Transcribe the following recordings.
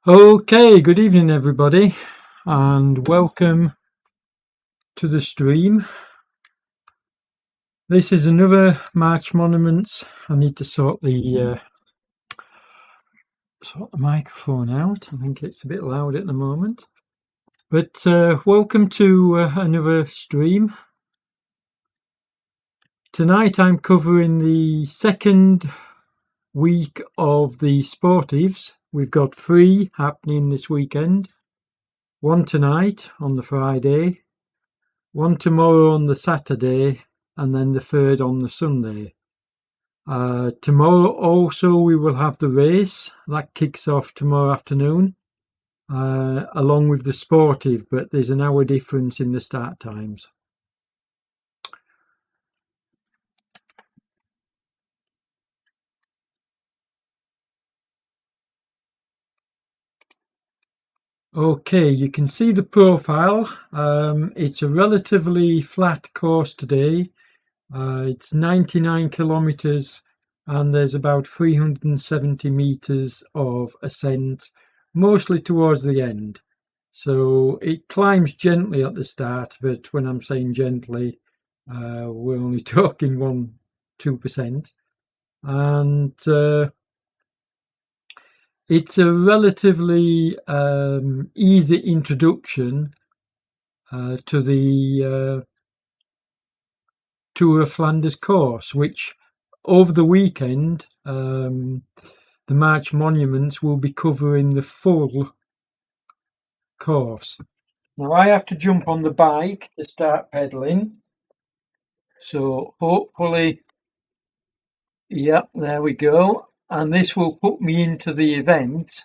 Okay, good evening everybody, and welcome to the stream. This is another March Monuments. I need to sort the microphone out. I think it's a bit loud at the moment. But welcome to another stream. Tonight I'm covering the second week of the sportives. We've got 3 happening this weekend. 1 tonight on the Friday, 1 tomorrow on the Saturday, and then the 3rd on the Sunday. Tomorrow also we will have the race that kicks off tomorrow afternoon, along with the sportive, but there's an hour difference in the start times. Okay, you can see the profile. It's a relatively flat course today. It's 99 kilometers and there's about 370 meters of ascent, mostly towards the end. So it climbs gently at the start, but when I'm saying gently, we're only talking 1-2%. And it's a relatively easy introduction to the Tour of Flanders course, which over the weekend, the March Monuments will be covering the full course. Now I have to jump on the bike to start pedaling. So hopefully, yeah, there we go. And this will put me into the event.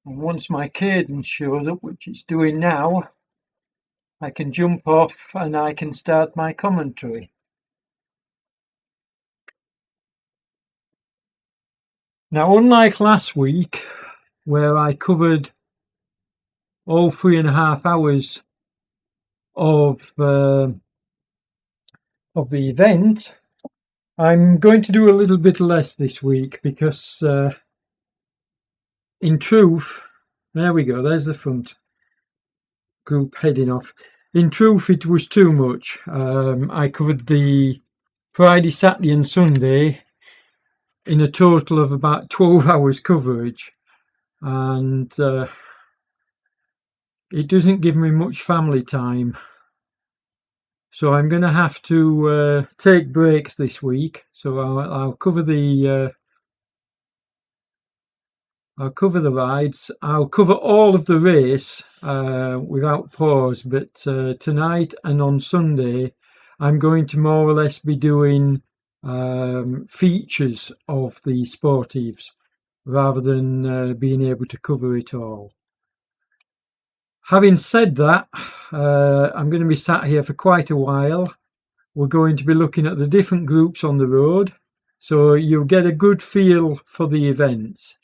And once my cadence shows up, which it's doing now, I can jump off and I can start my commentary. Now, unlike last week, where I covered all 3.5 hours of the event, I'm going to do a little bit less this week because in truth, there we go, there's the front group heading off. In truth, it was too much. I covered the Friday, Saturday and Sunday in a total of about 12 hours coverage, and it doesn't give me much family time. So I'm going to have to take breaks this week. So I'll cover the rides. I'll cover all of the race without pause. But tonight and on Sunday, I'm going to more or less be doing features of the sportives rather than being able to cover it all. Having said that, I'm going to be sat here for quite a while. We're going to be looking at the different groups on the road, so you'll get a good feel for the events.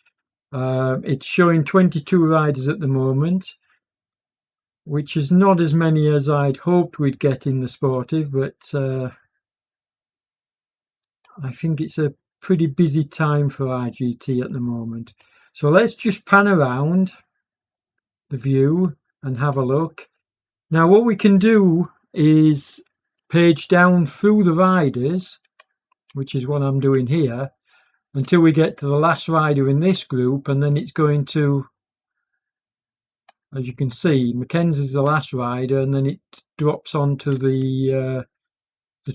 It's showing 22 riders at the moment, which is not as many as I'd hoped we'd get in the sportive, but I think it's a pretty busy time for RGT at the moment. So let's just pan around the view and have a look. Now what we can do is page down through the riders, which is what I'm doing here, until we get to the last rider in this group, and then it's going to, as you can see, Mackenzie's the last rider, and then it drops onto the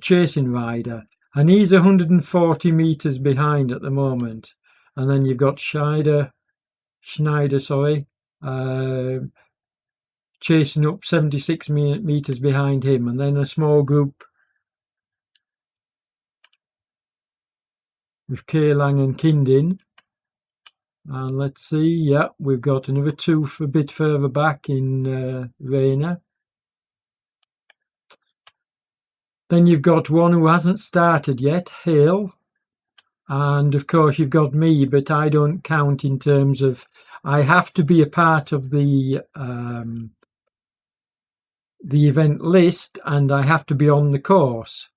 chasing rider, and he's 140 meters behind at the moment. And then you've got Schneider, chasing up 76 meters behind him, and then a small group with K-Lang and Kindin. And let's see, yeah, we've got another 2 a bit further back in Rayner. Then you've got one who hasn't started yet, Hale. And of course you've got me, but I don't count in terms of, I have to be a part of the event list, and I have to be on the course,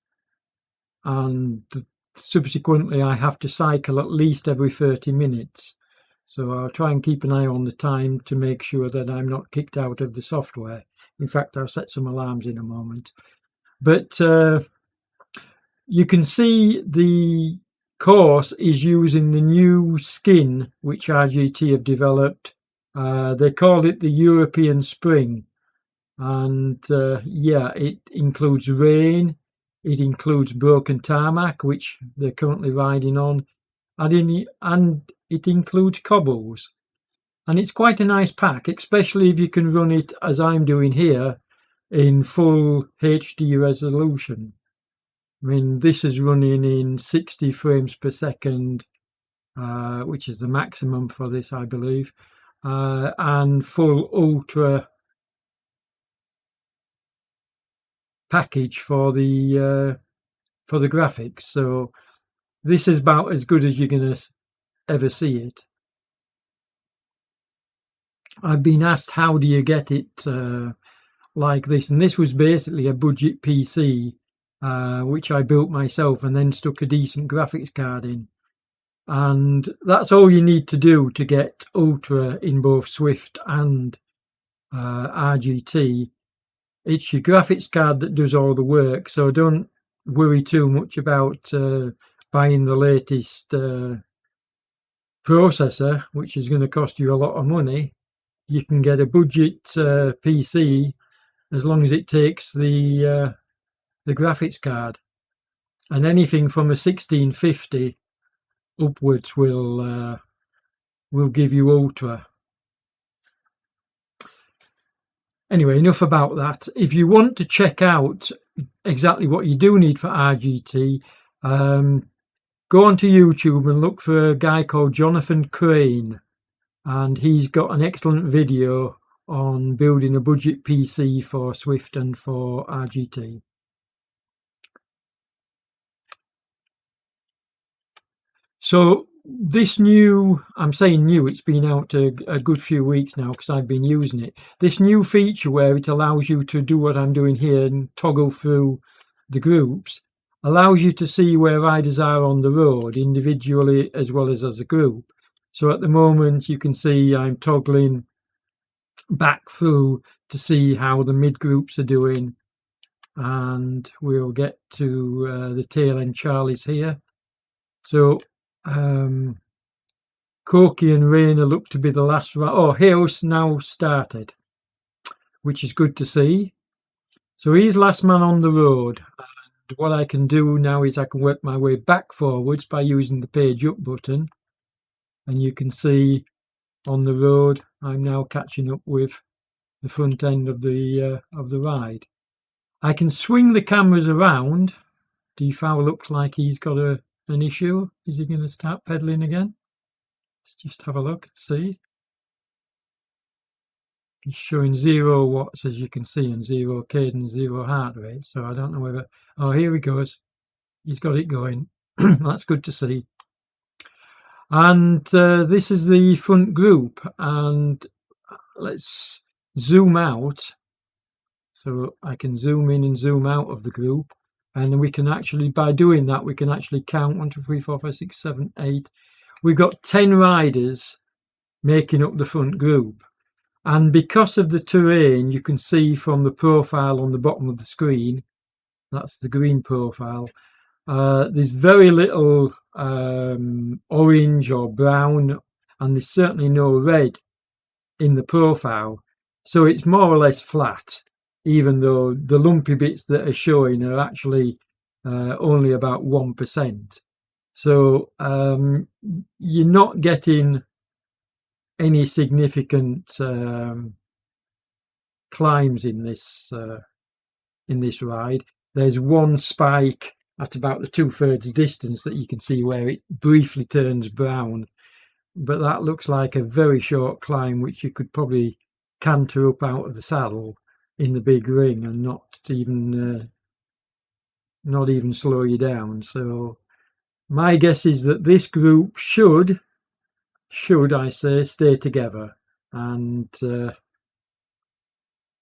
and subsequently I have to cycle at least every 30 minutes. So I'll try and keep an eye on the time to make sure that I'm not kicked out of the software. In fact, I'll set some alarms in a moment. But you can see the course is using the new skin which RGT have developed. They call it the European Spring. And yeah, it includes rain, it includes broken tarmac, which they're currently riding on, and it includes cobbles. And it's quite a nice pack, especially if you can run it, as I'm doing here, in full HD resolution. I mean, this is running in 60 frames per second, which is the maximum for this, I believe, and full ultra package for the graphics. So this is about as good as you're going to ever see it. I've been asked, how do you get it like this? And this was basically a budget PC, which I built myself and then stuck a decent graphics card in. And that's all you need to do to get Ultra in both Swift and RGT. It's your graphics card that does all the work, so don't worry too much about buying the latest processor, which is going to cost you a lot of money. You can get a budget PC as long as it takes the graphics card, and anything from a 1650 upwards will give you Ultra. Anyway, enough about that. If you want to check out exactly what you do need for RGT, go onto YouTube and look for a guy called Jonathan Crane, and he's got an excellent video on building a budget PC for Swift and for RGT. So this new, I'm saying new, it's been out a good few weeks now because I've been using it. This new feature where it allows you to do what I'm doing here and toggle through the groups allows you to see where riders are on the road individually as well as a group. So at the moment you can see I'm toggling back through to see how the mid groups are doing, and we'll get to the tail end Charlies here. So Corky and Rayner look to be the last. Oh, Hale's now started, which is good to see. So he's last man on the road, and what I can do now is I can work my way back forwards by using the page up button, and you can see on the road I'm now catching up with the front end of the ride. I can swing the cameras around. Defowl looks like he's got an issue. Is he going to start pedaling again? Let's just have a look and see. He's showing 0 watts, as you can see, and 0 cadence, 0 heart rate. So I don't know whether... Oh, here he goes. He's got it going. That's good to see. And this is the front group. And let's zoom out. So I can zoom in and zoom out of the group. And we can actually, by doing that, we can actually count 1, 2, 3, 4, 5, 6, 7, 8. We've got 10 riders making up the front group. And because of the terrain, you can see from the profile on the bottom of the screen, that's the green profile, there's very little orange or brown, and there's certainly no red in the profile. So it's more or less flat, even though the lumpy bits that are showing are actually only about 1%. So you're not getting any significant climbs in this ride. There's one spike at about the 2/3 distance that you can see where it briefly turns brown, but that looks like a very short climb which you could probably canter up out of the saddle in the big ring and not even slow you down. So my guess is that this group should I say, stay together, and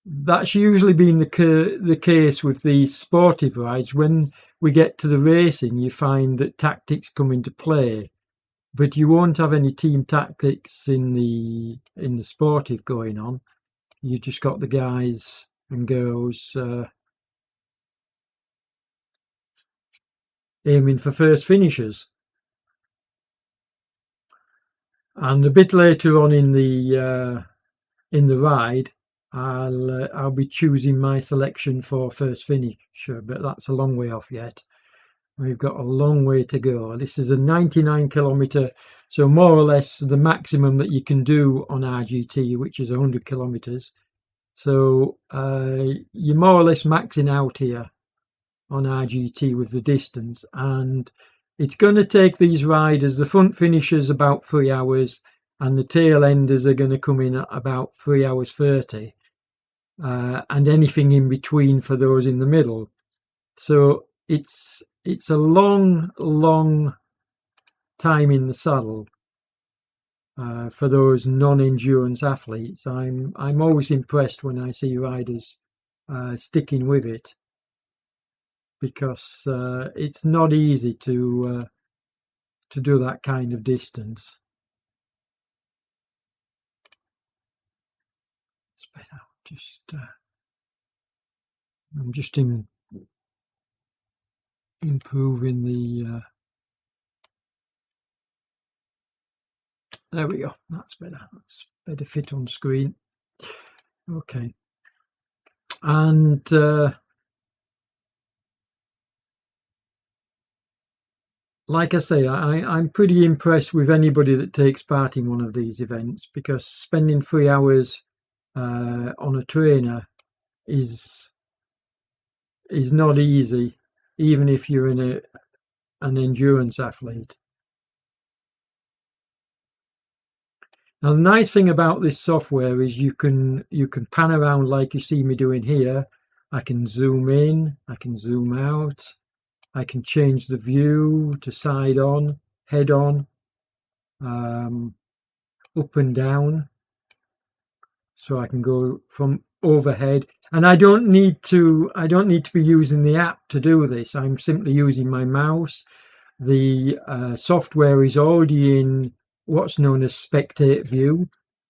that's usually been the case with these sportive rides. When we get to the racing, you find that tactics come into play, but you won't have any team tactics in the sportive going on. You just got the guys and girls aiming for first finishes. And a bit later on in the ride, I'll be choosing my selection for first finisher, but that's a long way off yet. We've got a long way to go. This is a 99 kilometre, so more or less the maximum that you can do on RGT, which is 100 kilometres. So you're more or less maxing out here on RGT with the distance, and it's going to take these riders, the front finishers, about 3 hours, and the tail enders are going to come in at about 3 hours 30, and anything in between for those in the middle. So it's a long time in the saddle for those non-endurance athletes. I'm always impressed when I see riders sticking with it, because it's not easy to do that kind of distance. I'm just improving the. There we go. That's better. That's better fit on screen. Okay. And like I say, I'm pretty impressed with anybody that takes part in one of these events, because spending 3 hours on a trainer is not easy, even if you're an endurance athlete. Now, the nice thing about this software is you can pan around like you see me doing here. I can zoom in, I can zoom out, I can change the view to side on, head on, up and down. So I can go from overhead, and I don't need to be using the app to do this. I'm simply using my mouse. The software is already in what's known as spectate view.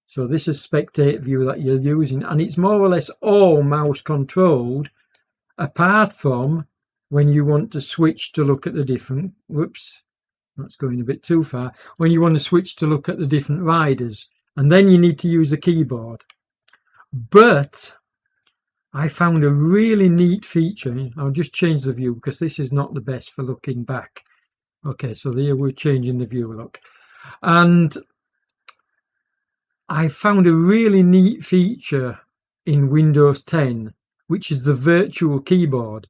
So this is spectate view that you're using, and it's more or less all mouse controlled, apart from when you want to switch to look at the different, whoops, that's going a bit too far, when you want to switch to look at the different riders, and then you need to use a keyboard. But I found a really neat feature. I'll just change the view because this is not the best for looking back. Okay, so there we're changing the view, look. And I found a really neat feature in Windows 10, which is the virtual keyboard.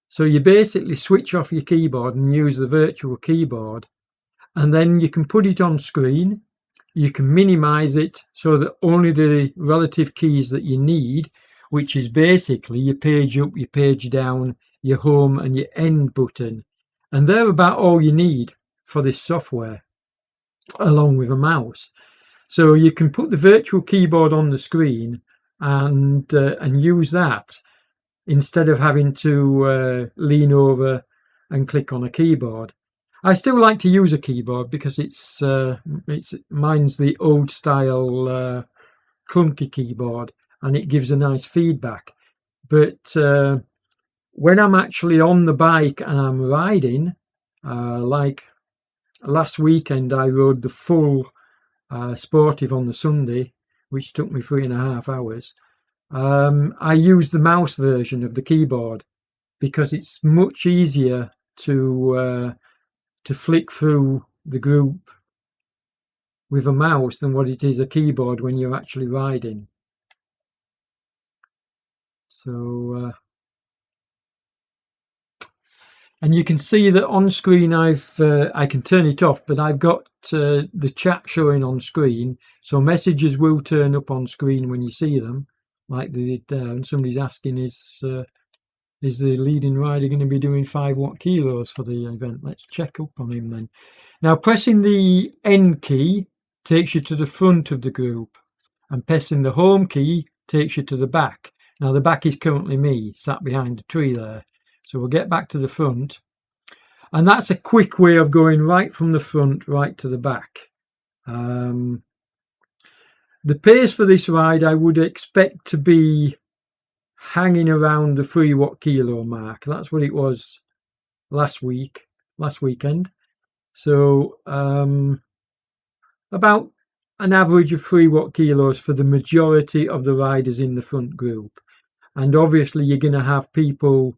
So you basically switch off your keyboard and use the virtual keyboard, and then you can put it on screen. You can minimize it so that only the relative keys that you need, which is basically your page up, your page down, your home and your end button. And they're about all you need for this software, along with a mouse. So you can put the virtual keyboard on the screen and use that instead of having to lean over and click on a keyboard. I still like to use a keyboard because mine's the old style clunky keyboard, and it gives a nice feedback. But when I'm actually on the bike and I'm riding, like last weekend, I rode the full sportive on the Sunday, which took me 3.5 hours. I use the mouse version of the keyboard because it's much easier to flick through the group with a mouse than what it is a keyboard when you're actually riding. So and you can see that on screen I can turn it off, but I've got the chat showing on screen, so messages will turn up on screen when you see them, like they did there. And somebody's asking, is the leading rider going to be doing 5 watt kilos for the event? Let's check up on him then. Now, pressing the N key takes you to the front of the group, and pressing the home key takes you to the back. Now, the back is currently me, sat behind a tree there. So we'll get back to the front. And that's a quick way of going right from the front right to the back. The pace for this ride I would expect to be hanging around the 3 watt-kilo mark. That's what it was last weekend. So about an average of 3 watt-kilos for the majority of the riders in the front group. And obviously you're going to have people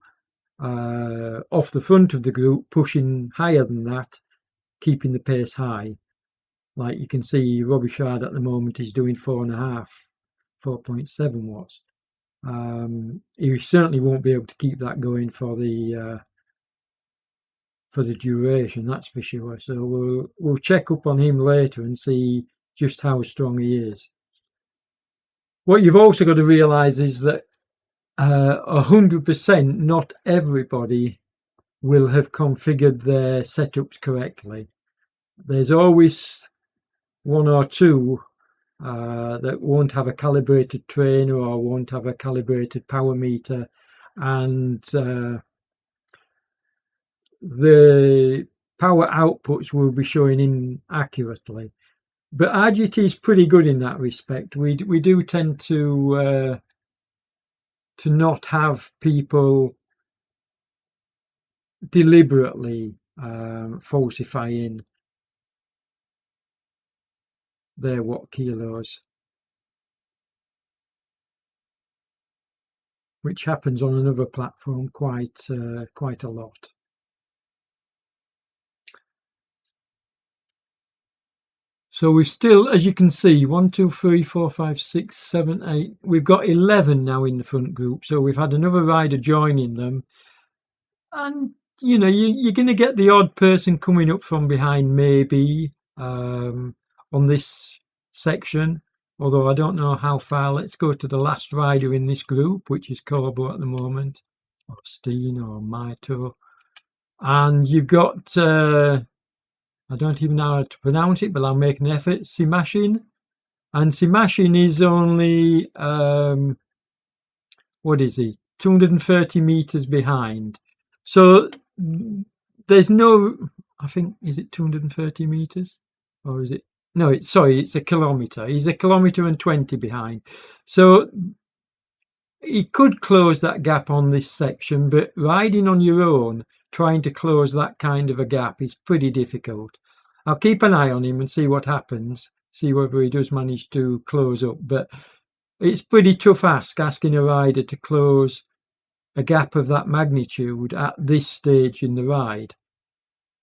off the front of the group pushing higher than that, keeping the pace high. Like you can see, Robichaud at the moment is doing 4.5, 4.7 watts. He certainly won't be able to keep that going for the duration, that's for sure. So we'll check up on him later and see just how strong he is. What you've also got to realise is that 100% not everybody will have configured their setups correctly. There's always one or two that won't have a calibrated trainer or won't have a calibrated power meter, and the power outputs will be showing inaccurately. But RGT is pretty good in that respect. We do tend to not have people deliberately falsifying their watt-kilos, which happens on another platform quite a lot. So we've still, as you can see, 1, 2, 3, 4, 5, 6, 7, 8. We've got 11 now in the front group. So we've had another rider joining them. And, you know, you're going to get the odd person coming up from behind maybe on this section. Although I don't know how far. Let's go to the last rider in this group, which is Corbo at the moment, or Steen or Maito. And you've got... I don't even know how to pronounce it, but I'll make an effort. Simashin. And Simashin is only, what is he? 230 meters behind. So there's no, I think, is it 230 meters? Or is it? No, it's a kilometer. He's 1 kilometer and 20 behind. So he could close that gap on this section, but riding on your own, trying to close that kind of a gap is pretty difficult. I'll keep an eye on him and see what happens, see whether he does manage to close up. But it's pretty tough asking a rider to close a gap of that magnitude at this stage in the ride.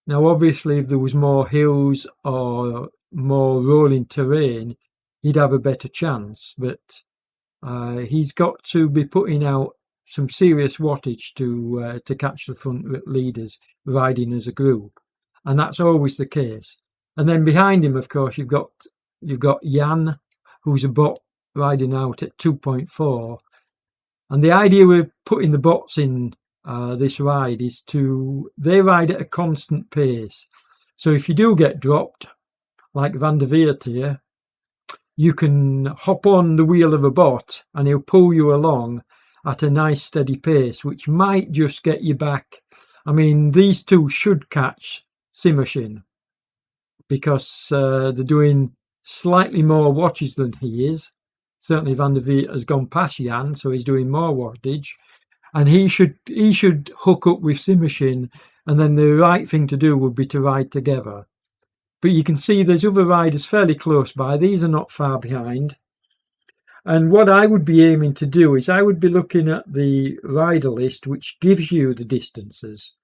Now, obviously, if there was more hills or more rolling terrain, he'd have a better chance. But he's got to be putting out some serious wattage to catch the front leaders riding as a group, and that's always the case. And then behind him, of course, you've got Jan, who's a bot riding out at 2.4. And the idea with putting the bots in this ride is they ride at a constant pace. So if you do get dropped, like Van der Weert here, you can hop on the wheel of a bot and he'll pull you along at a nice steady pace, which might just get you back. I mean, these two should catch Simashin because they're doing slightly more wattage than he is. Certainly Van der Weert has gone past Jan, so he's doing more wattage. And he should hook up with Simashin, and then the right thing to do would be to ride together. But you can see there's other riders fairly close by. These are not far behind. And what I would be aiming to do is I would be looking at the rider list, which gives you the distances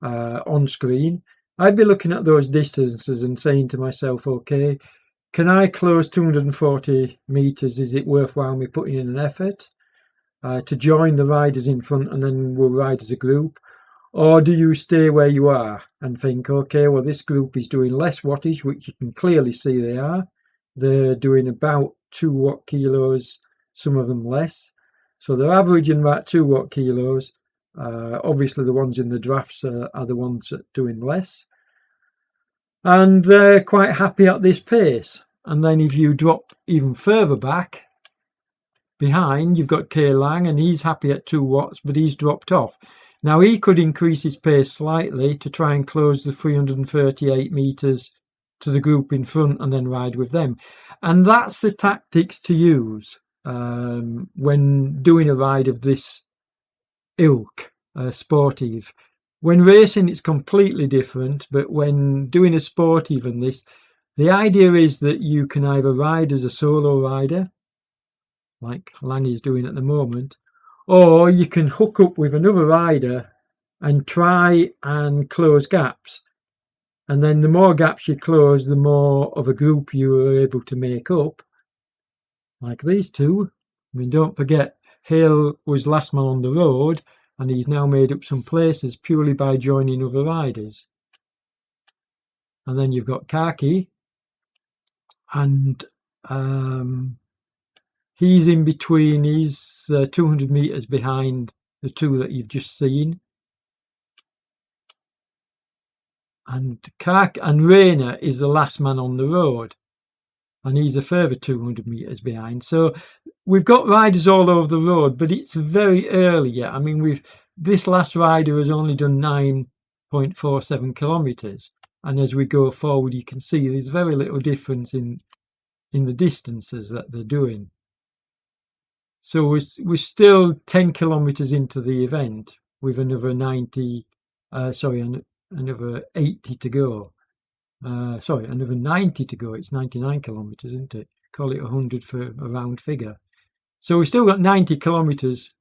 on screen. I'd be looking at those distances and saying to myself, okay, can I close 240 meters? Is it worthwhile me putting in an effort to join the riders in front and then we'll ride as a group? Or do you stay where you are and think, okay, well, this group is doing less wattage, which you can clearly see they are. They're doing about 2 watt-kilos, some of them less. So they're averaging about 2 watt-kilos. Obviously, the ones in the drafts are the ones that are doing less. And they're quite happy at this pace. And then if you drop even further back behind, you've got K Lang, and he's happy at 2 watts, but he's dropped off. Now he could increase his pace slightly to try and close the 338 metres to the group in front and then ride with them. And that's the tactics to use when doing a ride of this ilk, sportive. When racing, it's completely different, but when doing a sportive and this, the idea is that you can either ride as a solo rider, like Lang is doing at the moment, or you can hook up with another rider and try and close gaps. And then the more gaps you close, the more of a group you are able to make up, like these two. I mean, don't forget, Hale was last man on the road, and he's now made up some places purely by joining other riders. And then you've got Khaki, and he's in between. He's 200 metres behind the two that you've just seen. And Rayner is the last man on the road, and he's a further 200 metres behind. So we've got riders all over the road, but it's very early yet. I mean, this last rider has only done 9.47 kilometres, and as we go forward, you can see there's very little difference in the distances that they're doing. So we're still 10 kilometres into the event with another another 80 to go. Another 90 to go. It's 99 kilometres, isn't it? Call it 100 for a round figure. So we've still got 90 kilometres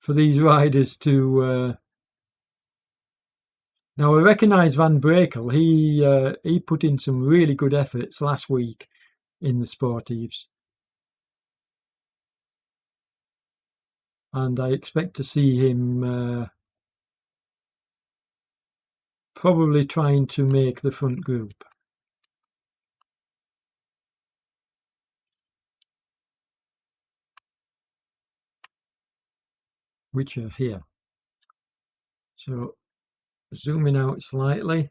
for these riders to... Now, I recognise Van Brekel. He put in some really good efforts last week in the sportives. And I expect to see him probably trying to make the front group. Which are here. So zooming out slightly,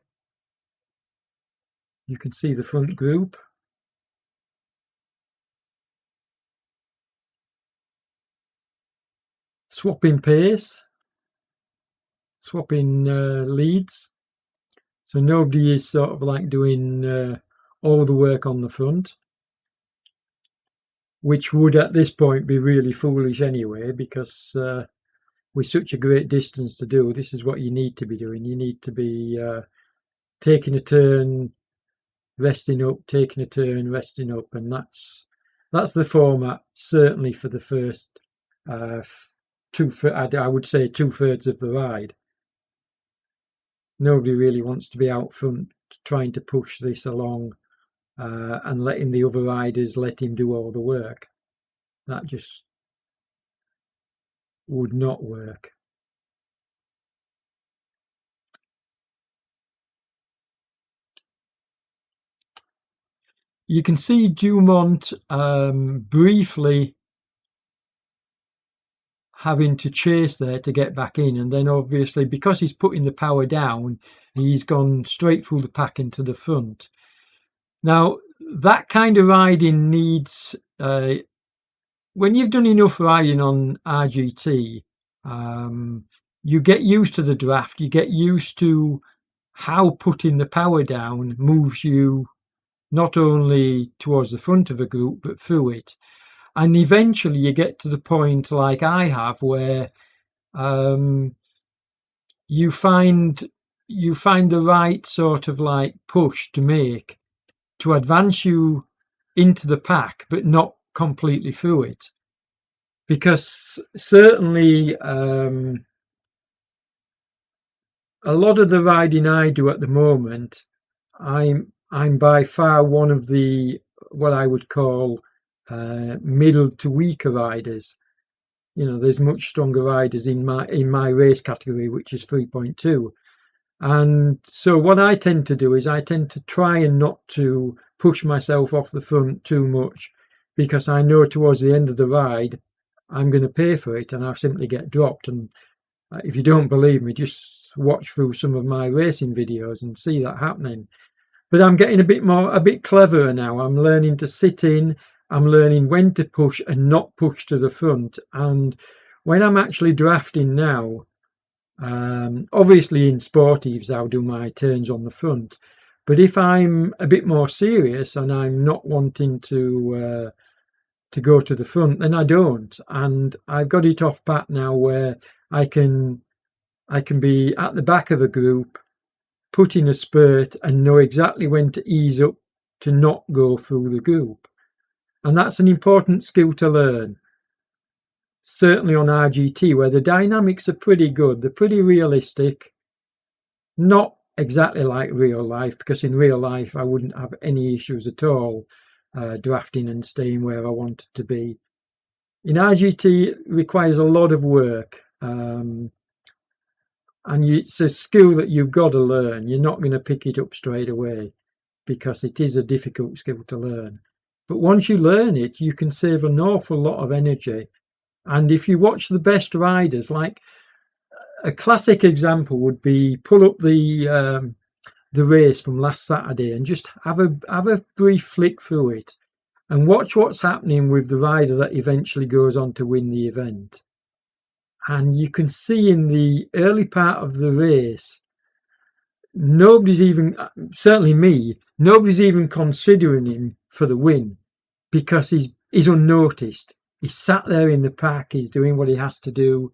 you can see the front group. Swapping pace, swapping leads. So nobody is sort of like doing all the work on the front, which would at this point be really foolish anyway, because with such a great distance to do, this is what you need to be doing. You need to be taking a turn, resting up, taking a turn, resting up, and that's the format certainly for the first I would say 2/3 of the ride. Nobody really wants to be out front trying to push this along and letting the other riders let him do all the work. That just would not work. You can see Dumont briefly having to chase there to get back in, and then obviously because he's putting the power down, he's gone straight through the pack into the front. Now that kind of riding needs when you've done enough riding on RGT, you get used to the draft, you get used to how putting the power down moves you not only towards the front of a group but through it. And eventually you get to the point like I have where you find the right sort of like push to make to advance you into the pack, but not completely through it. Because certainly a lot of the riding I do at the moment, I'm by far one of the what I would call middle to weaker riders. You know, there's much stronger riders in my race category, which is 3.2. And so what I tend to do is I tend to try and not to push myself off the front too much, because I know towards the end of the ride I'm going to pay for it and I'll simply get dropped. And if you don't believe me, just watch through some of my racing videos and see that happening. But I'm getting a bit cleverer now. I'm learning to sit in. I'm learning when to push and not push to the front. And when I'm actually drafting now, obviously in sportives I'll do my turns on the front, but if I'm a bit more serious and I'm not wanting to go to the front, then I don't. And I've got it off pat now where I can be at the back of a group, put in a spurt, and know exactly when to ease up to not go through the group. And that's an important skill to learn. Certainly on RGT, where the dynamics are pretty good, they're pretty realistic, not exactly like real life, because in real life I wouldn't have any issues at all drafting and staying where I wanted to be. In RGT, it requires a lot of work, and it's a skill that you've got to learn. You're not going to pick it up straight away because it is a difficult skill to learn. But once you learn it, you can save an awful lot of energy. And if you watch the best riders, like a classic example would be pull up the race from last Saturday and just have a brief flick through it and watch what's happening with the rider that eventually goes on to win the event. And you can see in the early part of the race, nobody's even, certainly me, nobody's even considering him for the win because he's unnoticed. He's sat there in the pack, he's doing what he has to do,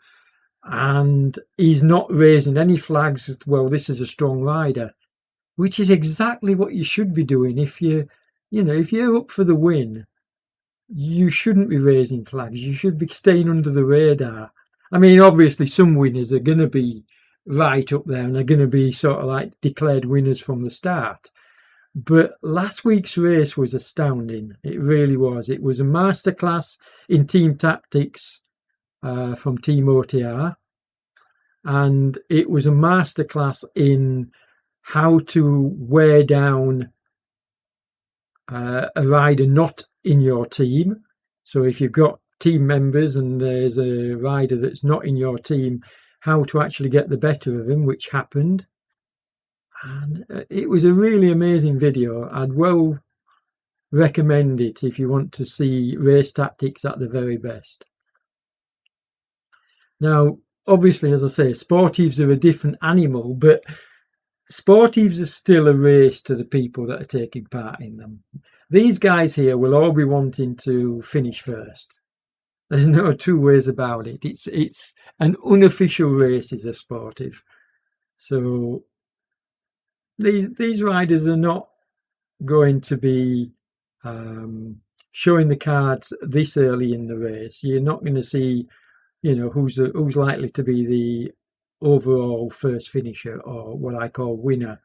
and he's not raising any flags. Well, this is a strong rider, which is exactly what you should be doing. If you're up for the win, you shouldn't be raising flags. You should be staying under the radar. I mean, obviously, some winners are going to be right up there and they're going to be sort of like declared winners from the start. But last week's race was astounding. It really was. It was a masterclass in team tactics from Team OTR. And it was a masterclass in how to wear down a rider not in your team. So if you've got team members and there's a rider that's not in your team, how to actually get the better of him, which happened. And it was a really amazing video. I'd well recommend it if you want to see race tactics at the very best. Now, obviously, as I say, sportives are a different animal, but sportives are still a race to the people that are taking part in them. These guys here will all be wanting to finish first. There's no two ways about it. It's an unofficial race is a sportive. So these riders are not going to be showing the cards this early in the race. You're not going to see, who's likely to be the overall first finisher or what I call winner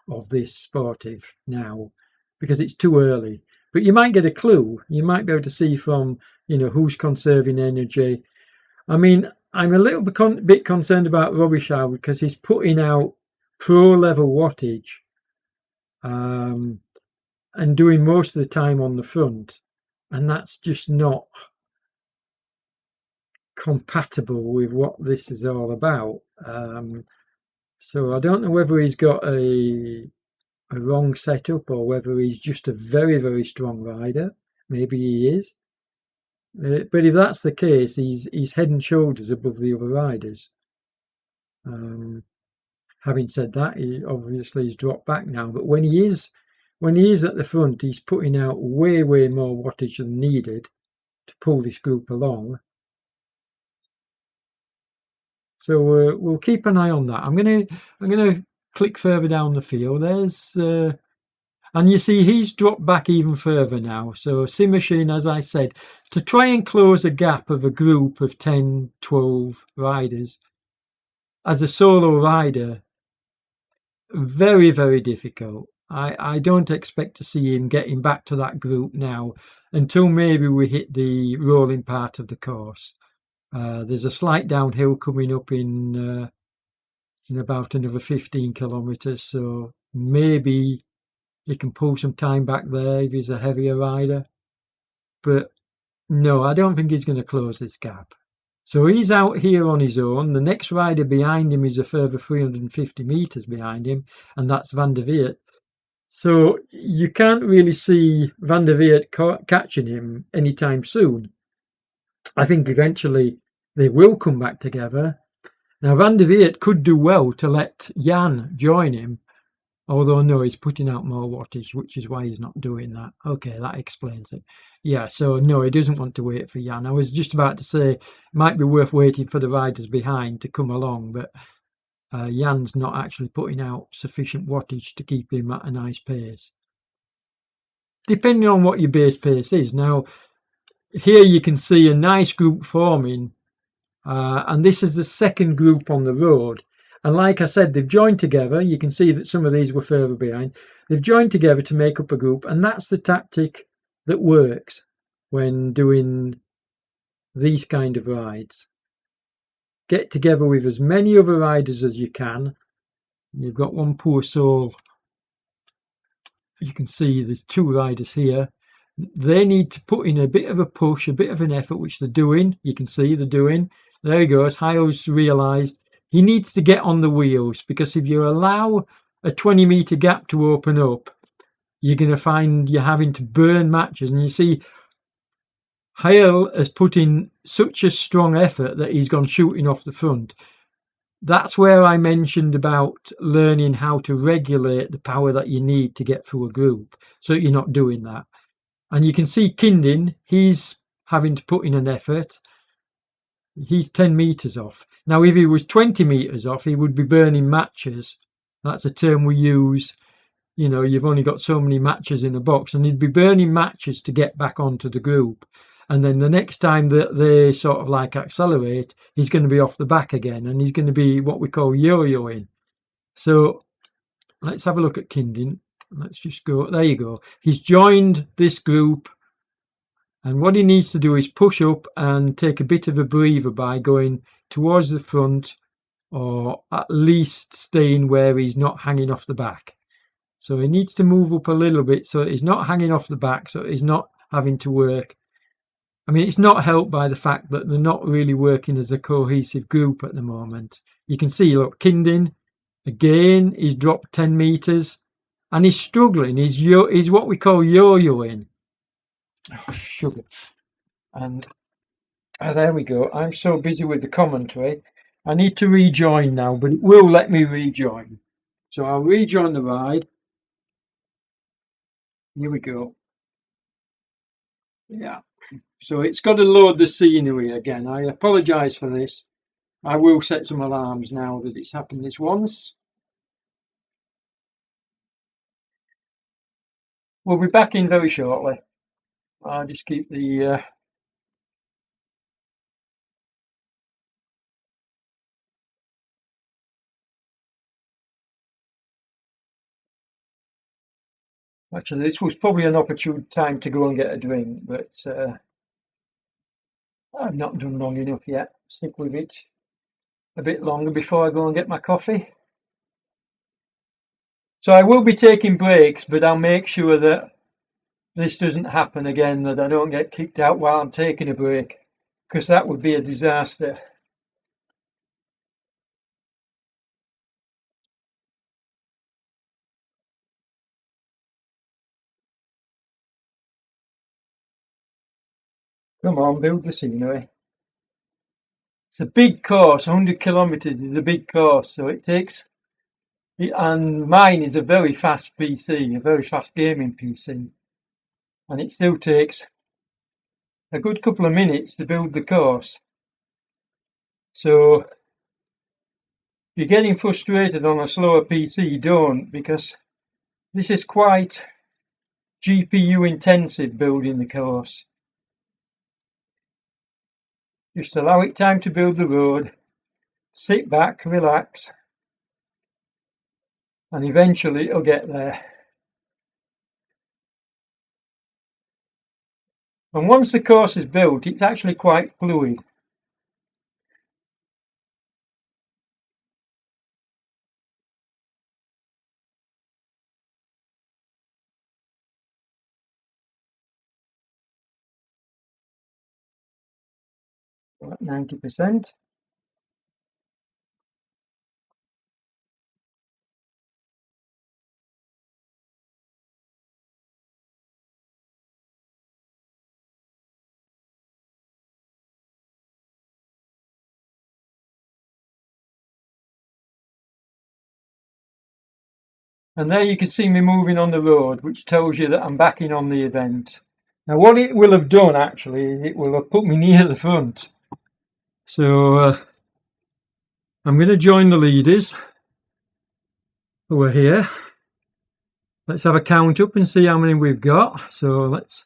of this sportive now, because it's too early. But you might get a clue. You might be able to see from, who's conserving energy. I mean, I'm a little bit concerned about Robichaud because he's putting out pro level wattage and doing most of the time on the front, and that's just not compatible with what this is all about. So I don't know whether he's got a wrong setup or whether he's just a very, very strong rider. Maybe he is. But if that's the case, he's head and shoulders above the other riders. Having said that, he obviously he's dropped back now. But when he is at the front, he's putting out way, way more wattage than needed to pull this group along. So we'll keep an eye on that. I'm gonna click further down the field. There's and you see he's dropped back even further now. So Simachine, as I said, to try and close a gap of a group of 10, 12 riders as a solo rider, very, very difficult. I don't expect to see him getting back to that group now until maybe we hit the rolling part of the course. There's a slight downhill coming up in about another 15 kilometres, so maybe he can pull some time back there if he's a heavier rider. But no, I don't think he's going to close this gap. So he's out here on his own. The next rider behind him is a further 350 metres behind him, and that's Van der Weert. So you can't really see Van der Weert catching him anytime soon. I think eventually they will come back together. Now Van der Weert could do well to let Jan join him, although no, he's putting out more wattage, which is why he's not doing that. Okay, that explains it. Yeah, so no, he doesn't want to wait for Jan. I was just about to say it might be worth waiting for the riders behind to come along, but Jan's not actually putting out sufficient wattage to keep him at a nice pace. Depending on what your base pace is. Now, here you can see a nice group forming, and this is the second group on the road. And like I said, they've joined together. You can see that some of these were further behind. They've joined together to make up a group, and that's the tactic that works when doing these kind of rides. Get together with as many other riders as you can. You've got one poor soul. You can see there's two riders here. They need to put in a bit of a push, a bit of an effort, which they're doing. You can see they're doing. There he goes. Hayo's realised he needs to get on the wheels, because if you allow a 20-metre gap to open up, you're going to find you're having to burn matches. And you see Hayo has put in such a strong effort that he's gone shooting off the front. That's where I mentioned about learning how to regulate the power that you need to get through a group, so that you're not doing that. And you can see Kindin, he's having to put in an effort. He's 10 metres off. Now, if he was 20 metres off, he would be burning matches. That's a term we use. You know, you've only got so many matches in a box, and he'd be burning matches to get back onto the group. And then the next time that they sort of like accelerate, he's going to be off the back again, and he's going to be what we call yo-yoing. So let's have a look at Kindin. Let's just go. There you go. He's joined this group. And what he needs to do is push up and take a bit of a breather by going towards the front, or at least staying where he's not hanging off the back. So he needs to move up a little bit so he's not hanging off the back, so he's not having to work. I mean, it's not helped by the fact that they're not really working as a cohesive group at the moment. You can see, look, Kindin, again, he's dropped 10 metres and he's struggling. He's what we call yo-yoing. Oh, sugar. And there we go. I'm so busy with the commentary. I need to rejoin now, but it will let me rejoin. So I'll rejoin the ride. Here we go. Yeah. So it's got to load the scenery again. I apologise for this. I will set some alarms now that it's happened this once. We'll be back in very shortly. I'll just keep the... Actually, this was probably an opportune time to go and get a drink, but I've not done long enough yet. Stick with it a bit longer before I go and get my coffee. So I will be taking breaks, but I'll make sure that this doesn't happen again, that I don't get kicked out while I'm taking a break, because that would be a disaster. Come on, build the scenery. It's a big course, 100 kilometres is a big course, so it takes... And mine is a very fast PC, a very fast gaming PC. And it still takes a good couple of minutes to build the course. So if you're getting frustrated on a slower PC, don't, because this is quite GPU intensive building the course. Just allow it time to build the road, sit back, relax, and eventually it'll get there. And once the course is built, it's actually quite fluid. About 90%. And there you can see me moving on the road, which tells you that I'm backing on the event. Now what it will have done actually is it will have put me near the front. So I'm going to join the leaders who are here. Let's have a count up and see how many we've got. So let's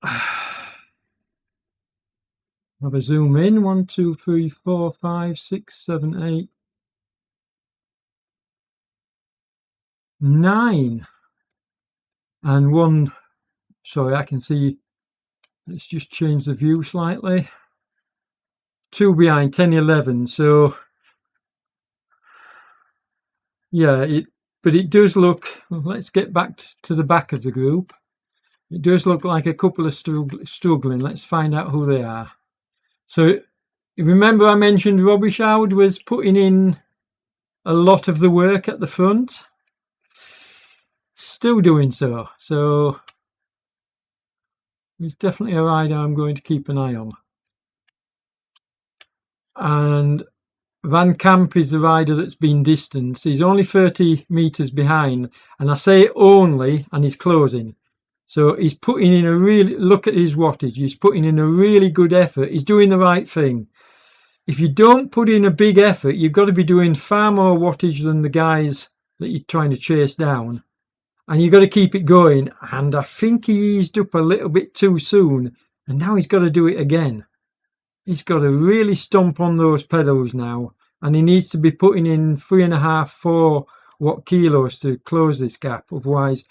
have a zoom in. 1, 2, 3, 4, 5, 6, 7, 8, 9. And one, sorry, I can see, let's just change the view slightly. 2 behind, 10, 11. So yeah, but it does look, let's get back to the back of the group. It does look like a couple of struggling. Let's find out who they are. So remember I mentioned Robbie Showd was putting in a lot of the work at the front. Still doing so. So he's definitely a rider I'm going to keep an eye on. And Van Camp is the rider that's been distanced. He's only 30 metres behind. And I say only, and he's closing. So he's putting in a really, look at his wattage, he's putting in a really good effort. He's doing the right thing. If you don't put in a big effort, you've got to be doing far more wattage than the guys that you're trying to chase down. And you've got to keep it going. And I think he eased up a little bit too soon. And now he's got to do it again. He's got to really stomp on those pedals now. And he needs to be putting in 3.5, 4 watt kilos to close this gap. Otherwise,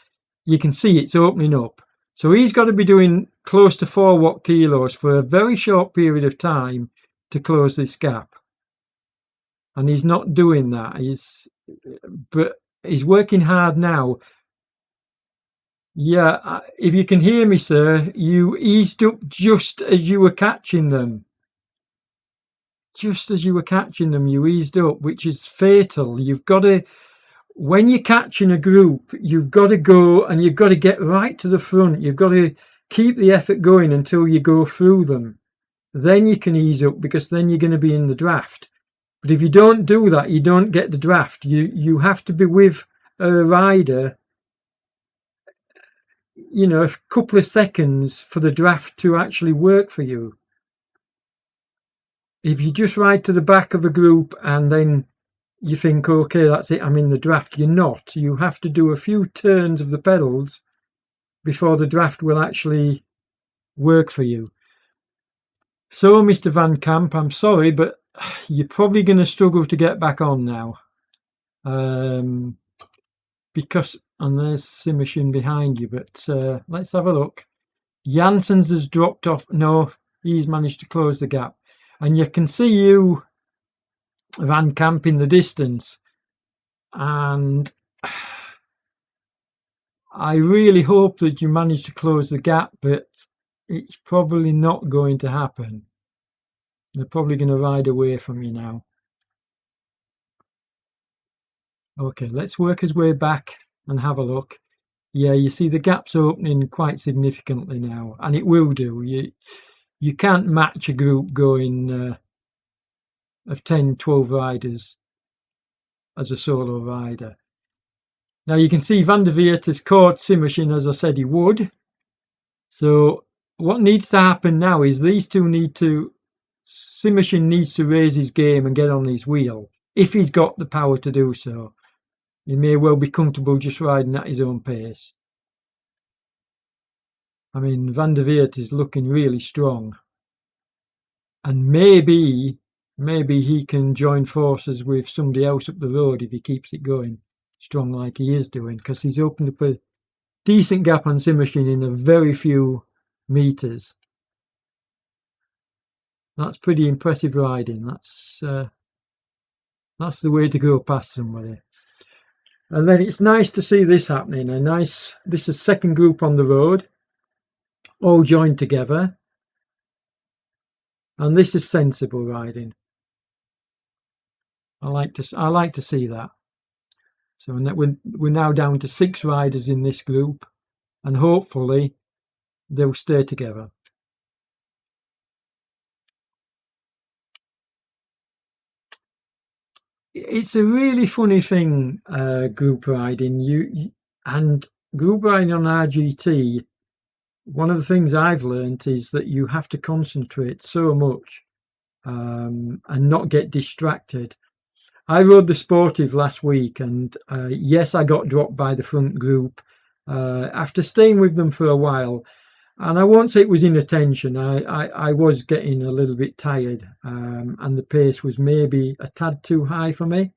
you can see it's opening up. So he's got to be doing close to 4 watt kilos for a very short period of time to close this gap. And he's not doing that. But he's working hard now. Yeah, if you can hear me, sir, you eased up just as you were catching them. Just as you were catching them, you eased up, which is fatal. You've got to, when you're catching a group, you've got to go and you've got to get right to the front. You've got to keep the effort going until you go through them. Then you can ease up, because then you're going to be in the draft. But if you don't do that, you don't get the draft. You have to be with a rider, you know, a couple of seconds for the draft to actually work for you. If you just ride to the back of a group and then you think, okay, that's it, I'm in the draft, you're not. You have to do a few turns of the pedals before the draft will actually work for you. So, Mr. Van Camp, I'm sorry, but you're probably going to struggle to get back on now. Because, and there's Simishin behind you, but let's have a look. Janssens has dropped off. No, he's managed to close the gap. And you can see you, Van Camp, in the distance. And I really hope that you manage to close the gap, but it's probably not going to happen. They're probably going to ride away from you now. Okay, let's work his way back and have a look. Yeah, you see the gap's opening quite significantly now, and it will do. You can't match a group going of 10, 12 riders as a solo rider. Now you can see Van der Weert has caught Simishin, as I said he would. So what needs to happen now is these two Simishin needs to raise his game and get on his wheel, if he's got the power to do so. He may well be comfortable just riding at his own pace. I mean, Van der Weert is looking really strong. And maybe he can join forces with somebody else up the road if he keeps it going strong like he is doing, because he's opened up a decent gap on Simishin in a very few meters. That's pretty impressive riding. That's the way to go past somebody. And then it's nice to see this happening. This is second group on the road, all joined together. And this is sensible riding. I like to see that. So we're now down to 6 riders in this group, and hopefully they'll stay together. it's a really funny thing, group riding. And group riding on RGT. One of the things I've learned is that you have to concentrate so much and not get distracted. I rode the Sportive last week, and yes, I got dropped by the front group after staying with them for a while. And I won't say it was inattention. I was getting a little bit tired, and the pace was maybe a tad too high for me.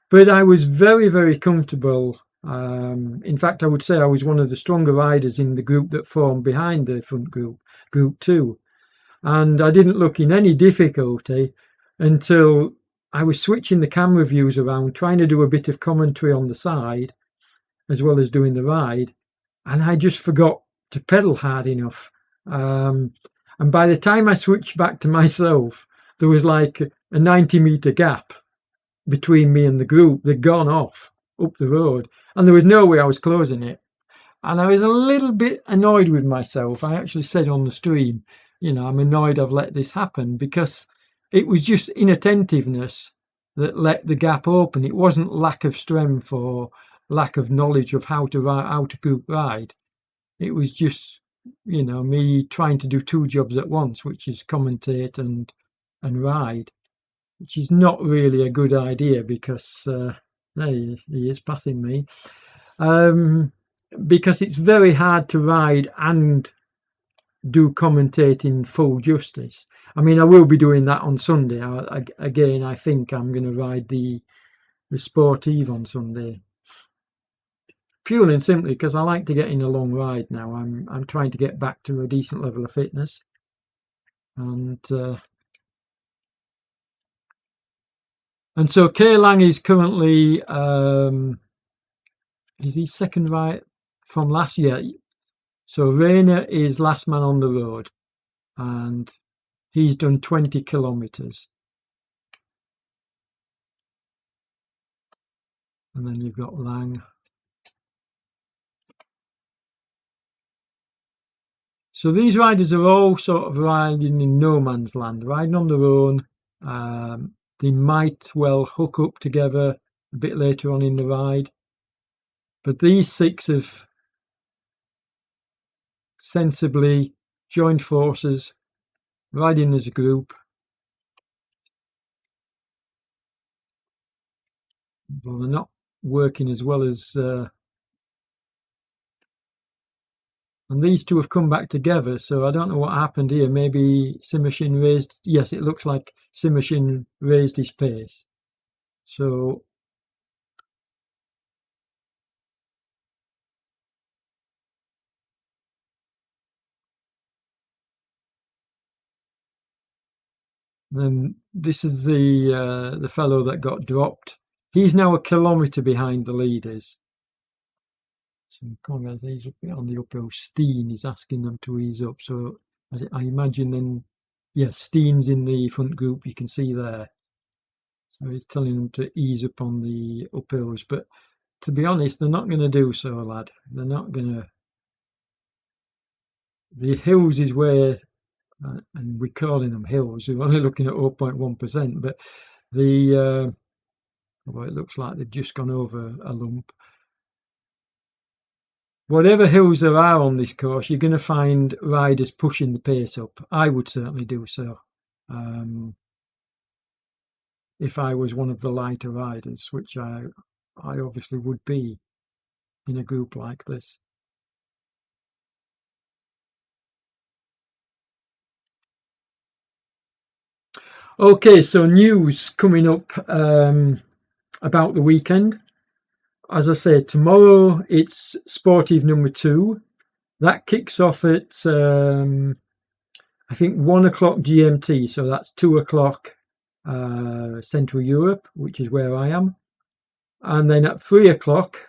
But I was very, very comfortable. In fact, I would say I was one of the stronger riders in the group that formed behind the front group, Group 2. And I didn't look in any difficulty until I was switching the camera views around, trying to do a bit of commentary on the side, as well as doing the ride. And I just forgot to pedal hard enough. And by the time I switched back to myself, there was like a 90-meter gap between me and the group. They'd gone off up the road, and there was no way I was closing it. And I was a little bit annoyed with myself. I actually said on the stream, I'm annoyed I've let this happen, because it was just inattentiveness that let the gap open. It wasn't lack of strength or lack of knowledge of how to group ride. It was just, me trying to do two jobs at once, which is commentate and ride, which is not really a good idea, because there he is passing me. Because it's very hard to ride and do commentating full justice. I mean, I will be doing that on Sunday. Again, I think I'm going to ride the sportive on Sunday, purely and simply because I like to get in a long ride now. I'm trying to get back to a decent level of fitness, and so K Lang is currently is he second right from last year. So Rayner is last man on the road, and he's done 20 kilometres. And then you've got Lang. So these riders are all sort of riding in no man's land, riding on their own. They might well hook up together a bit later on in the ride. But these six have sensibly joined forces, riding as a group. Well, they're not working as well as... and these two have come back together, so I don't know what happened here. Maybe Simishin raised... Yes, it looks like Simishin raised his pace. So... then this is the fellow that got dropped. He's now a kilometre behind the leaders. So he's on the uphill. Steen is asking them to ease up. So I imagine then, yes, Steen's in the front group. You can see there. So he's telling them to ease up on the uphills. But to be honest, they're not going to do so, lad. They're not going to. The hills is where, and we're calling them hills. We're only looking at 0.1%, but although it looks like they've just gone over a lump. Whatever hills there are on this course, you're going to find riders pushing the pace up. I would certainly do so. If I was one of the lighter riders, which I obviously would be in a group like this. Okay, so news coming up about the weekend. As I say, tomorrow it's sportive number 2. That kicks off at I think 1 o'clock GMT, so that's 2 o'clock Central Europe, which is where I am. And then at 3 o'clock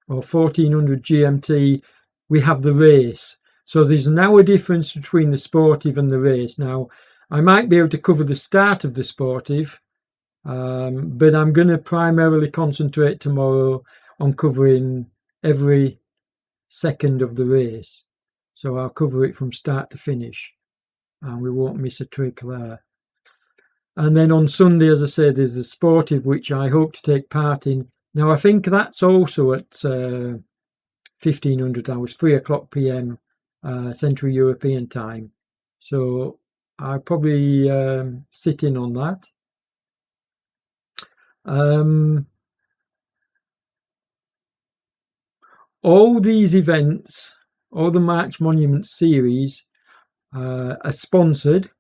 or 1400 GMT, we have the race. So there's now a difference between the sportive and the race. Now, I might be able to cover the start of the sportive, but I'm going to primarily concentrate tomorrow on covering every second of the race. So I'll cover it from start to finish, and we won't miss a trick there. And then on Sunday, as I say, there's the sportive, which I hope to take part in. Now, I think that's also at 1500 hours, 3 o'clock p.m. Central European time. So I'll probably sit in on that. All these events, all the March Monuments series, are sponsored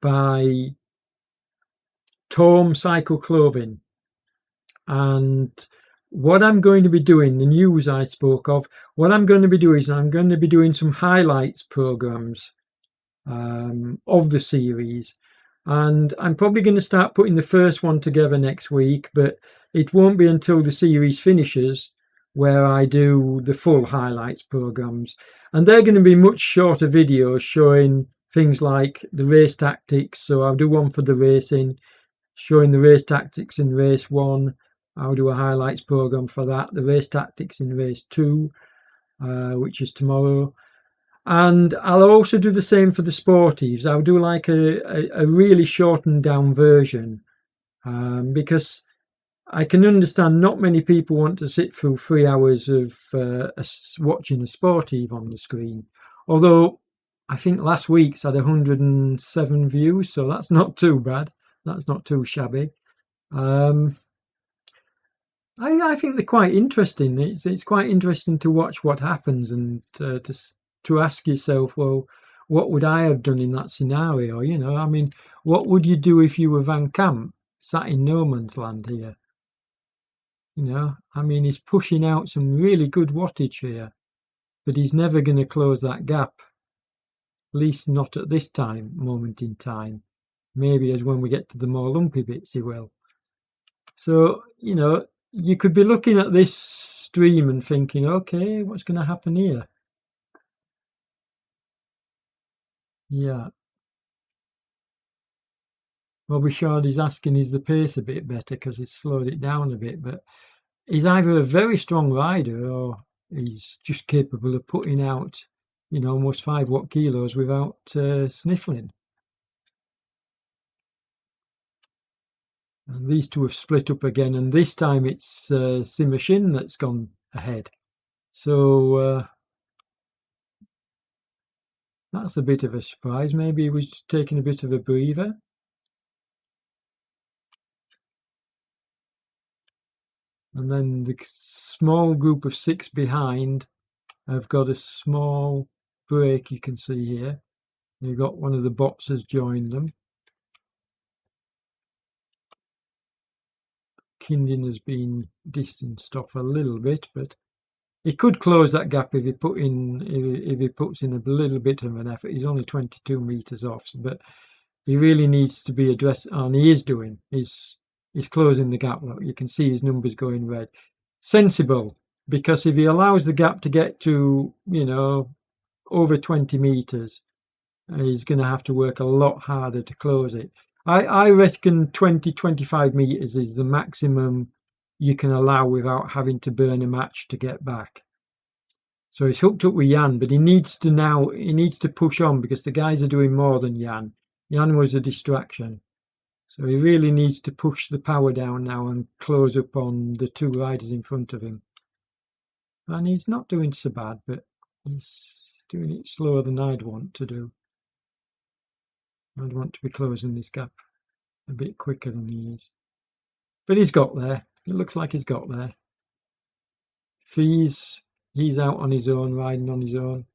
by Torm Cycle Clothing. And what I'm going to be doing, the news I spoke of, what I'm going to be doing is I'm going to be doing some highlights programs of the series. And I'm probably going to start putting the first one together next week, but it won't be until the series finishes where I do the full highlights programs. And they're going to be much shorter videos showing things like the race tactics. So I'll do one for the racing, showing the race tactics in race 1. I'll do a highlights program for that. The race tactics in race 2, which is tomorrow. And I'll also do the same for the sportives. I'll do like a really shortened down version because I can understand not many people want to sit through 3 hours of watching a sportive on the screen. Although I think last week's had 107 views, so that's not too bad. That's not too shabby. I think they're quite interesting. It's quite interesting to watch what happens and to ask yourself, well, what would I have done in that scenario? You know, I mean, what would you do if you were Van Camp sat in no man's land here? You know, I mean, he's pushing out some really good wattage here, but he's never going to close that gap. At least not at this moment in time. Maybe as when we get to the more lumpy bits, he will. So, you know, you could be looking at this stream and thinking, okay, what's going to happen here? Yeah. Bobby Shard is asking, is the pace a bit better because he's slowed it down a bit? But he's either a very strong rider or he's just capable of putting out, you know, almost 5 watt kilos without sniffling. And these two have split up again, and this time it's Sima Shin that's gone ahead. So that's a bit of a surprise. Maybe he was taking a bit of a breather. And then the small group of 6 behind have got a small break, you can see here. You've got one of the bots has joined them. Kindin has been distanced off a little bit, but he could close that gap if he puts in a little bit of an effort. He's only 22 meters off, but he really needs to be addressed, and he is doing. He's closing the gap. Look, you can see his numbers going red. Sensible, because if he allows the gap to get to, you know, over 20 meters, he's going to have to work a lot harder to close it. I reckon 20-25 meters is the maximum you can allow without having to burn a match to get back. So he's hooked up with Jan, but he needs to push on because the guys are doing more than Jan. Jan was a distraction. So he really needs to push the power down now and close up on the 2 riders in front of him. And he's not doing so bad, but he's doing it slower than I'd want to do. I'd want to be closing this gap a bit quicker than he is. But he's got there. It looks like he's got there. Fees, he's out on his own, riding on his own.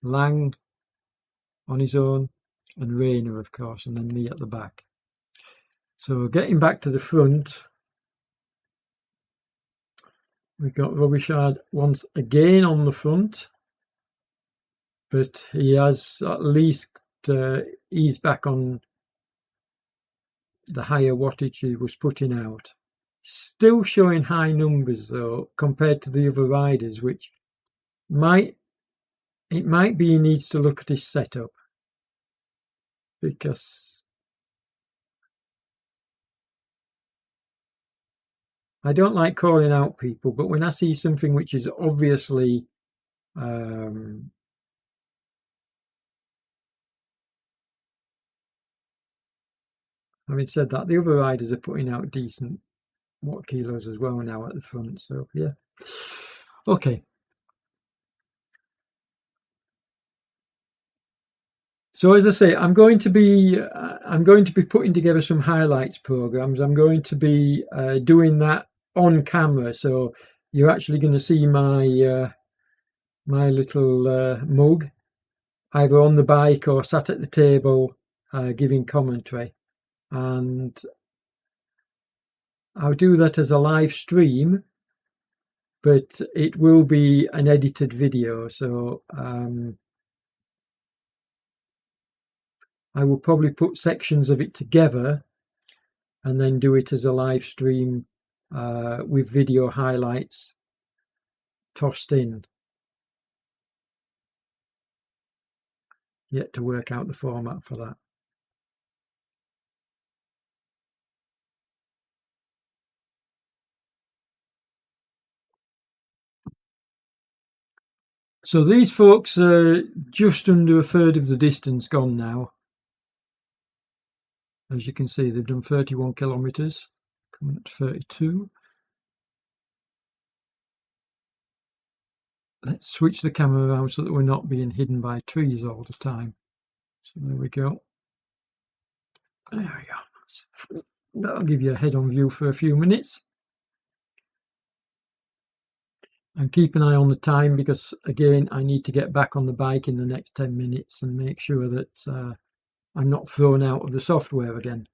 Lang on his own. And Rayner, of course, and then me at the back. So getting back to the front, we've got Robichard once again on the front. But he has at least eased back on the higher wattage he was putting out. Still showing high numbers though compared to the other riders, which might be he needs to look at his setup, because I don't like calling out people, but when I see something which is obviously Having said that, the other riders are putting out decent watt kilos as well now at the front. So yeah, okay. So as I say, I'm going to be putting together some highlights programs. I'm going to be doing that on camera, so you're actually going to see my my little mug either on the bike or sat at the table giving commentary, and I'll do that as a live stream, but it will be an edited video. So I will probably put sections of it together and then do it as a live stream with video highlights tossed in. Yet to work out the format for that. So these folks are just under a third of the distance gone now. As you can see, they've done 31 kilometres, coming up to 32. Let's switch the camera around so that we're not being hidden by trees all the time. So there we go. There we go. That'll give you a head-on view for a few minutes. And keep an eye on the time because, again, I need to get back on the bike in the next 10 minutes and make sure that I'm not thrown out of the software again.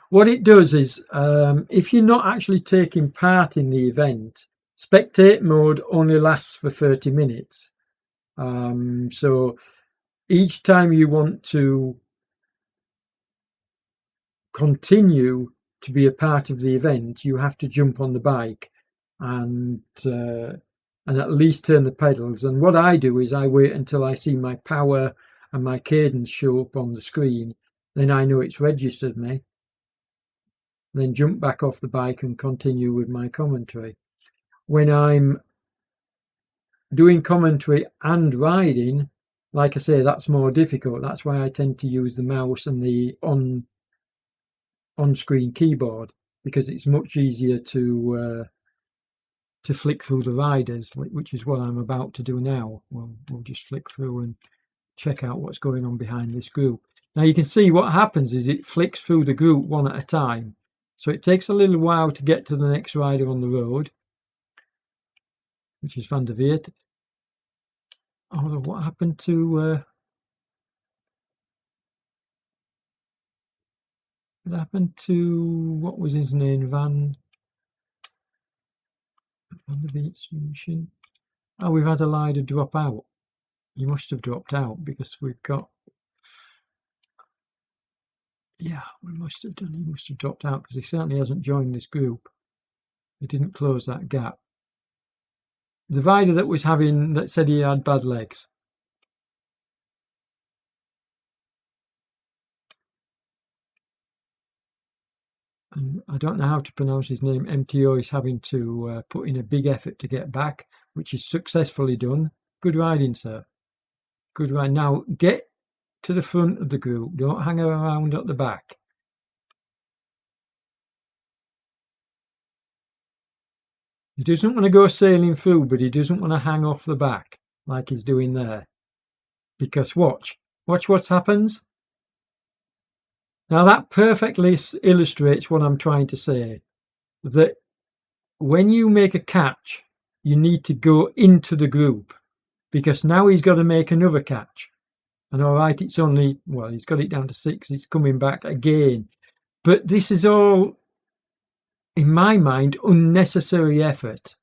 What it does is, if you're not actually taking part in the event, spectate mode only lasts for 30 minutes. So each time you want to continue to be a part of the event, you have to jump on the bike and at least turn the pedals. And what I do is I wait until I see my power and my cadence show up on the screen. Then I know it's registered me. Then jump back off the bike and continue with my commentary. When I'm doing commentary and riding, like I say, that's more difficult. That's why I tend to use the mouse and the on-screen keyboard, because it's much easier to flick through the riders, which is what I'm about to do now. We'll just flick through and check out what's going on behind this group. Now you can see what happens is it flicks through the group one at a time. So it takes a little while to get to the next rider on the road, which is Van der Weert. Although what happened to what was his name? Van der Weert's machine. Oh, we've had a rider drop out. He must have dropped out because we've got. Yeah, we must have done. He must have dropped out because he certainly hasn't joined this group. He didn't close that gap. The rider that said he had bad legs. And I don't know how to pronounce his name. MTO is having to put in a big effort to get back, which is successfully done. Good riding, sir. Good ride. Now get to the front of the group. Don't hang around at the back. He doesn't want to go sailing through, but he doesn't want to hang off the back like he's doing there. Because watch what happens. Now that perfectly illustrates what I'm trying to say. That when you make a catch, you need to go into the group, because now he's got to make another catch. And all right, it's only, well, he's got it down to 6. It's coming back again. But this is all, in my mind, unnecessary effort.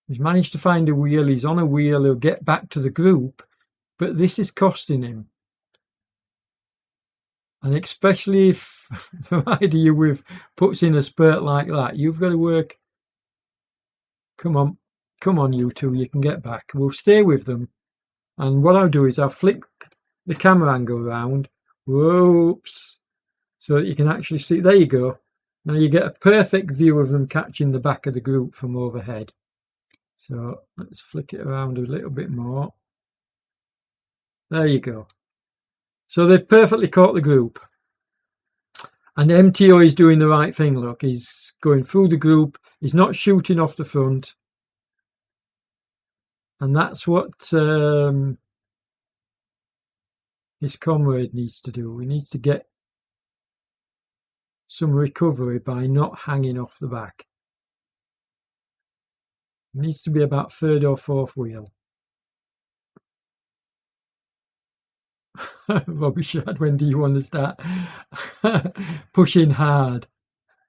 He's managed to find a wheel. He's on a wheel. He'll get back to the group. But this is costing him. And especially if the rider you're with puts in a spurt like that, you've got to work. Come on, you two, you can get back. We'll stay with them. And what I'll do is I'll flick the camera angle around. Whoops. So that you can actually see. There you go. Now you get a perfect view of them catching the back of the group from overhead. So let's flick it around a little bit more. There you go. So they've perfectly caught the group. And MTO is doing the right thing, look. He's going through the group. He's not shooting off the front. And that's what his comrade needs to do. He needs to get some recovery by not hanging off the back. It needs to be about third or fourth wheel. Robbie Shad, when do you want to start pushing hard?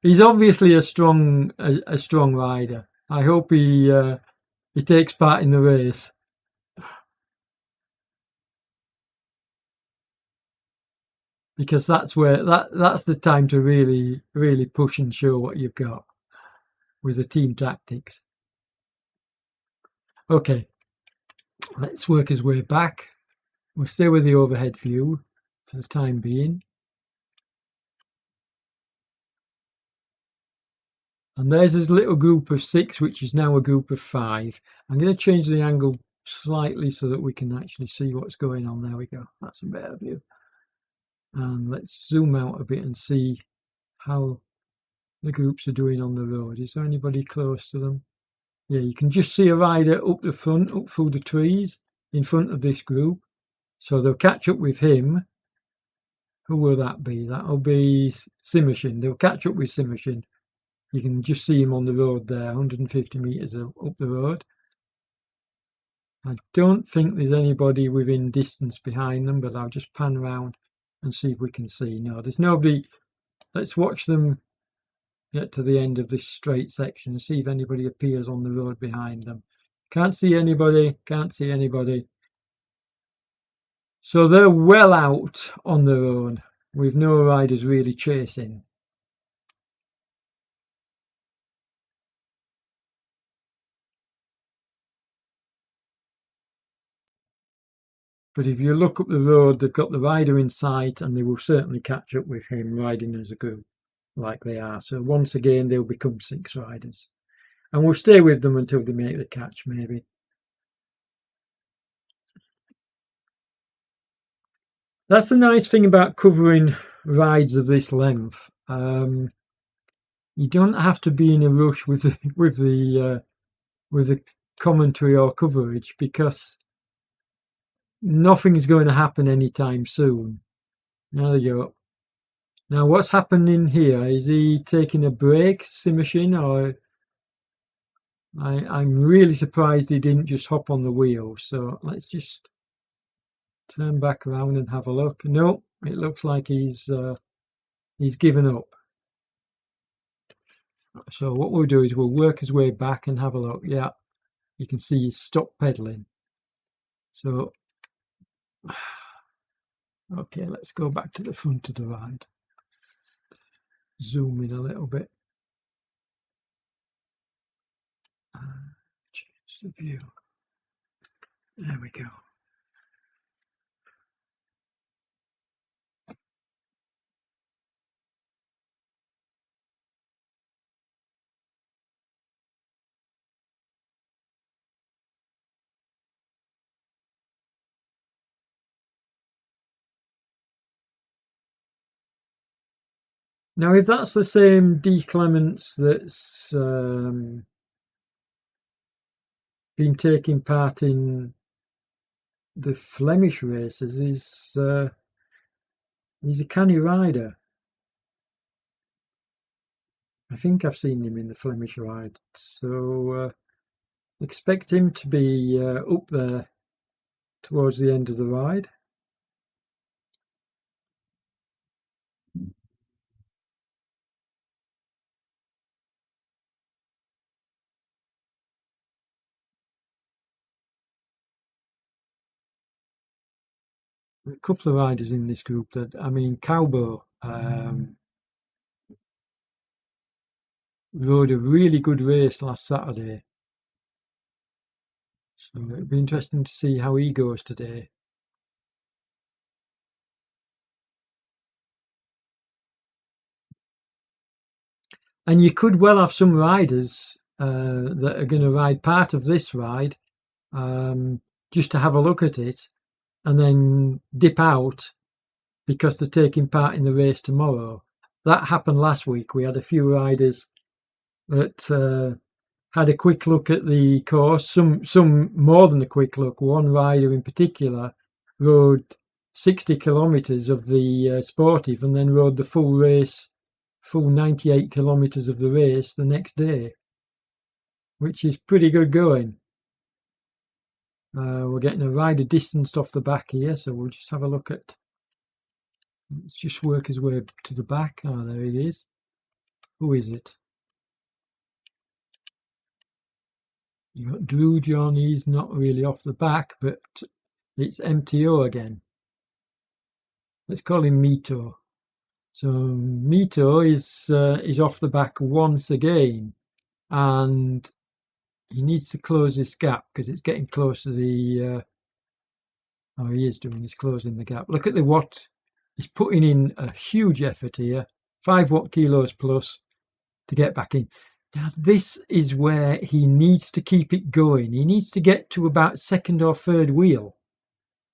He's obviously a strong rider. I hope he takes part in the race. Because that's where that's the time to really push and show what you've got with the team tactics. Okay, let's work his way back. We'll stay with the overhead view for the time being. And there's his little group of 6, which is now a group of 5. I'm going to change the angle slightly so that we can actually see what's going on. There we go. That's a better view. And let's zoom out a bit and see how the groups are doing on the road. Is there anybody close to them? Yeah, you can just see a rider up the front, up through the trees in front of this group. So they'll catch up with him. Who will that be? That'll be Simershin. They'll catch up with Simershin. You can just see him on the road there, 150 metres up the road. I don't think there's anybody within distance behind them, but I'll just pan around and see if we can see. No, there's nobody. Let's watch them get to the end of this straight section and see if anybody appears on the road behind them. Can't see anybody, can't see anybody. So they're well out on their own, with no riders really chasing. But if you look up the road, they've got the rider in sight and they will certainly catch up with him riding as a group like they are. So once again, they'll become 6 riders. And we'll stay with them until they make the catch, maybe. That's the nice thing about covering rides of this length. You don't have to be in a rush with the commentary or coverage because nothing's going to happen anytime soon. There you go. Now, what's happening here? Is he taking a break, Simershin, or I'm really surprised he didn't just hop on the wheel. So let's just turn back around and have a look. No, it looks like he's given up. So what we'll do is we'll work his way back and have a look. Yeah, you can see he's stopped pedaling. So, okay, let's go back to the front of the ride. Zoom in a little bit. Change the view. There we go. Now, if that's the same D. Clements that's been taking part in the Flemish races, he's a canny rider. I think I've seen him in the Flemish ride, so expect him to be up there towards the end of the ride. A couple of riders in this group that, I mean, Cowbo rode a really good race last Saturday. So it'll be interesting to see how he goes today. And you could well have some riders that are going to ride part of this ride just to have a look at it and then dip out because they're taking part in the race tomorrow. That happened last week. We had a few riders that had a quick look at the course, some more than a quick look. One rider in particular rode 60 kilometres of the sportive and then rode the full 98 kilometres of the race the next day, which is pretty good going. We're getting a rider distanced off the back here, so we'll just have a look at. Let's just work his way to the back. Oh, there he is. Who is it? You got Drew John. He's not really off the back, but it's MTO again. Let's call him Mito. So Mito is off the back once again, and he needs to close this gap because it's getting close to the. Oh, he is doing. He's closing the gap. Look at the watt. He's putting in a huge effort here, 5 watt kilos plus, to get back in. Now this is where he needs to keep it going. He needs to get to about second or third wheel.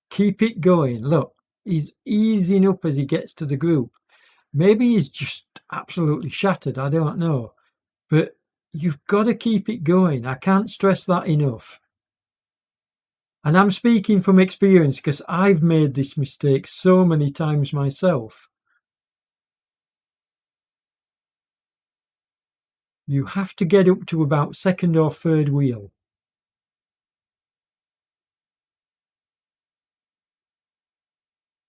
Keep it going. Look, he's easing up as he gets to the group. Maybe he's just absolutely shattered. I don't know. But you've got to keep it going. I can't stress that enough. And I'm speaking from experience because I've made this mistake so many times myself. You have to get up to about second or third wheel.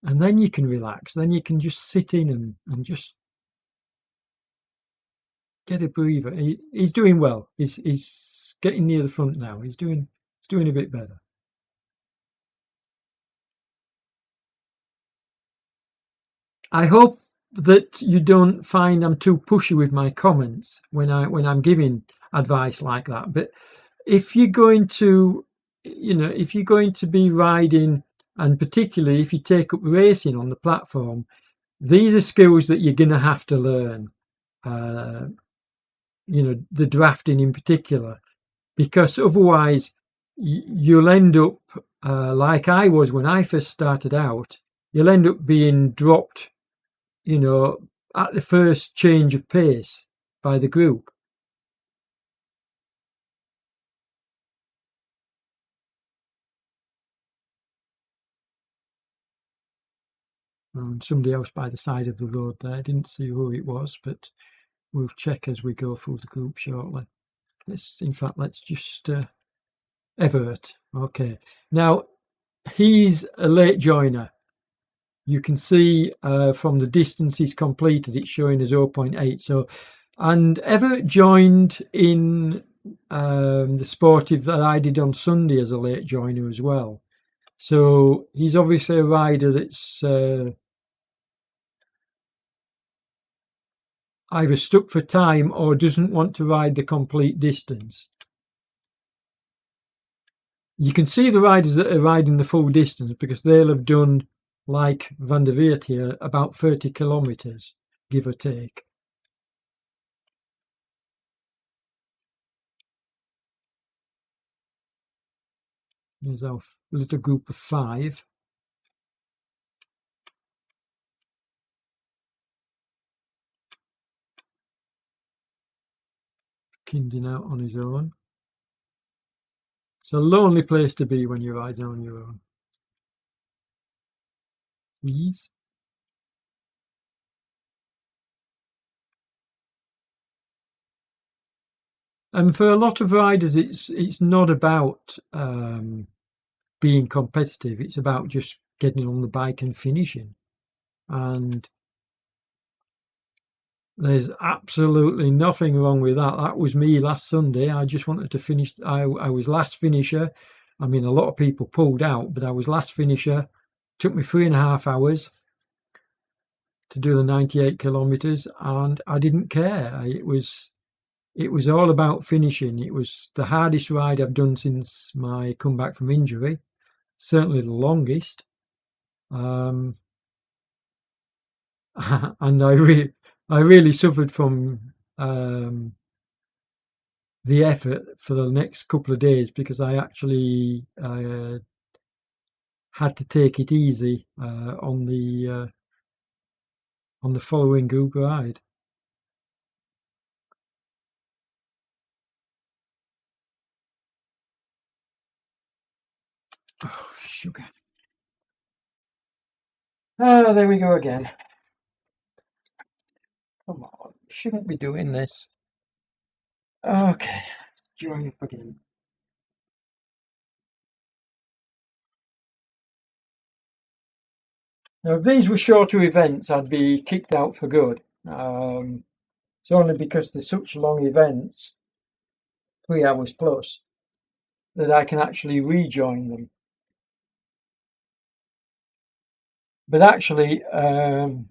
And then you can relax. Then you can just sit in and just get a breather. He's doing well. He's getting near the front now. He's doing a bit better. I hope that you don't find I'm too pushy with my comments when I'm giving advice like that. But if you're going to, if you're going to be riding, and particularly if you take up racing on the platform, these are skills that you're going to have to learn. The drafting in particular, because otherwise you'll end up like I was when I first started out. You'll end up being dropped, at the first change of pace by the group. And somebody else by the side of the road there. I didn't see who it was, but we'll check as we go through the group shortly. Let's just Everett. Okay. Now, he's a late joiner. You can see from the distance he's completed, it's showing as 0.8. So, and Everett joined in the sportive that I did on Sunday as a late joiner as well. So he's obviously a rider that's either stuck for time or doesn't want to ride the complete distance. You can see the riders that are riding the full distance because they'll have done, like Van der Weert here, about 30 kilometres, give or take. There's our little group of 5. Kinding out on his own. It's a lonely place to be when you're riding on your own. Please. And for a lot of riders, it's not about being competitive. It's about just getting on the bike and finishing. And there's absolutely nothing wrong with that. That was me last Sunday. I just wanted to finish. I was last finisher. I mean, a lot of people pulled out, but I was last finisher. Took me 3.5 hours to do the 98 kilometres, and I didn't care. It was all about finishing. It was the hardest ride I've done since my comeback from injury. Certainly the longest. And I really suffered from the effort for the next couple of days because I actually had to take it easy on the on the following group ride. Oh, sugar. Ah, there we go again. Come on, shouldn't be doing this. Okay, join up again. Now, if these were shorter events, I'd be kicked out for good. It's only because they're such long events, 3 hours plus, that I can actually rejoin them. But actually, I'm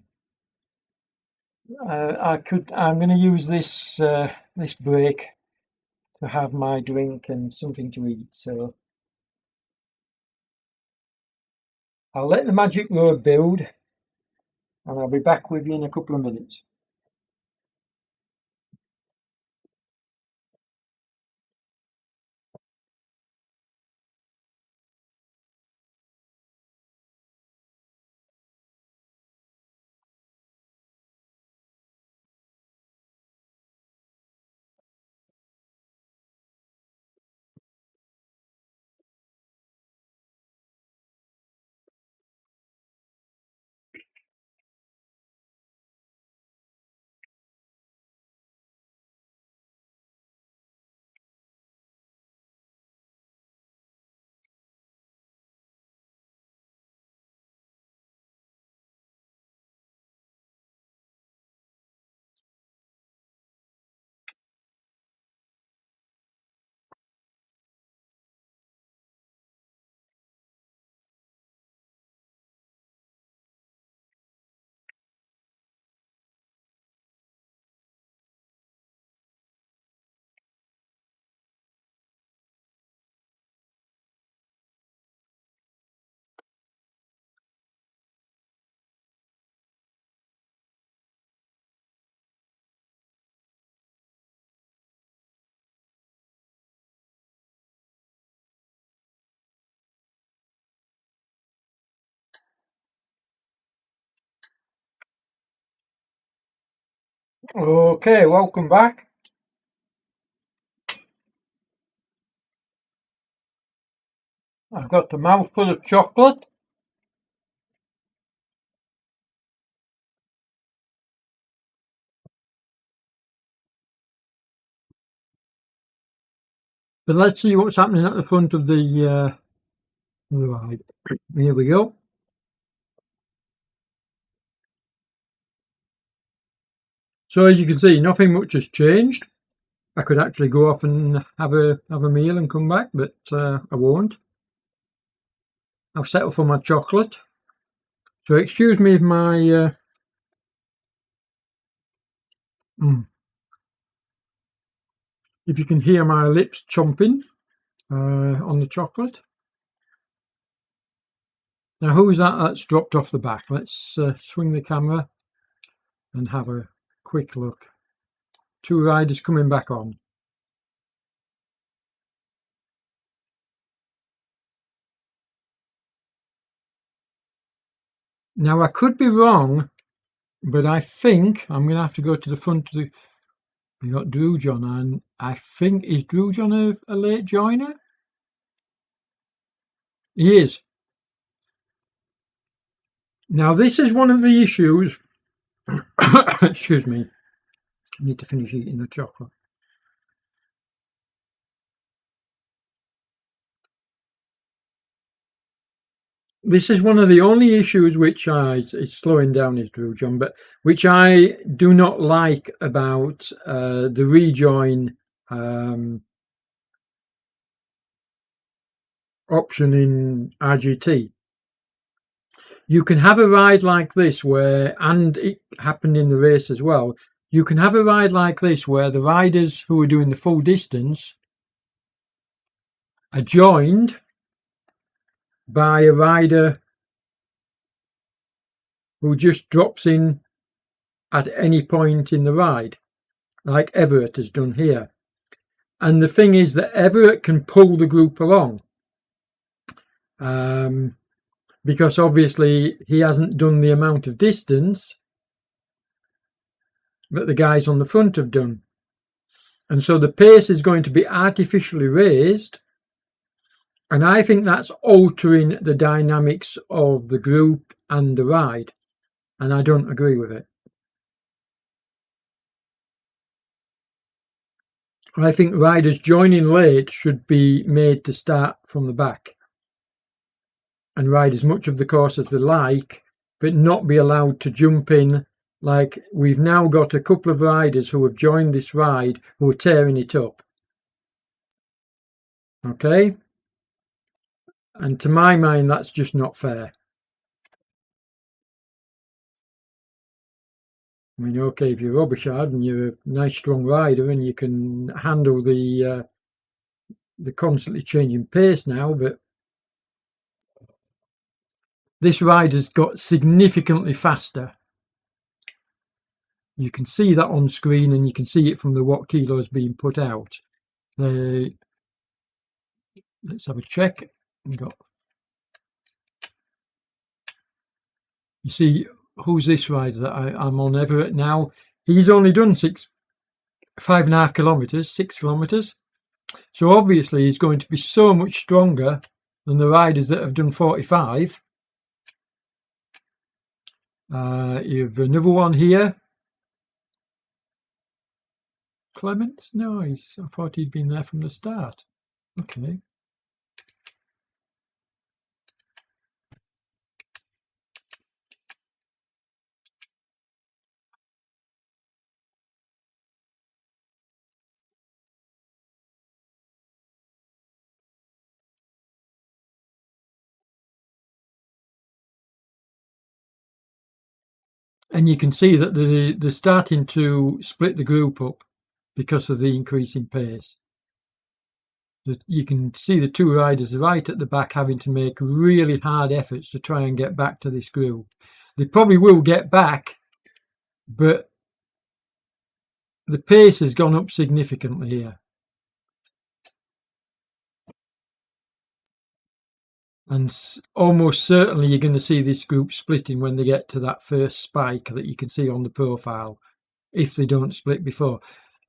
going to use this this break to have my drink and something to eat. So I'll let the magic road build, and I'll be back with you in a couple of minutes. Okay, welcome back. I've got a mouthful of chocolate. But let's see what's happening at the front of the ride. Here we go. So as you can see, nothing much has changed. I could actually go off and have a meal and come back, but I won't. I'll settle for my chocolate. So excuse me if my if you can hear my lips chomping on the chocolate. Now, who's that that's dropped off the back? Let's swing the camera and have a quick look. 2 riders coming back on. Now, I could be wrong, but I think I'm going to have to go to the front of the... We got Drew John, and I think, is Drew John a late joiner? He is. Now, this is one of the issues... Excuse me. I need to finish eating the chocolate. This is one of the only issues which is slowing down his Drew John, but which I do not like about the rejoin option in RGT. You can have a ride like this where, and it happened in the race as well, you can have a ride like this where the riders who are doing the full distance are joined by a rider who just drops in at any point in the ride, like Everett has done here. And the thing is that Everett can pull the group along, because obviously he hasn't done the amount of distance that the guys on the front have done. And so the pace is going to be artificially raised. And I think that's altering the dynamics of the group and the ride. And I don't agree with it. I think riders joining late should be made to start from the back and ride as much of the course as they like, but not be allowed to jump in. Like, we've now got a couple of riders who have joined this ride who are tearing it up. Okay? And to my mind, that's just not fair. I mean, okay, if you're Robichard and you're a nice strong rider and you can handle the constantly changing pace now, but this rider's got significantly faster. You can see that on screen, and you can see it from the watt kilos being put out. Let's have a check. You see, who's this rider that I'm on Everett now? He's only done 5.5 kilometres, 6 kilometres. So obviously he's going to be so much stronger than the riders that have done 45. You've another one here. Clements? No, I thought he'd been there from the start. Okay. And you can see that they're starting to split the group up because of the increase in pace. You can see the two riders right at the back having to make really hard efforts to try and get back to this group. They probably will get back, but the pace has gone up significantly here. And almost certainly you're going to see this group splitting when they get to that first spike that you can see on the profile, if they don't split before.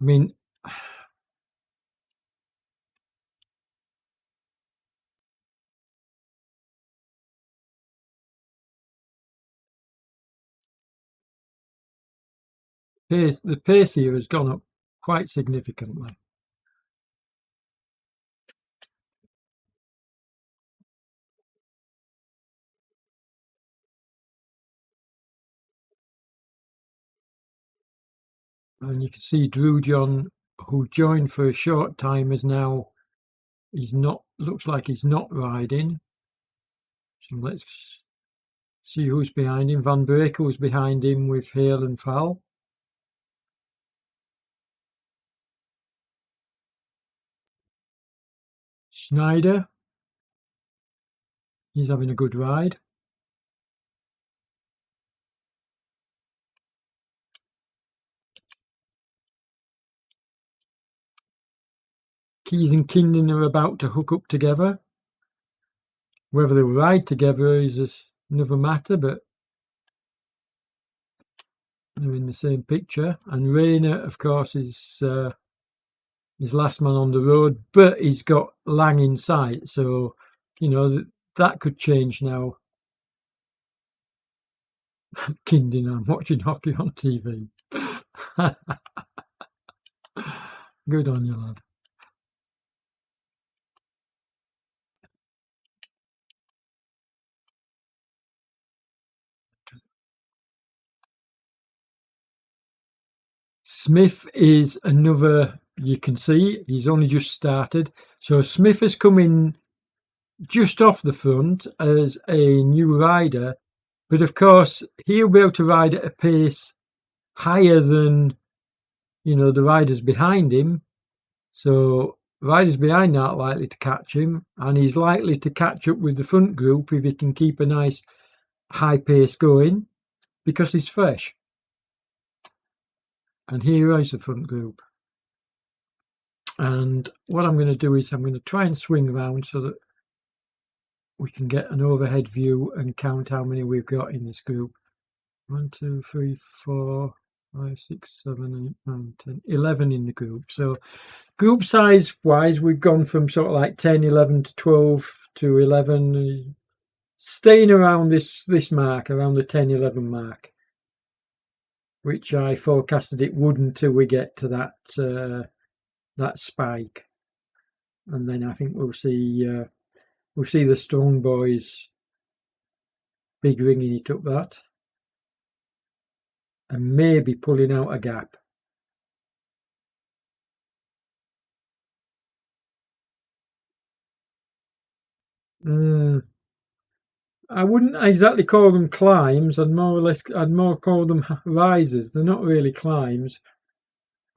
I mean, the pace here has gone up quite significantly. And you can see Drew John, who joined for a short time, is now, looks like he's not riding. So let's see who's behind him. Van Brekel's behind him with Hale and Fowl. Schneider, he's having a good ride. Keys and Kingdon are about to hook up together. Whether they'll ride together is another matter, but they're in the same picture. And Rayner, of course, is last man on the road, but he's got Lang in sight, so you know that could change now. Kingdon, I'm watching hockey on TV. Good on you, lad. Smith is another, you can see, he's only just started. So Smith has come in just off the front as a new rider, but of course he'll be able to ride at a pace higher than, the riders behind him. So riders behind aren't likely to catch him, and he's likely to catch up with the front group if he can keep a nice high pace going, because he's fresh. And here is the front group. And what I'm going to do is I'm going to try and swing around so that we can get an overhead view and count how many we've got in this group. 1, 2, 3, 4. 5, 6, 7, 8, 9, 10, 11 in the group. So group size wise, we've gone from sort of like 10, 11 to 12 to 11, staying around this mark, around the 10, 11 mark, which I forecasted it would until we get to that spike. And then I think we'll see the strong boys big ringing it up that, and maybe pulling out a gap. I wouldn't exactly call them climbs. I'd more call them rises. They're not really climbs.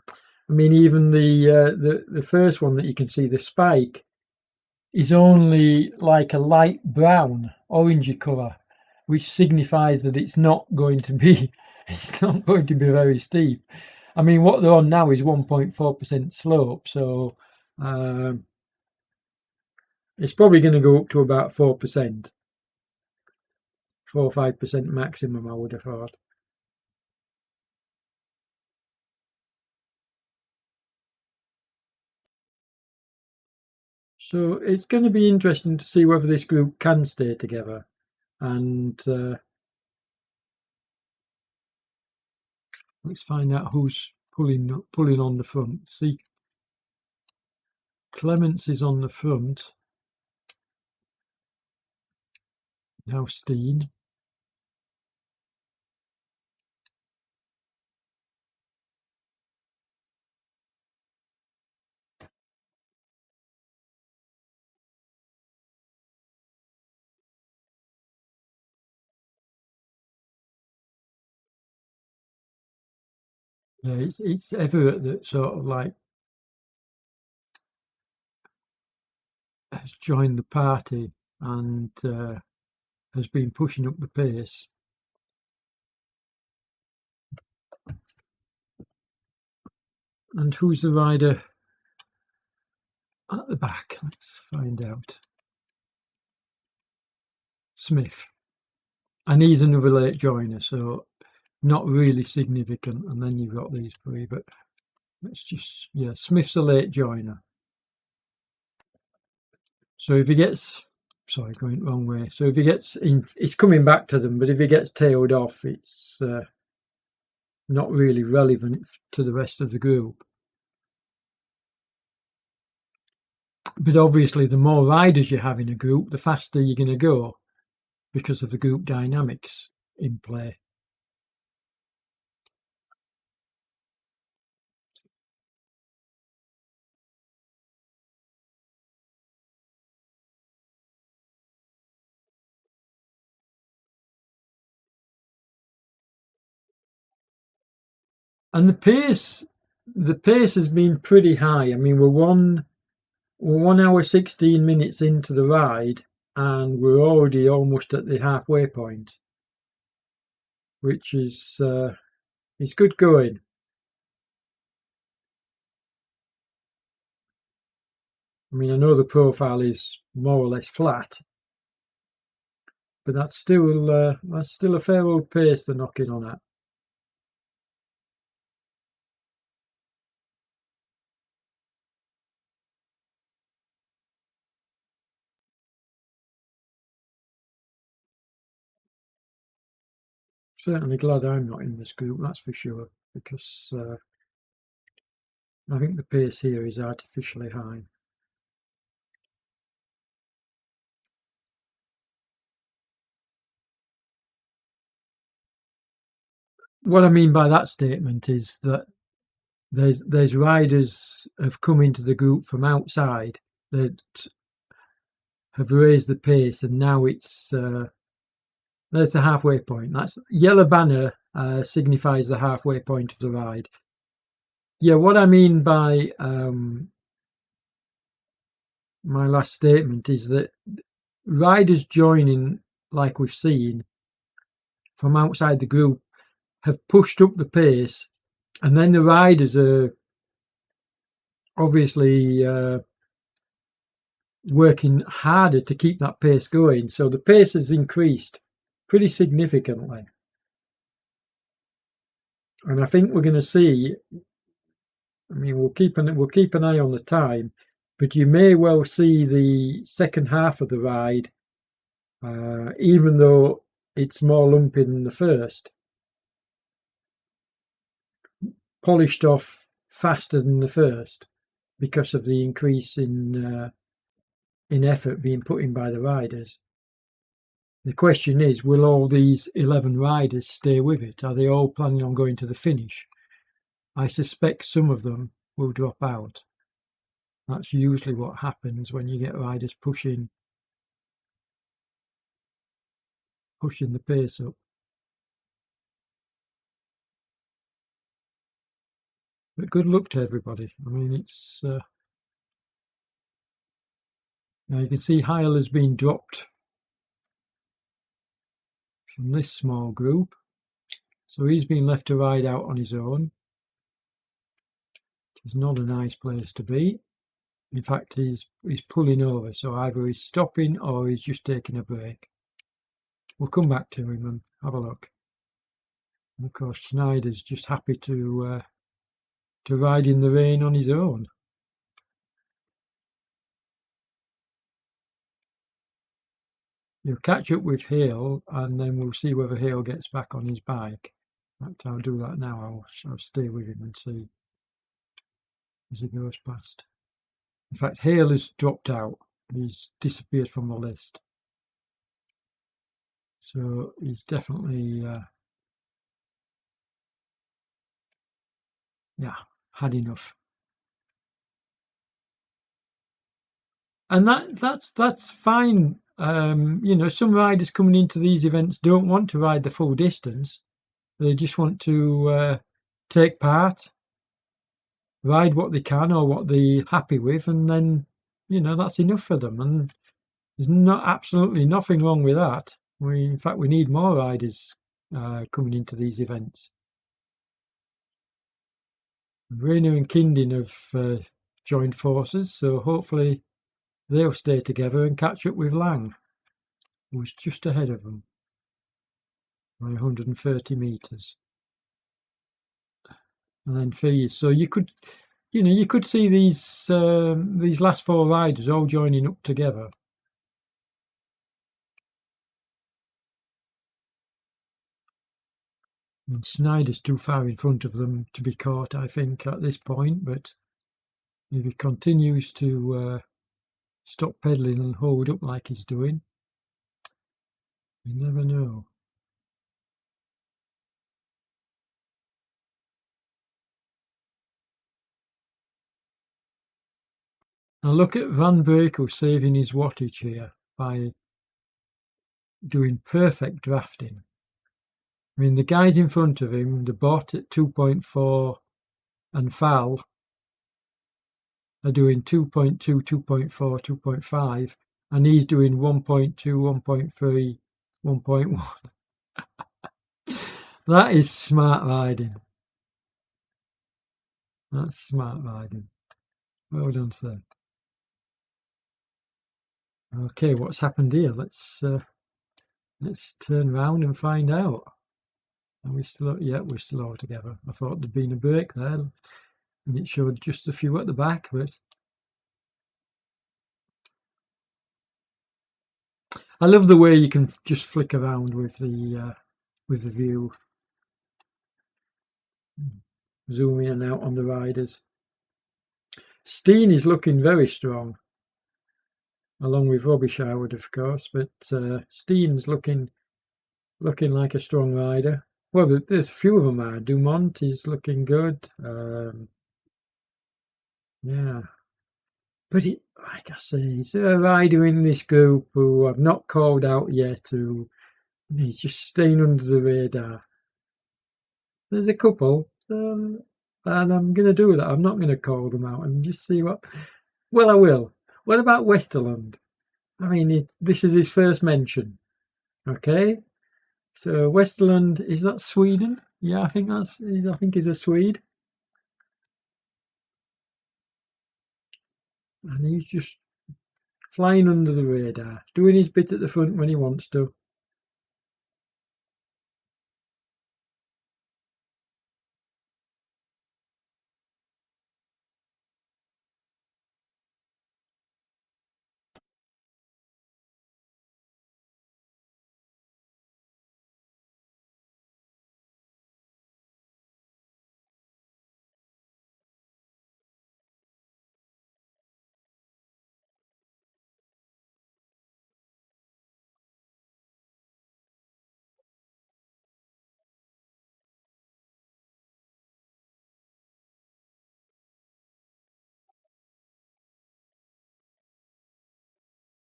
I mean, even the first one that you can see, the spike, is only like a light brown, orangey colour, which signifies that it's not going to be very steep. I mean, what they're on now is 1.4% slope, so it's probably going to go up to about 4%, 4 or 5% maximum, I would have thought. So it's going to be interesting to see whether this group can stay together. And let's find out who's pulling on the front. See, Clements is on the front. Now Steen. Yeah, it's Everett that sort of like has joined the party and has been pushing up the pace. And who's the rider at the back? Let's find out. Smith. And he's another late joiner, so not really significant. And then you've got these three, but let's just, yeah, Smith's a late joiner. So if he gets, sorry, going the wrong way. So if he gets, it's coming back to them, but if he gets tailed off, it's not really relevant to the rest of the group. But obviously, the more riders you have in a group, the faster you're going to go because of the group dynamics in play. And the pace has been pretty high. I mean, we're 1 hour 16 minutes into the ride, and we're already almost at the halfway point, which is good going. I mean, I know the profile is more or less flat, but that's still a fair old pace they're knocking on at. Certainly glad I'm not in this group, that's for sure, because I think the pace here is artificially high. What I mean by that statement is that there's riders have come into the group from outside that have raised the pace, and now it's there's the halfway point. That's yellow banner signifies the halfway point of the ride. Yeah, what I mean by my last statement is that riders joining, like we've seen, from outside the group have pushed up the pace, and then the riders are obviously working harder to keep that pace going. So the pace has increased pretty significantly. And I think we're going to see. I mean, we'll keep an eye on the time, but you may well see the second half of the ride, even though it's more lumpy than the first, polished off faster than the first because of the increase in effort being put in by the riders. The question is, will all these 11 riders stay with it? Are they all planning on going to the finish? I suspect some of them will drop out. That's usually what happens when you get riders pushing the pace up. But good luck to everybody. I mean, it's now you can see Heil has been dropped from this small group, so he's been left to ride out on his own. It's not a nice place to be. In fact, he's pulling over, so either he's stopping or he's just taking a break. We'll come back to him and have a look. And of course, Schneider's just happy to ride in the rain on his own. You'll catch up with Hale, and then we'll see whether Hale gets back on his bike. In fact, I'll do that now. I'll stay with him and see as he goes past. In fact, Hale has dropped out. He's disappeared from the list. So he's definitely, had enough. And that's fine. Some riders coming into these events don't want to ride the full distance. They just want to take part, ride what they can or what they're happy with, and then, that's enough for them. And there's absolutely nothing wrong with that. In fact, we need more riders coming into these events. Rayner and Kindin have joined forces, so hopefully they'll stay together and catch up with Lang, who's just ahead of them by 130 metres. And then Fees. So you could see these last four riders all joining up together. And Schneider's too far in front of them to be caught, I think, at this point, but if he continues to stop pedalling and hold up like he's doing, you never know. Now look at Van Brekel saving his wattage here by doing perfect drafting. I mean, the guys in front of him, the bot at 2.4 and Fal are doing 2.2, 2.4, 2.5, and he's doing 1.2, 1.3, 1.1. That is smart riding. That's smart riding. Well done, sir. Okay, what's happened here? Let's turn round and find out. Are we still? Yeah, we're still all together. I thought there'd been a break there, and it showed just a few at the back, but I love the way you can just flick around with the view, zoom in and out on the riders. Steen is looking very strong, along with Robbie Sherwood, of course, but Steen's looking like a strong rider. Well, there's a few of them are. Dumont is looking good. Yeah. But like I say, he's a rider in this group who I've not called out yet, who he's just staying under the radar. There's a couple, and I'm going to do that. I'm not going to call them out and just see what... Well, I will. What about Westerland? I mean, this is his first mention. Okay? So Westerland, is that Sweden? Yeah, I think he's a Swede. And he's just flying under the radar, doing his bit at the front when he wants to.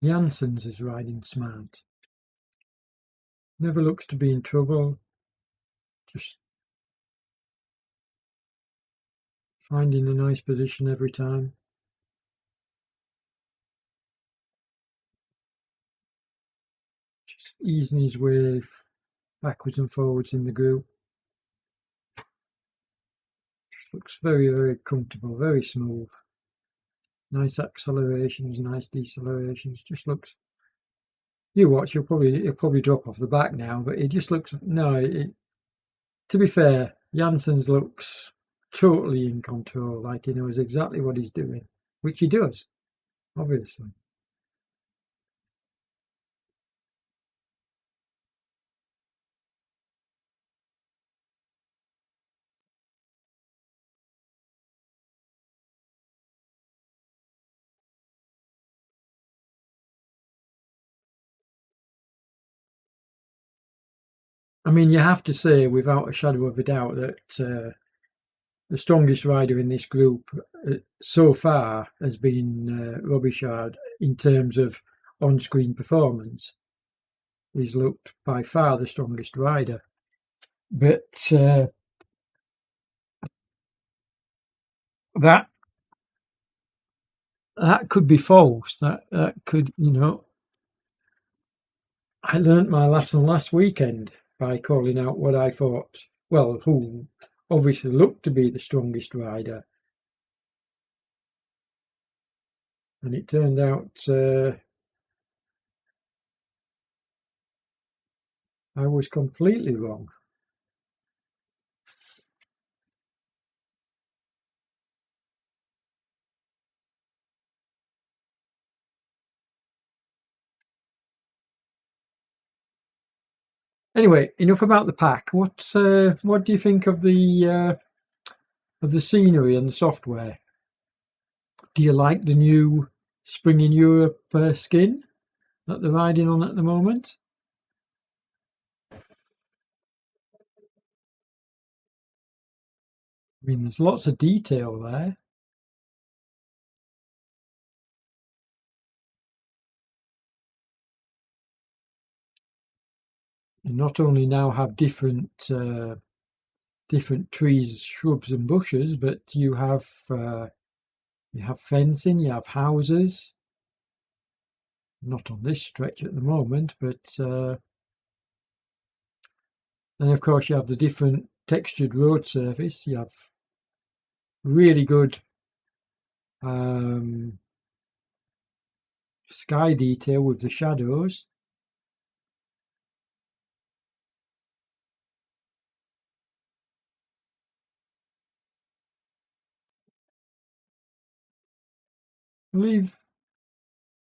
Janssens is riding smart. Never looks to be in trouble. Just finding a nice position every time. Just easing his way backwards and forwards in the group. Just looks very, very comfortable, very smooth. Nice accelerations, nice decelerations. Just looks. You watch, he'll probably drop off the back now, but it just looks. No, to be fair, Janssens looks totally in control, like he knows exactly what he's doing, which he does, obviously. I mean, you have to say, without a shadow of a doubt, that the strongest rider in this group so far has been Robichaud in terms of on-screen performance. He's looked by far the strongest rider. But that could be false. That could, I learnt my lesson last weekend by calling out what I thought, well, who obviously looked to be the strongest rider. And it turned out I was completely wrong. Anyway, enough about the pack. What do you think of the scenery and the software? Do you like the new Spring in Europe skin that they're riding on at the moment? I mean, there's lots of detail there. You not only now have different trees, shrubs, and bushes, but you have fencing, you have houses. Not on this stretch at the moment, but then of course you have the different textured road surface. You have really good sky detail with the shadows. Leave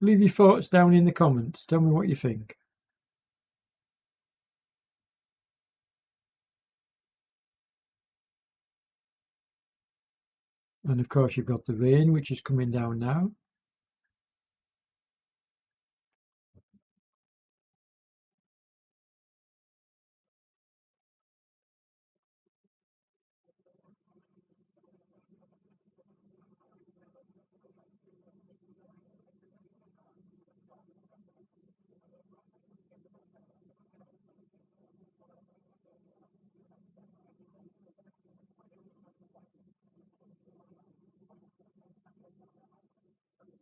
your thoughts down in the comments. Tell me what you think. And of course you've got the rain, which is coming down now.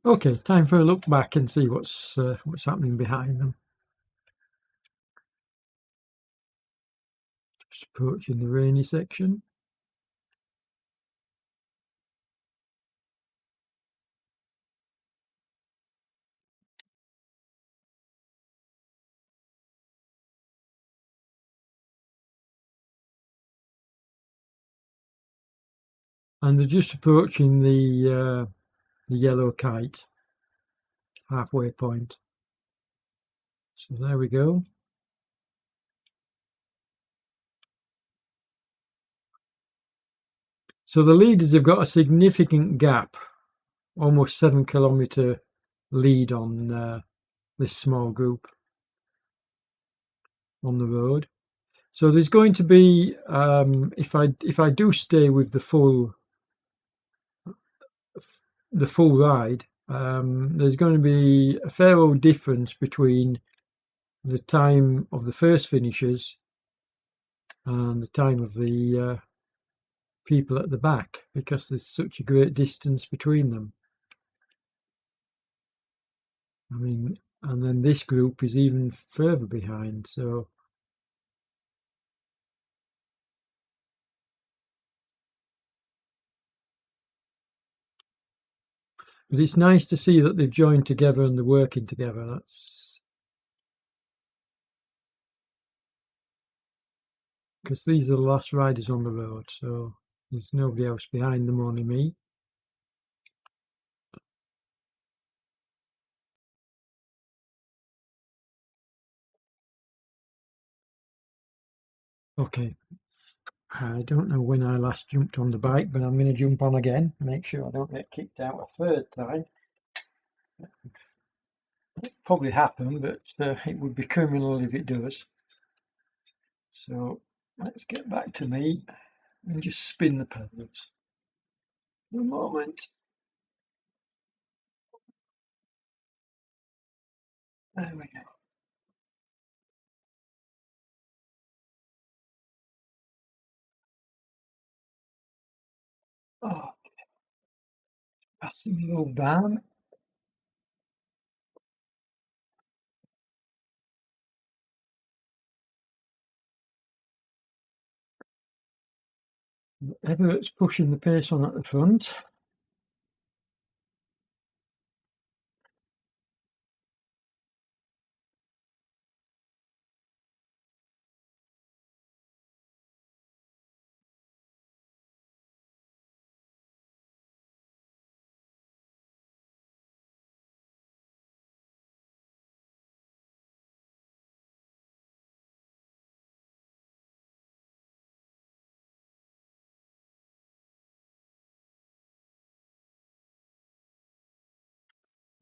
Okay, time for a look back and see what's happening behind them. Just approaching the rainy section. And they're just approaching the yellow kite halfway point. So there we go. So the leaders have got a significant gap, almost 7 kilometre lead on this small group on the road. So there's going to be, if I do stay with the full ride, there's going to be a fair old difference between the time of the first finishers and the time of the people at the back, because there's such a great distance between them. I mean, and then this group is even further behind, so but it's nice to see that they've joined together and they're working together. That's because these are the last riders on the road, so there's nobody else behind them, only me. Okay, I don't know when I last jumped on the bike, but I'm going to jump on again, make sure I don't get kicked out a third time. It'll probably happen, but it would be criminal if it does. So let's get back to me and just spin the pedals for a moment. There we go. Oh, passing the old down. Everett's pushing the pace on at the front.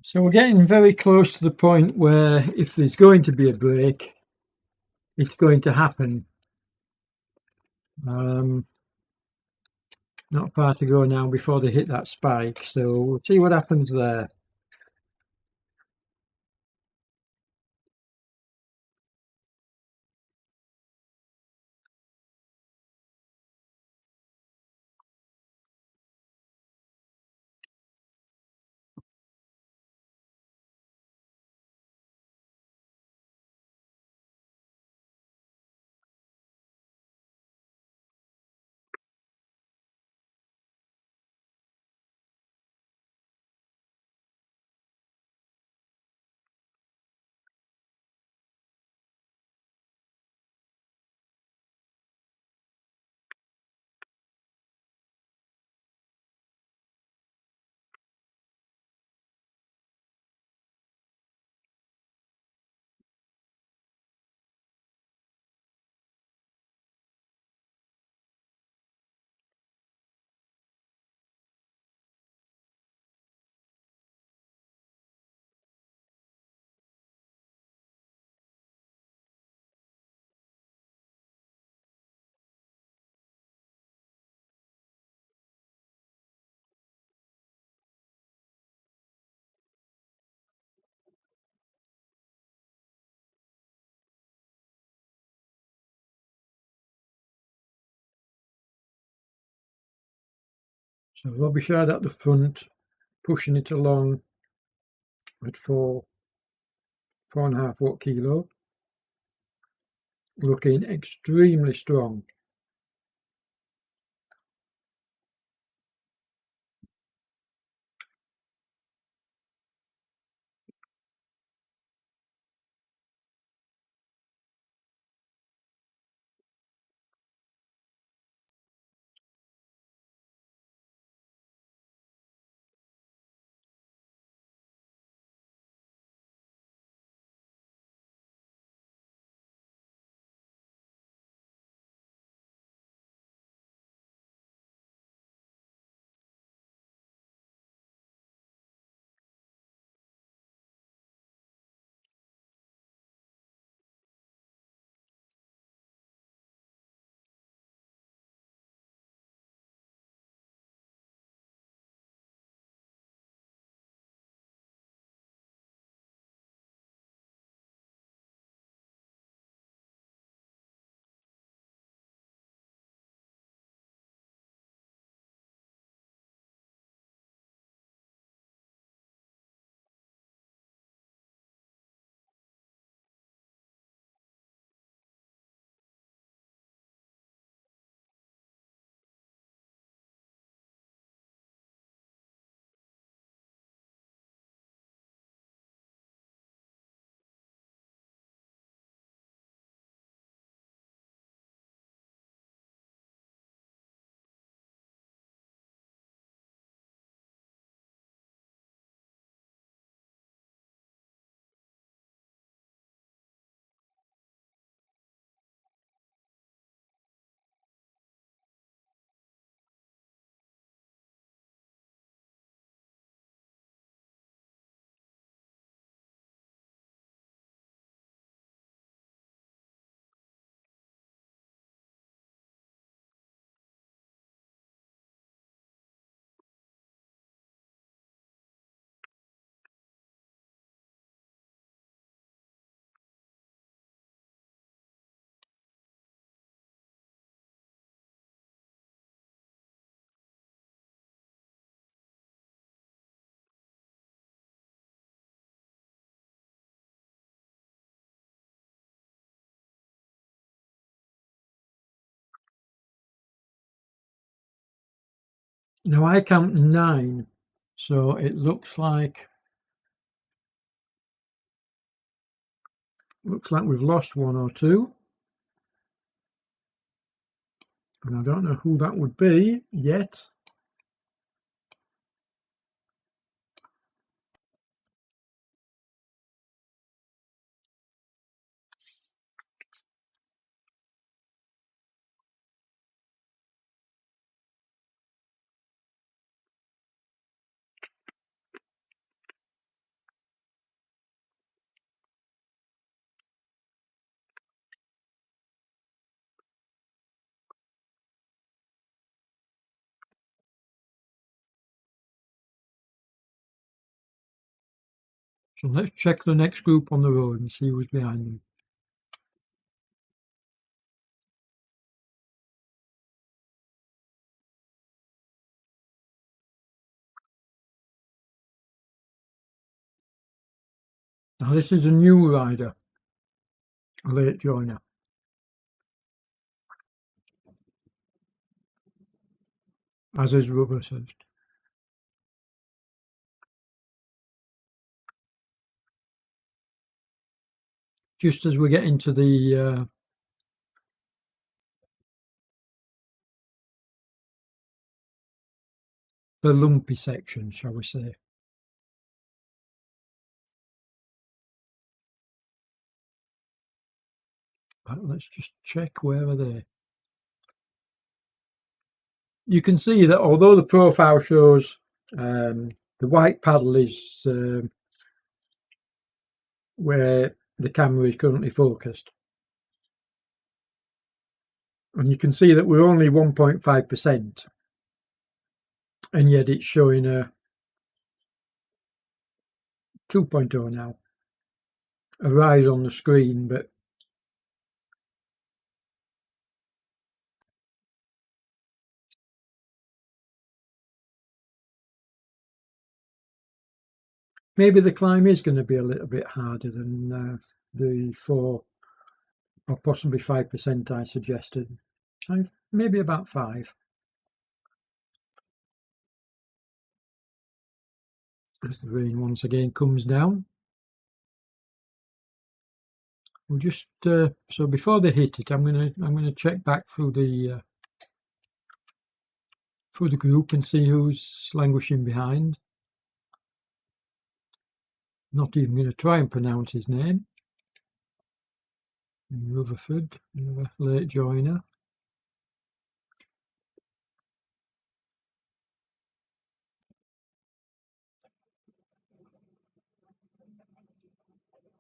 So we're getting very close to the point where if there's going to be a break, it's going to happen. Not far to go now before they hit that spike, so we'll see what happens there. So Robichaud at the front, pushing it along at 4.5 watt kilo, looking extremely strong. Now I count 9, so it looks like we've lost 1 or 2. And I don't know who that would be yet. So let's check the next group on the road and see who's behind them. Now this is a new rider, a late joiner, as is Rubbershurst. Just as we get into the lumpy section, shall we say. But let's just check, where are they? You can see that although the profile shows the white paddle is where the camera is currently focused, and you can see that we're only 1.5%, and yet it's showing a 2.0 now, a rise on the screen, but maybe the climb is going to be a little bit harder than the 4 or possibly 5% I suggested. Maybe about 5. As the rain once again comes down. We'll just so before they hit it, I'm gonna check back through the group and see who's languishing behind. Not even going to try and pronounce his name. Rutherford, another late joiner.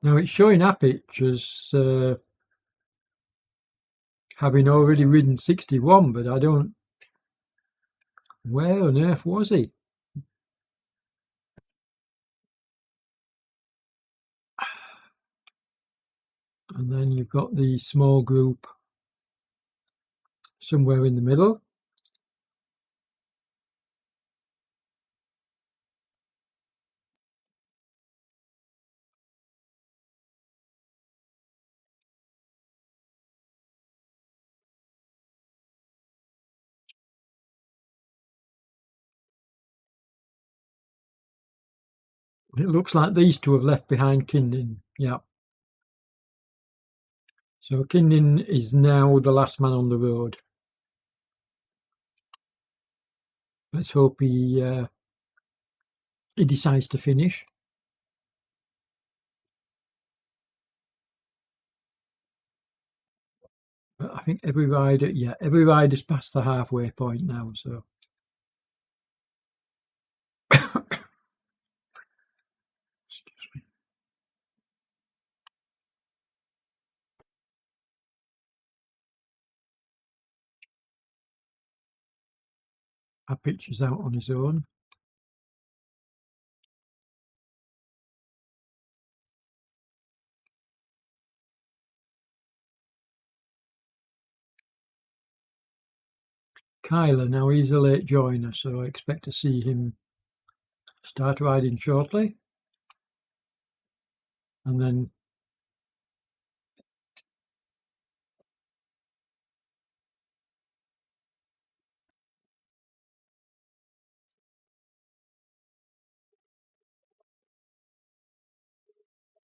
Now it's showing Appich as having already ridden 61, but I don't. Where on earth was he? And then you've got the small group somewhere in the middle. It looks like these two have left behind Kindin. Yeah. So Kindin is now the last man on the road. Let's hope he decides to finish. But I think every rider's past the halfway point now. So excuse me. Appich is out on his own. Kyler, now he's a late joiner, so I expect to see him start riding shortly. And then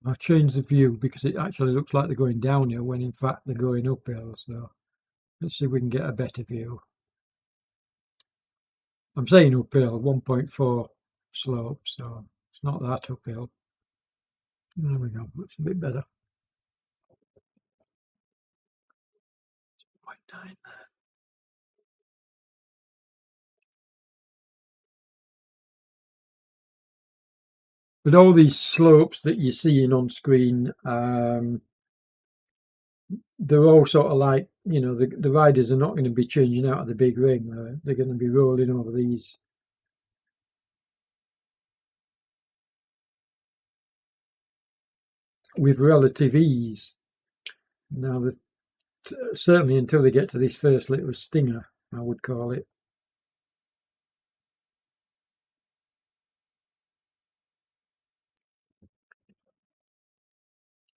I'll change the view because it actually looks like they're going downhill when in fact they're going uphill. So let's see if we can get a better view. I'm saying uphill, 1.4 slope, so it's not that uphill. There we go, looks a bit better. 0.9 there. But all these slopes that you're seeing on screen, they're all sort of like, you know, the riders are not going to be changing out of the big ring. They're going to be rolling over these. With relative ease. Now, certainly until they get to this first little stinger, I would call it.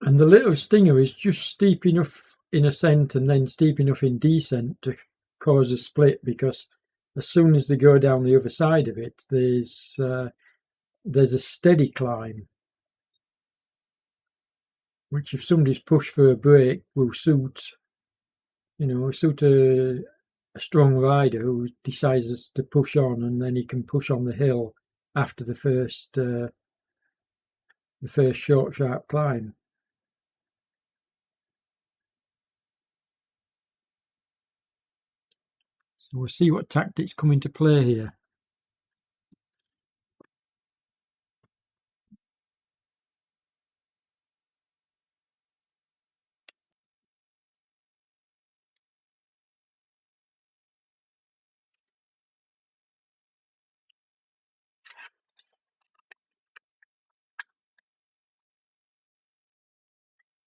And the little stinger is just steep enough in ascent and then steep enough in descent to cause a split, because as soon as they go down the other side of it, there's a steady climb, which if somebody's pushed for a break will suit, you know, suit a strong rider who decides to push on, and then he can push on the hill after the first short sharp climb. So we'll see what tactics come into play here.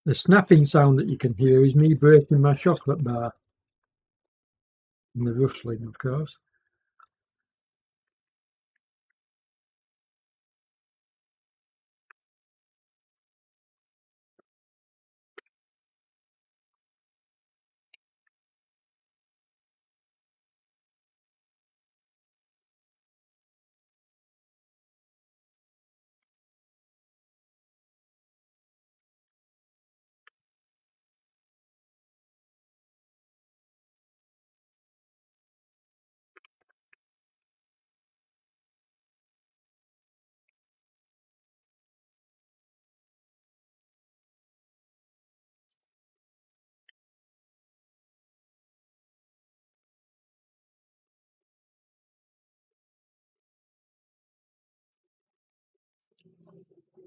The snapping sound that you can hear is me breaking my chocolate bar. And the rustling, of course.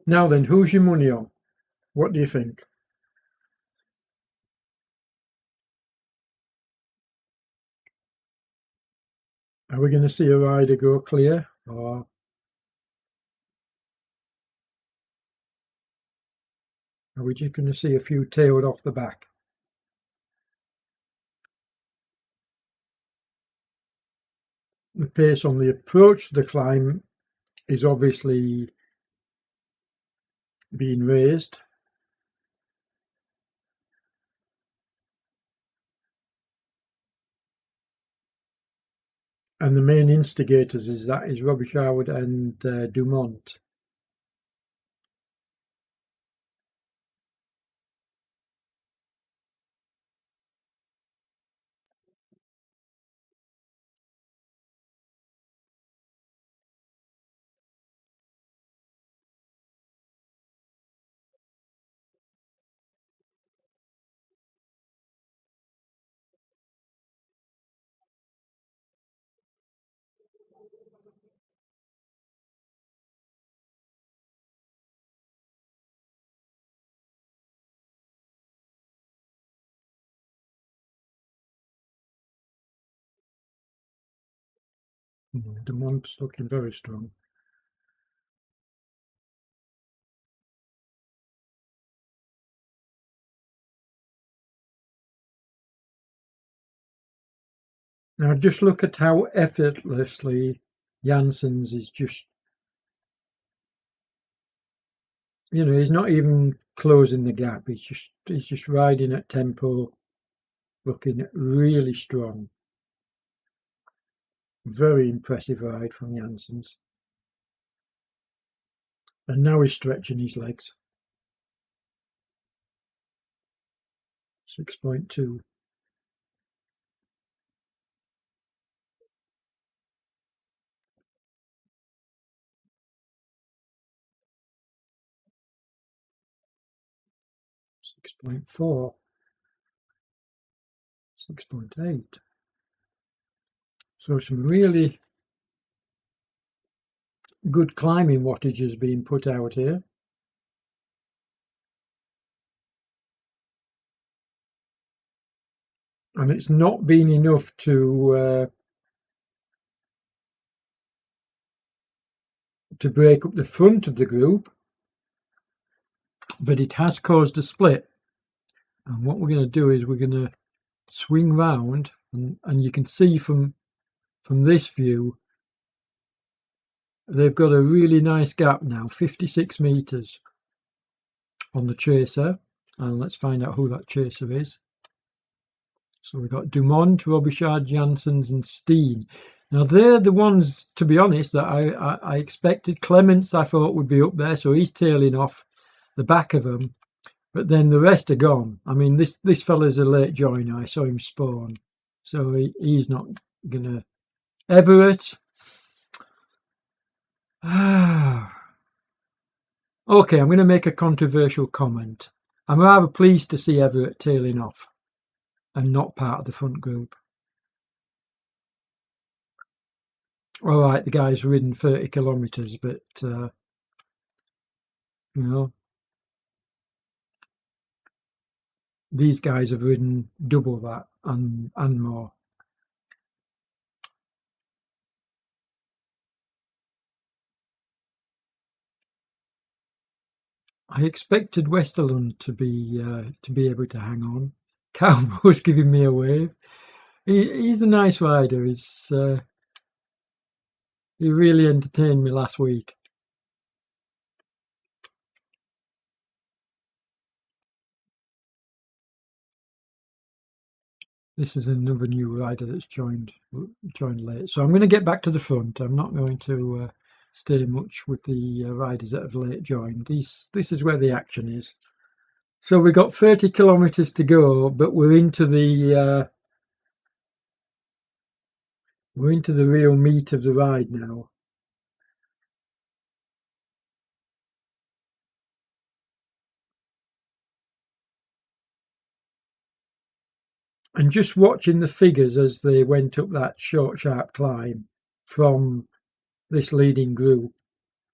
Now then, who's your money on? What do you think? Are we going to see a rider go clear, or are we just going to see a few tailed off the back? The pace on the approach to the climb is obviously being raised. And the main instigators is Robichaud and Dumont. Dumont's looking very strong. Now just look at how effortlessly Janssens is just, you know, he's not even closing the gap. He's just riding at tempo, looking really strong. Very impressive ride from Janssens. And now he's stretching his legs. 6.2. Six point 4, 6.8. So some really good climbing wattage is being put out here. And it's not been enough to break up the front of the group, but it has caused a split. And what we're going to do is we're going to swing round, and you can see from this view they've got a really nice gap now, 56 meters on the chaser. And let's find out who that chaser is. So we've got Dumont, Robichaud, Janssens and Steen. Now they're the ones, to be honest, that I expected. Clements I thought would be up there, so he's tailing off the back of them. But then the rest are gone. I mean, this fella's a late joiner. I saw him spawn. So he's not going to... Everett. Okay, I'm going to make a controversial comment. I'm rather pleased to see Everett tailing off and not part of the front group. All right, the guy's ridden 30 kilometres, but, you know, these guys have ridden double that and more. I expected Westerlund to be able to hang on. Cowboy's giving me a wave. He's a nice rider. He really entertained me last week. This is another new rider that's joined late. So I'm going to get back to the front. I'm not going to stay much with the riders that have late joined. This is where the action is. So we've got 30 kilometres to go, but we're into the real meat of the ride now. And just watching the figures as they went up that short, sharp climb from this leading group,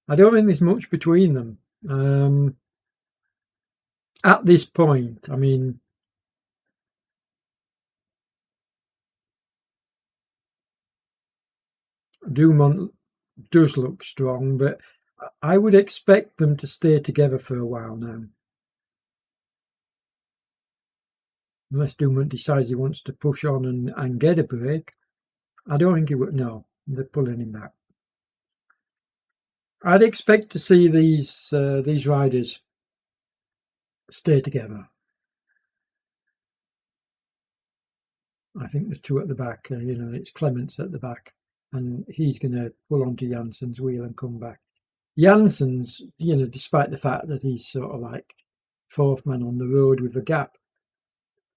I don't think there's much between them. At this point, I mean, Dumont does look strong, but I would expect them to stay together for a while now. Unless Dumont decides he wants to push on and get a break. I don't think he would. No, they're pulling him back. I'd expect to see these riders stay together. I think the two at the back, it's Clements at the back, and he's going to pull onto Janssens' wheel and come back. Janssens, despite the fact that he's sort of like fourth man on the road with a gap,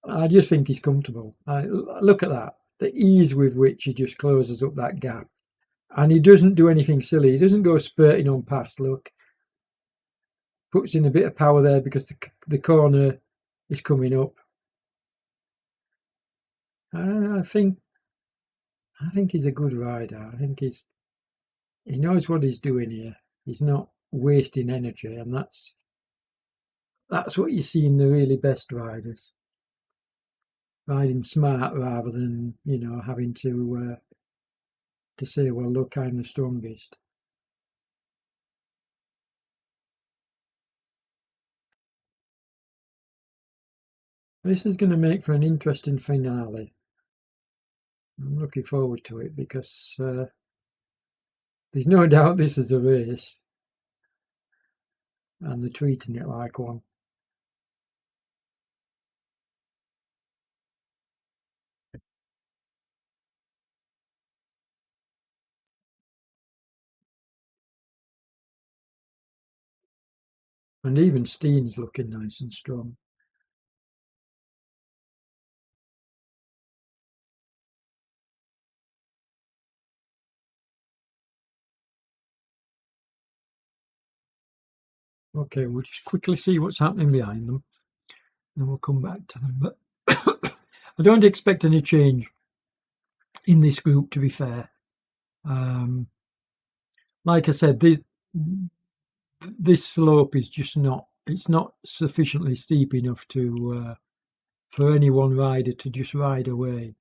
I just think he's comfortable. Look at that, the ease with which he just closes up that gap. And he doesn't do anything silly. He doesn't go spurting on past. Look, puts in a bit of power there because the corner is coming up. I think he's a good rider. I think he knows what he's doing here. He's not wasting energy, and that's what you see in the really best riders. Riding smart rather than having to say, well, look, I'm the strongest. This is going to make for an interesting finale. I'm looking forward to it because there's no doubt this is a race, and they're treating it like one. And even Steen's looking nice and strong. Okay, we'll just quickly see what's happening behind them, and we'll come back to them. But I don't expect any change in this group, to be fair. Like I said, this slope is just it's not sufficiently steep enough to for any one rider to just ride away.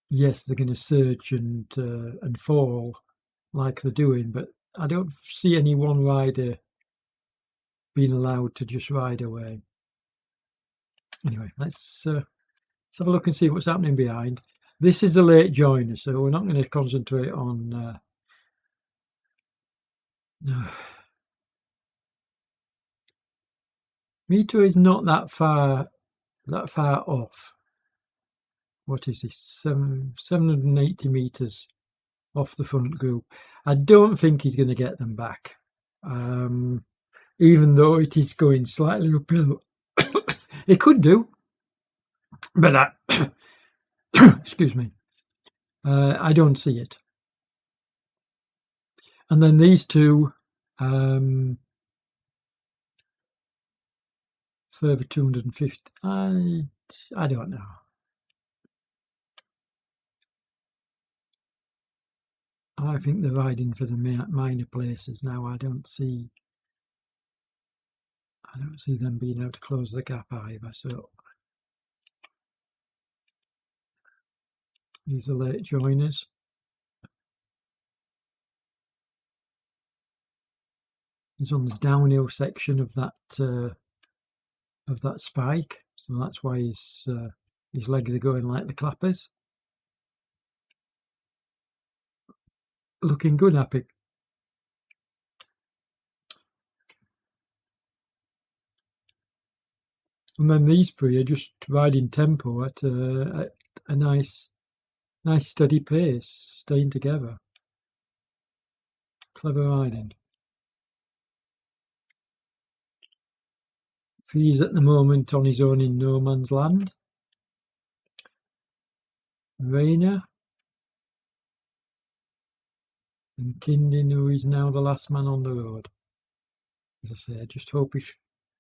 Yes, they're going to surge and fall like they're doing, but I don't see any one rider being allowed to just ride away. Anyway, let's have a look and see what's happening behind. This is the late joiner, so we're not going to concentrate on meter is not that far off. What is this? 780 meters off the front group. I don't think he's going to get them back, even though it is going slightly uphill. It could do, but excuse me, I don't see it. And then these two, further 250. I don't know. I think they're riding for the minor places now. I don't see them being able to close the gap either. So these are late joiners. He's on the downhill section of that spike, so that's why his legs are going like the clappers. Looking good, Happy. And then these three are just riding tempo at a nice steady pace, staying together. Clever riding. He's at the moment on his own in no man's land. Rayner and Kindin, who is now the last man on the road. As I say, I just hope he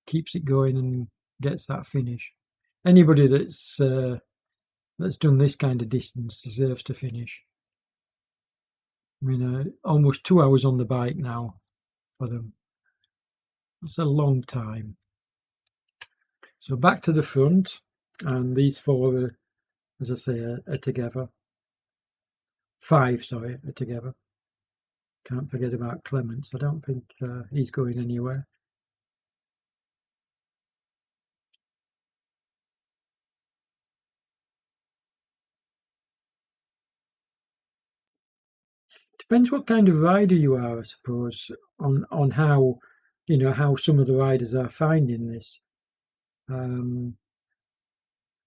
keeps it going and gets that finish. Anybody that's done this kind of distance deserves to finish. I mean, almost 2 hours on the bike now for them. That's a long time. So back to the front, and these four, as I say, are together. 5, sorry, are together. Can't forget about Clements. I don't think he's going anywhere. Depends what kind of rider you are, I suppose, on how, how some of the riders are finding this. A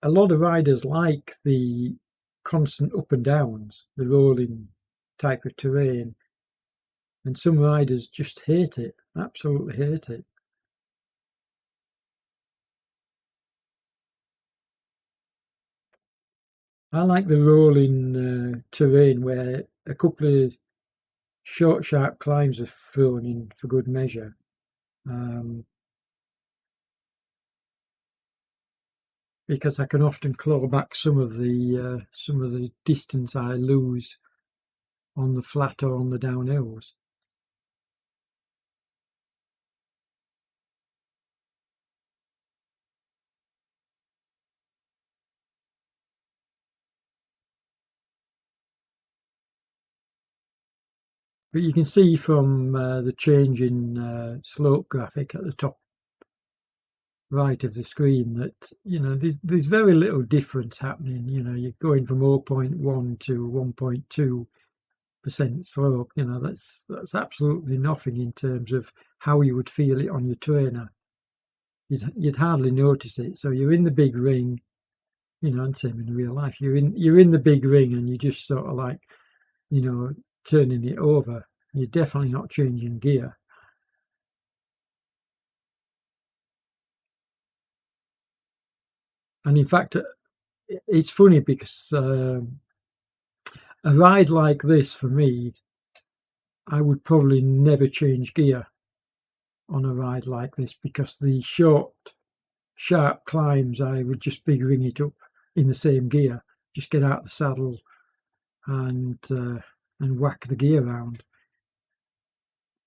lot of riders like the constant up and downs, the rolling type of terrain, and some riders just hate it, absolutely hate it. I like the rolling terrain where a couple of short, sharp climbs are thrown in for good measure. Because I can often claw back some of the distance I lose on the flat or on the downhills. But you can see from the change in slope graphic at the top right of the screen that there's very little difference happening. You're going from 0.1 to 1.2% slope. That's absolutely nothing in terms of how you would feel it on your trainer. You'd hardly notice it. So you're in the big ring, and same in real life. You're in the big ring, and you're just sort of like, turning it over. You're definitely not changing gear. And in fact, it's funny because a ride like this for me I would probably never change gear on a ride like this, because the short, sharp climbs, I would just bring it up in the same gear, just get out the saddle and whack the gear around,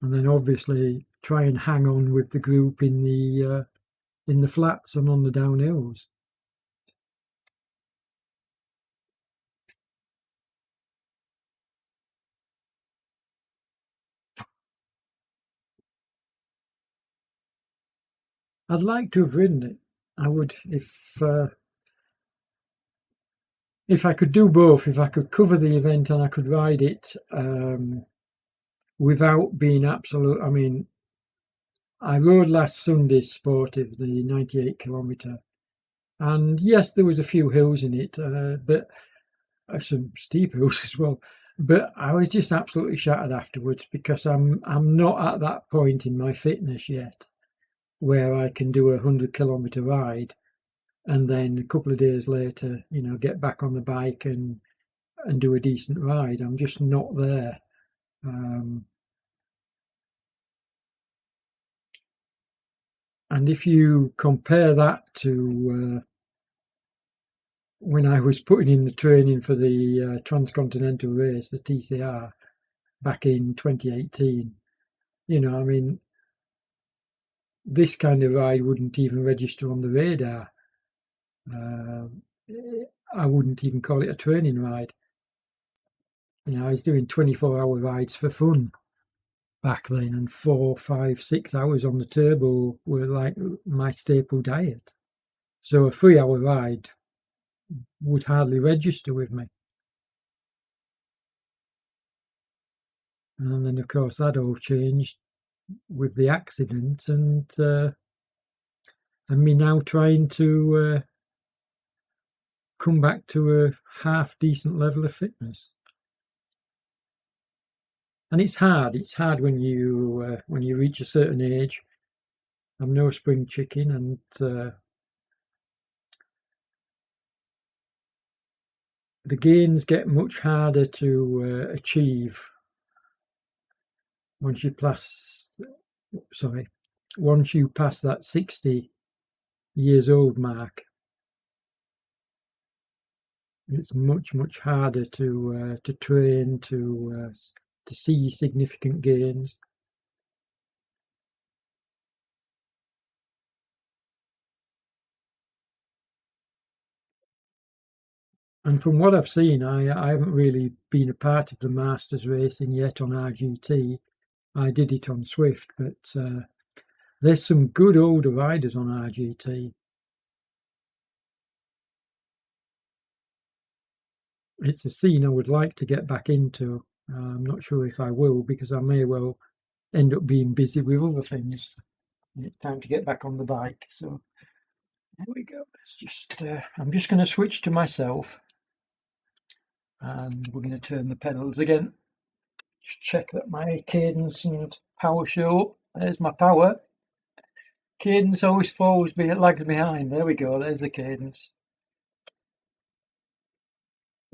and then obviously try and hang on with the group in the flats and on the downhills. I'd like to have ridden it. I would, if I could do both, if I could cover the event and I could ride it without being absolute. I mean, I rode last Sunday's sportive, the 98 kilometre, and yes, there was a few hills in it, but some steep hills as well. But I was just absolutely shattered afterwards, because I'm not at that point in my fitness yet where I can do a 100-kilometre ride and then a couple of days later, get back on the bike and do a decent ride. I'm just not there. And if you compare that to when I was putting in the training for the transcontinental race, the TCR, back in 2018, I mean, this kind of ride wouldn't even register on the radar. I wouldn't even call it a training ride. I was doing 24-hour rides for fun back then, and 4, 5, 6 hours on the turbo were like my staple diet. So a 3-hour ride would hardly register with me. And then, of course, that all changed with the accident, and me now trying to come back to a half decent level of fitness. And it's hard. It's hard when you reach a certain age. I'm no spring chicken, and the gains get much harder to achieve once you pass that 60 years old mark. It's much harder to train to see significant gains. And from what I've seen, I haven't really been a part of the Masters racing yet on RGT. I did it on Swift, but there's some good older riders on RGT. It's a scene I would like to get back into. I'm not sure if I will, because I may well end up being busy with other things. It's time to get back on the bike. So there we go. Let's just, I'm just going to switch to myself, and we're going to turn the pedals again. Just check that my cadence and power show up. There's my power. Cadence always lags behind. There we go. There's the cadence.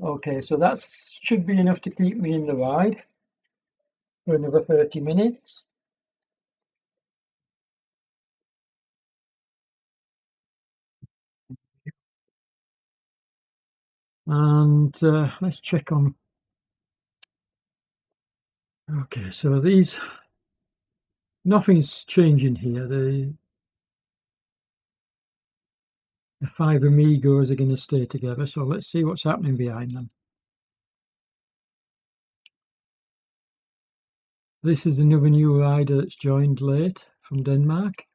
Okay, so that should be enough to keep me in the ride for another 30 minutes. And let's check on. Okay, so nothing's changing here. The 5 amigos are going to stay together. So let's see what's happening behind them. This is another new rider that's joined late from Denmark,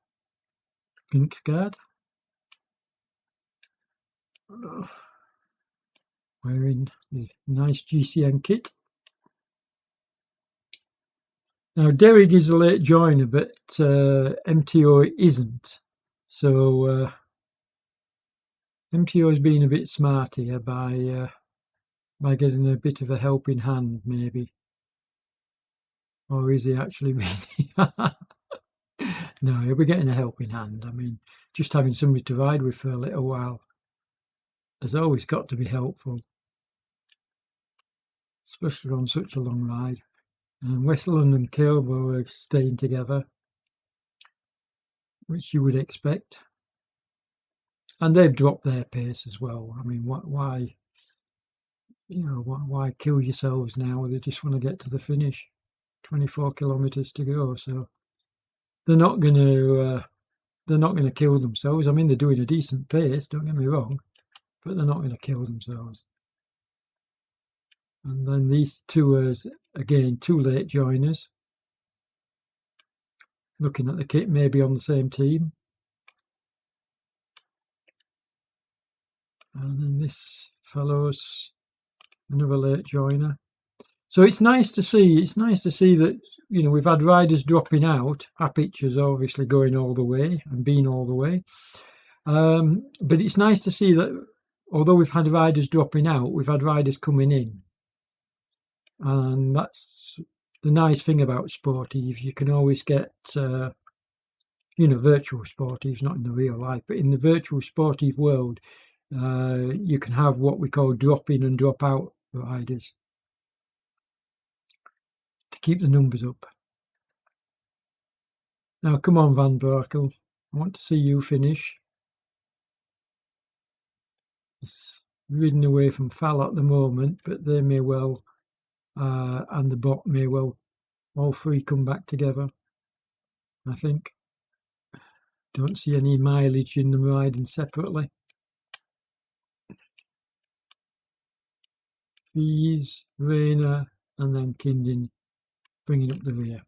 Kickr. Wearing the nice GCN kit. Now, Derek is a late joiner, but MTO isn't. So MTO has been a bit smart here by getting a bit of a helping hand, maybe. Or is he actually really? No, he'll be getting a helping hand. I mean, just having somebody to ride with for a little while has always got to be helpful, especially on such a long ride. And Westland and Kilburn are staying together, which you would expect. And they've dropped their pace as well. I mean, why, why kill yourselves now? They just want to get to the finish. 24 kilometres to go, so they're not going to kill themselves. I mean, they're doing a decent pace, don't get me wrong, but they're not going to kill themselves. And then these two are, again, two late joiners. Looking at the kit, maybe on the same team. And then this fellow's another late joiner. So it's nice to see. It's nice to see that, we've had riders dropping out. Our picture's obviously going all the way and been all the way. But it's nice to see that although we've had riders dropping out, we've had riders coming in. And that's the nice thing about sportives. You can always get, virtual sportives, not in the real life, but in the virtual sportive world, you can have what we call drop in and drop out riders to keep the numbers up. Now, come on, Van Berkel. I want to see you finish. It's ridden away from Fal at the moment, but they may well, and the bot may well, all three come back together, I think. Don't see any mileage in them riding separately. Fees, Rayner, and then Kindin bringing up the rear.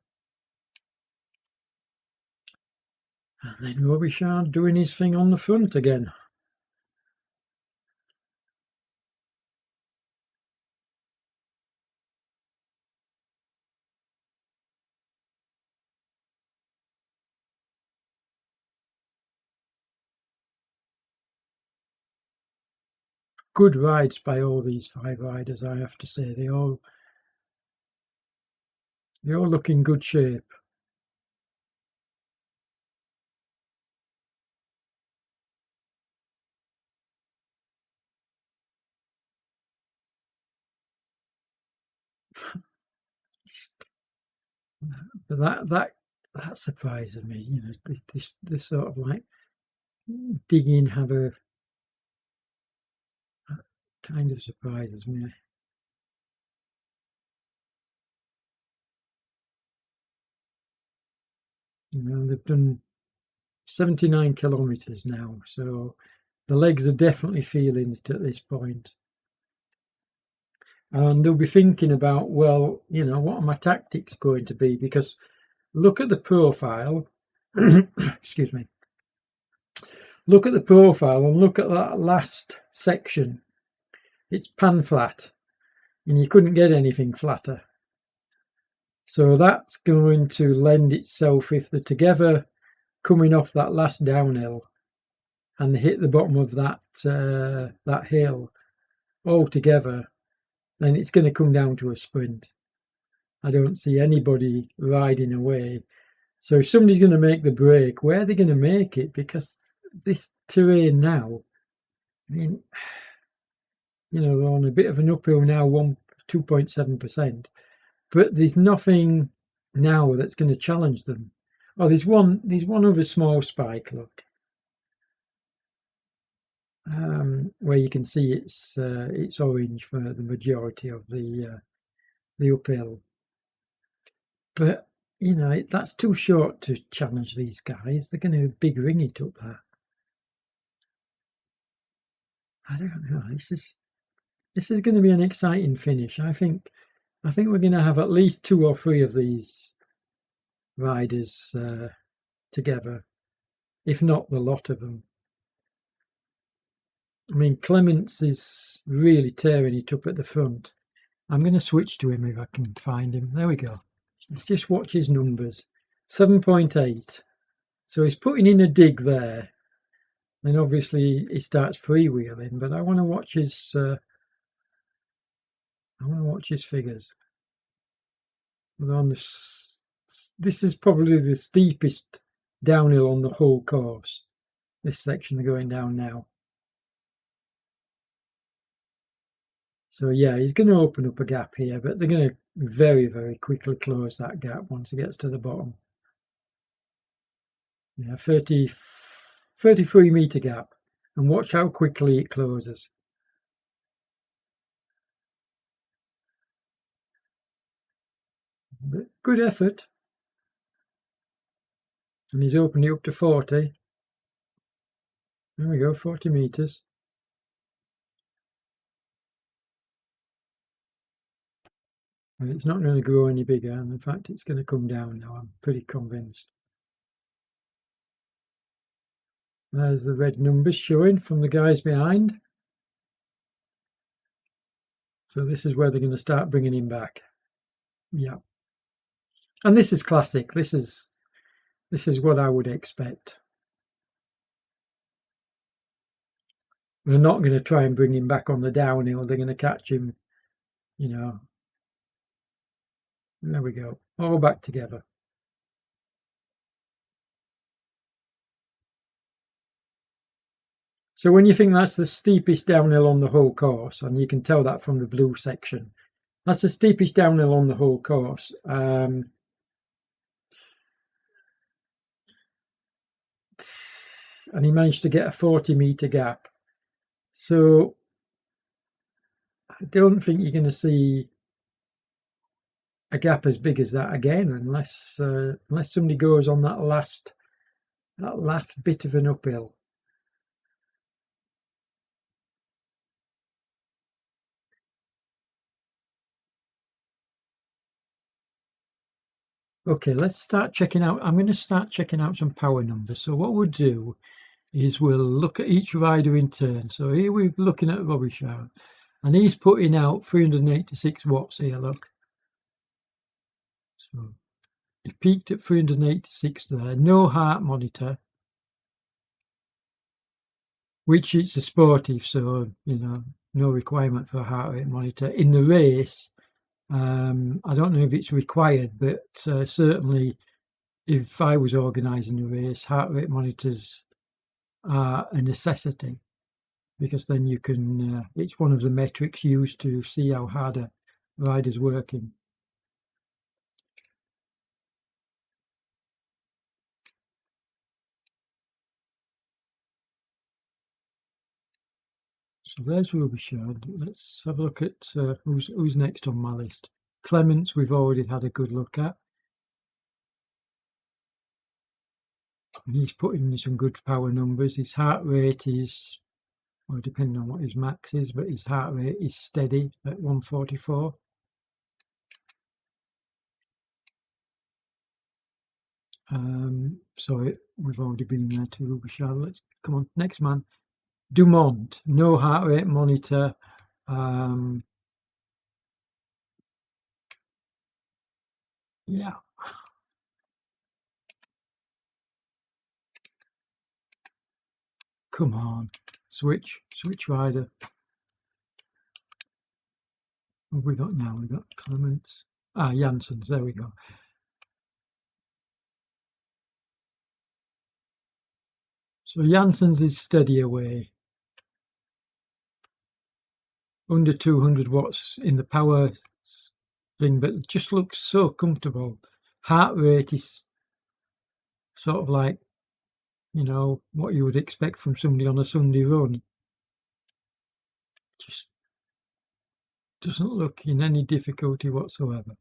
And then Robichard doing his thing on the front again. Good rides by all these 5 riders, I have to say. They all look in good shape. That surprises me. This sort of like digging have kind of surprises me. They've done 79 kilometers now, so the legs are definitely feeling it at this point. And they'll be thinking about, well, what are my tactics going to be? Because look at the profile. Excuse me. Look at the profile and look at that last section. It's pan flat, and you couldn't get anything flatter. So that's going to lend itself, if they're together coming off that last downhill and they hit the bottom of that hill all together, then it's going to come down to a sprint. I don't see anybody riding away. So if somebody's going to make the break, where are they going to make it? Because this terrain now, I mean, we're on a bit of an uphill now, 2.7%, but there's nothing now that's going to challenge them. Oh, there's one other small spike, look, where you can see it's orange for the majority of the uphill. But that's too short to challenge these guys. They're going to big ring it up there. I don't know. This is going to be an exciting finish. I think we're going to have at least 2 or 3 of these riders together, if not the lot of them. I mean, Clements is really tearing it up at the front. I'm going to switch to him if I can find him. There we go. Let's just watch his numbers. 7.8. So he's putting in a dig there. Then obviously he starts freewheeling, but I want to watch his figures. This is probably the steepest downhill on the whole course. This section they're going down now. So yeah, he's going to open up a gap here, but they're going to very, very quickly close that gap once it gets to the bottom. Yeah, 33 metre gap, and watch how quickly it closes. But good effort. And he's opened it up to 40. There we go, 40 metres. And it's not going to grow any bigger, and in fact it's going to come down now, I'm pretty convinced. There's the red numbers showing from the guys behind. So this is where they're going to start bringing him back. Yeah. And this is classic. This is what I would expect. They're not going to try and bring him back on the downhill. They're going to catch him, you know. There we go. All back together. So when you think that's the steepest downhill on the whole course, and you can tell that from the blue section, that's the steepest downhill on the whole course. And he managed to get a 40 metre gap. So I don't think you're going to see a gap as big as that again, unless somebody goes on that last bit of an uphill. Okay, let's start checking out. I'm going to start checking out some power numbers. So what we'll do is we'll look at each rider in turn. So here we're looking at Robichaud, and he's putting out 386 watts here, look. So he peaked at 386 there, no heart monitor, which is a sportive, so, you know, no requirement for a heart rate monitor. In the race, I don't know if it's required, but certainly if I was organising a race, heart rate monitors are a necessity, because then you can, it's one of the metrics used to see how hard a rider's working. So there's Robichaud. Let's have a look at who's next on my list. Clements, we've already had a good look at. And he's putting in some good power numbers. His heart rate is, well, depending on what his max is, but his heart rate is steady at 144. So we've already been there to Robichaud. Let's come on, next man. Dumont, no heart rate monitor. Yeah. Come on, switch rider. What have we got now? We've got Clements. Janssens, there we go. So Janssens is steady away. Under 200 watts in the power thing, but it just looks so comfortable. Heart rate is sort of like, you know, what you would expect from somebody on a Sunday run. Just doesn't look in any difficulty whatsoever.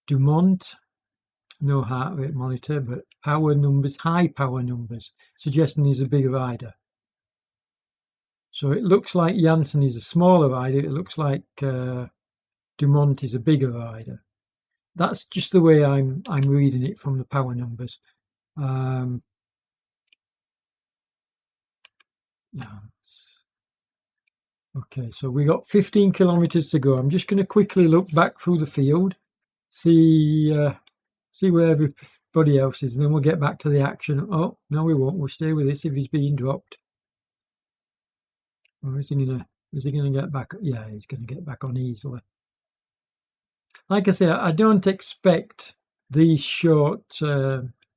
Dumont, no heart rate monitor, but power numbers, high power numbers, suggesting he's a big rider. So it looks like Janssen is a smaller rider. It looks like Dumont is a bigger rider. That's just the way I'm reading it from the power numbers. Okay, so we got 15 kilometers to go. I'm just going to quickly look back through the field, see where everybody else is, and then we'll get back to the action. Oh, no, we won't. We'll stay with this if he's being dropped. Or is he gonna get back? Yeah, he's going to get back on easily. Like I say, I don't expect these short,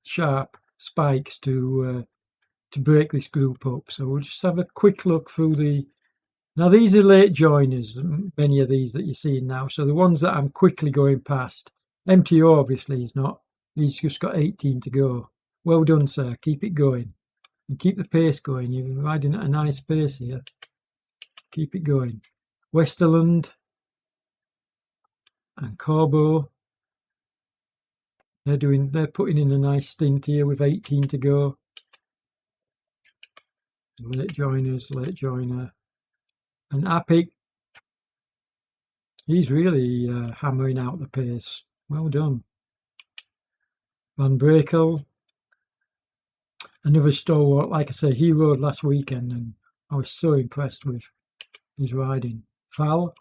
sharp spikes to break this group up. So we'll just have a quick look through the Now these are late joiners, many of these that you're seeing now. So the ones that I'm quickly going past. MTO obviously is not. He's just got 18 to go. Well done, sir. Keep it going. And keep the pace going. You're riding at a nice pace here. Keep it going. Westerland and Corbo. They're putting in a nice stint here with 18 to go. Late joiner. And Apic, he's really hammering out the pace. Well done. Van Brekel, another stalwart. Like I say, he rode last weekend and I was so impressed with his riding. Val.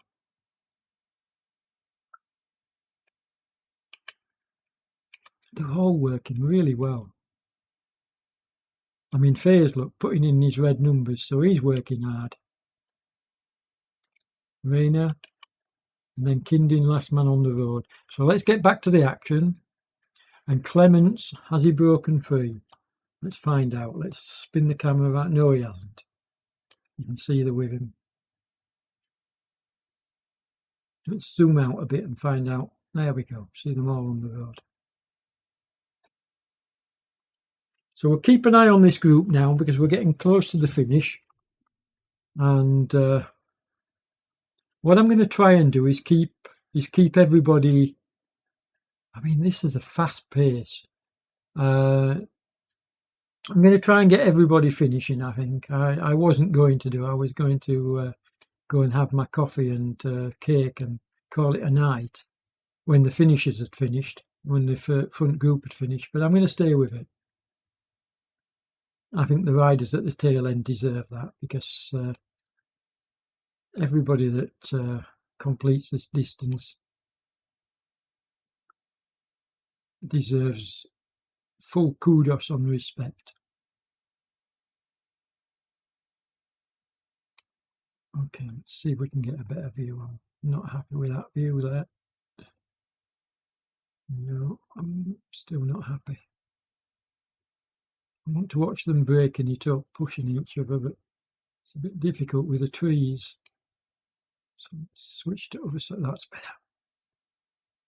They're all working really well. I mean, Faye's, look, putting in his red numbers, so he's working hard. Rayner, and then Kindin, last man on the road. So let's get back to the action. And Clements, has he broken free? Let's find out. Let's spin the camera back. No, he hasn't. You can see the with him. Let's zoom out a bit and find out. There we go. See them all on the road. So we'll keep an eye on this group now because we're getting close to the finish. And what I'm going to try and do is keep everybody. I mean, this is a fast pace. I'm going to try and get everybody finishing. I think I wasn't going to do. I was going to go and have my coffee and cake and call it a night when the finishers had finished, when the front group had finished. But I'm going to stay with it. I think the riders at the tail end deserve that because everybody that completes this distance deserves full kudos and respect. Okay, let's see if we can get a better view. I'm not happy with that view there. No, I'm still not happy. I want to watch them breaking it up, pushing each other, but it's a bit difficult with the trees. So let's switch to other side. That's better.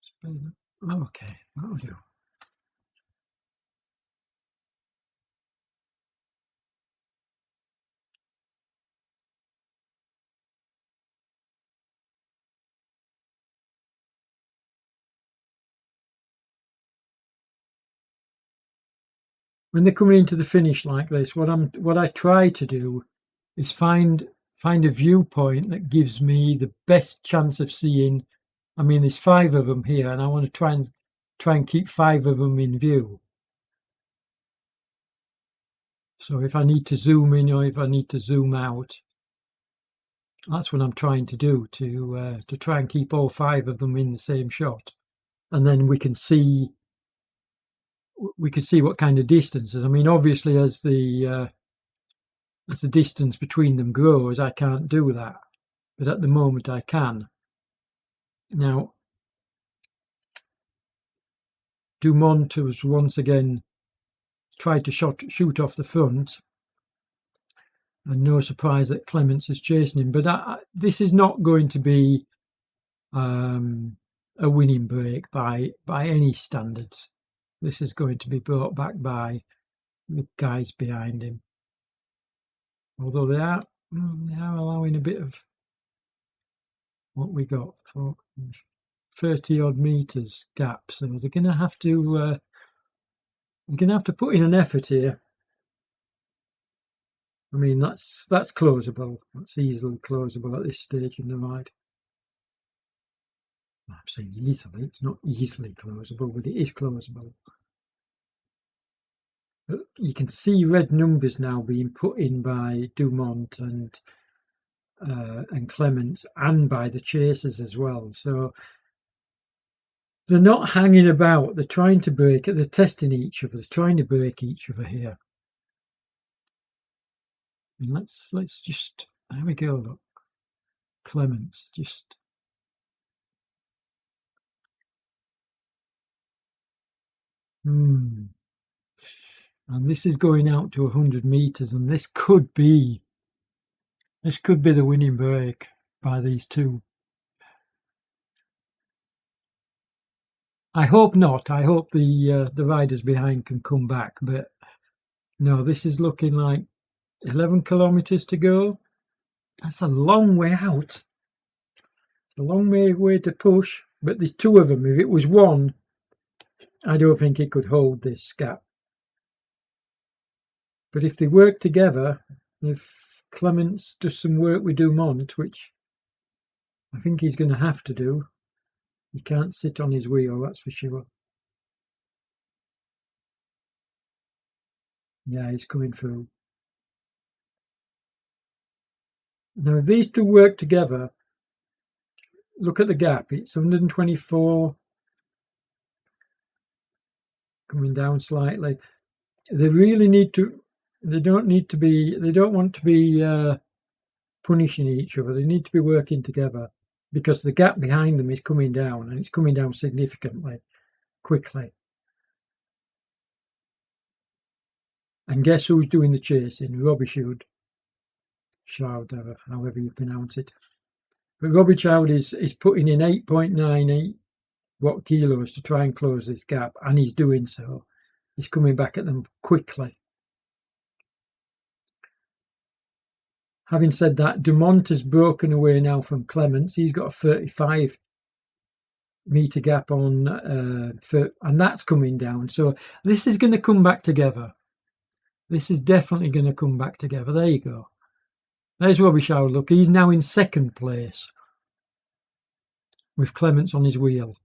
It's better. Okay, that'll do. When they're coming into the finish like this, what I try to do is find a viewpoint that gives me the best chance of seeing. I mean, there's 5 of them here, and I want to try and keep 5 of them in view. So if I need to zoom in or if I need to zoom out, that's what I'm trying to do, to try and keep all 5 of them in the same shot, and then we can see what kind of distances. I mean, obviously, as the distance between them grows, I can't do that, but at the moment I can. Now, Dumont has once again tried to shoot off the front, and no surprise that Clements is chasing him. But this is not going to be a winning break by any standards. This is going to be brought back by the guys behind him. Although they are allowing a bit of what we got for 30 odd meters gap, so they're going to have to put in an effort here. I mean, that's closable. That's easily closable at this stage in the ride. I'm saying easily. It's not easily closable, but it is closable. You can see red numbers now being put in by Dumont and Clements, and by the chasers as well. So they're not hanging about. They're trying to break it. They're testing each other. They're trying to break each other here. And let's just, there we go. Look, Clements just. And this is going out to 100 meters, and this could be This could be the winning break by these two. I hope not. I hope the riders behind can come back. But no, this is looking like 11 kilometres to go. That's a long way out. It's a long way to push. But there's two of them. If it was one, I don't think it could hold this gap. But if they work together, if Clements does some work with Dumont, which I think he's going to have to do, he can't sit on his wheel, that's for sure. Yeah, he's coming through. Now, if these two work together, look at the gap. It's 124, coming down slightly. They really need to. They don't need to be. They don't want to be punishing each other. They need to be working together because the gap behind them is coming down, and it's coming down significantly, quickly. And guess who's doing the chasing? Robbie Shoud, however you pronounce it. But Robbie Shoud is putting in 8.98 watt kilos to try and close this gap, and he's doing so. He's coming back at them quickly. Having said that, Dumont has broken away now from Clements. He's got a 35 metre gap on, and that's coming down. So this is going to come back together. This is definitely going to come back together. There you go. There's Robbie Shoud. Look, he's now in second place with Clements on his wheel.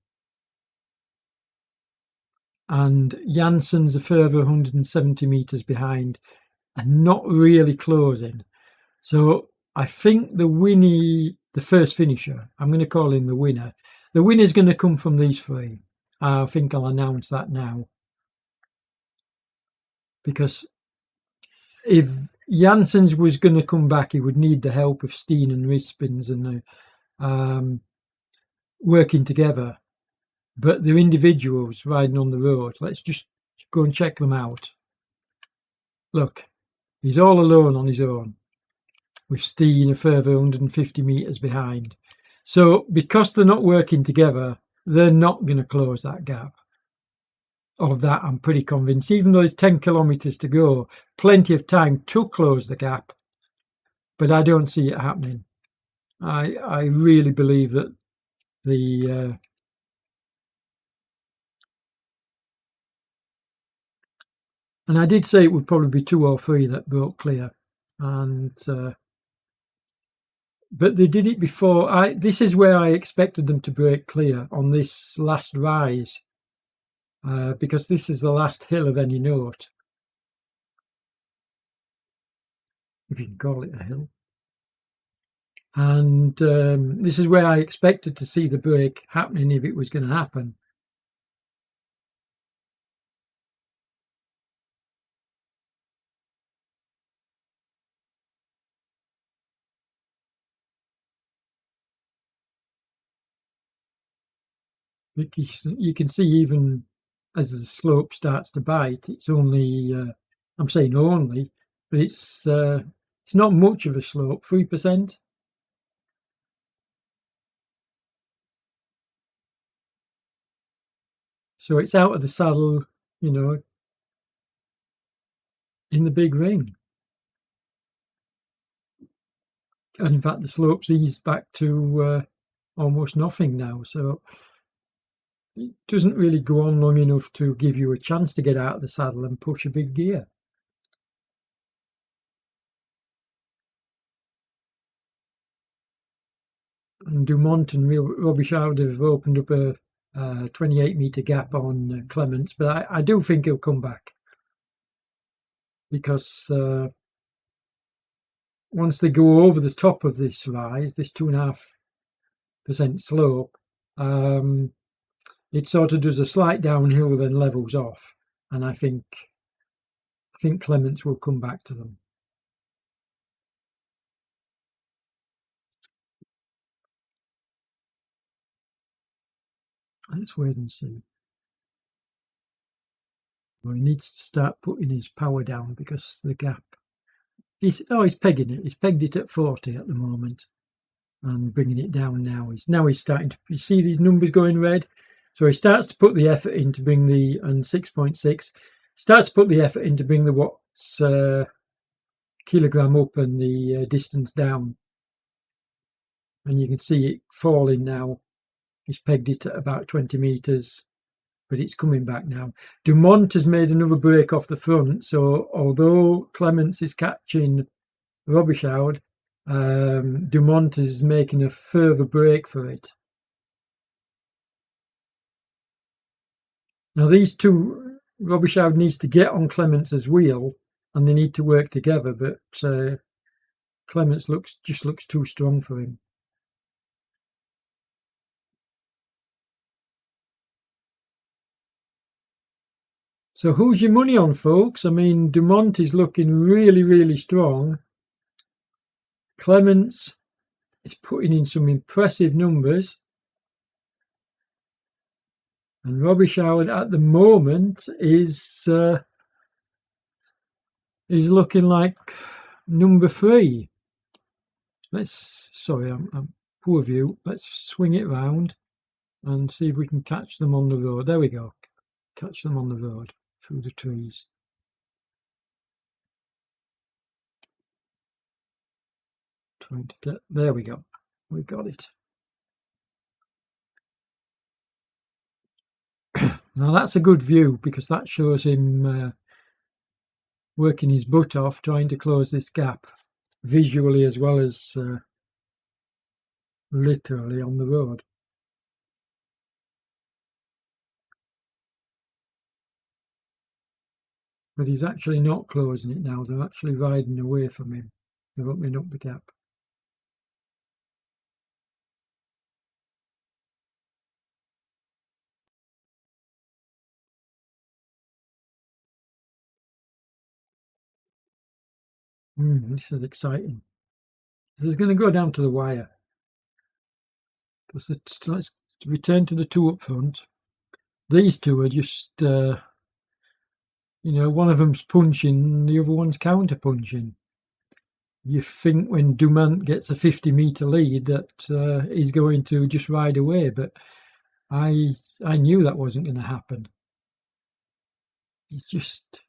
And Jansen's a further 170 metres behind and not really closing. So I think the first finisher, I'm going to call him the winner. The winner's going to come from these three. I think I'll announce that now. Because if Jansen's was going to come back, he would need the help of Steen and Rispins and working together. But they're individuals riding on the road. Let's just go and check them out. Look, he's all alone on his own, with Steen a further 150 metres behind. So because they're not working together, they're not going to close that gap. Of that, I'm pretty convinced. Even though there's 10 kilometres to go, plenty of time to close the gap. But I don't see it happening. I really believe that the... and I did say it would probably be 2 or 3 that broke clear. And... but they did it before. This is where I expected them to break clear on this last rise, because this is the last hill of any note, if you can call it a hill. And this is where I expected to see the break happening if it was going to happen. You can see even as the slope starts to bite, it's only, I'm saying only, but it's not much of a slope, 3%. So it's out of the saddle, you know, in the big ring. And in fact, the slope's eased back to almost nothing now. So it doesn't really go on long enough to give you a chance to get out of the saddle and push a big gear. And Dumont and Robbie Shoud have opened up a 28-metre gap on Clements, but I do think he'll come back. Because once they go over the top of this rise, this 2.5% slope, it sort of does a slight downhill, then levels off. And I think Clements will come back to them. Let's wait and see. Well, he needs to start putting his power down because the gap He's pegging it. He's pegged it at 40 at the moment and bringing it down now. He's starting to, you see these numbers going red? So he starts to put the effort in to bring the, and 6.6, starts to put the effort in to bring the watts kilogram up and the distance down. And you can see it falling now. He's pegged it at about 20 metres, but it's coming back now. Dumont has made another break off the front, so although Clements is catching Robichaud, Dumont is making a further break for it. Now these two, Robichaud needs to get on Clements' wheel and they need to work together, but Clements just looks too strong for him. So who's your money on, folks? I mean, Dumont is looking really, really strong. Clements is putting in some impressive numbers. And Robichaud at the moment is looking like number 3. Sorry, I'm poor view. Let's swing it round and see if we can catch them on the road. There we go. Catch them on the road through the trees. Trying to get, there we go. We got it. Now that's a good view because that shows him working his butt off trying to close this gap visually as well as literally on the road. But he's actually not closing it now. They're actually riding away from him. They're opening up the gap. This is exciting. This is going to go down to the wire. Let's return to the two up front. These two are just, one of them's punching, the other one's counter punching. You think when Dumont gets a 50-meter lead that he's going to just ride away, but I knew that wasn't going to happen. He's just...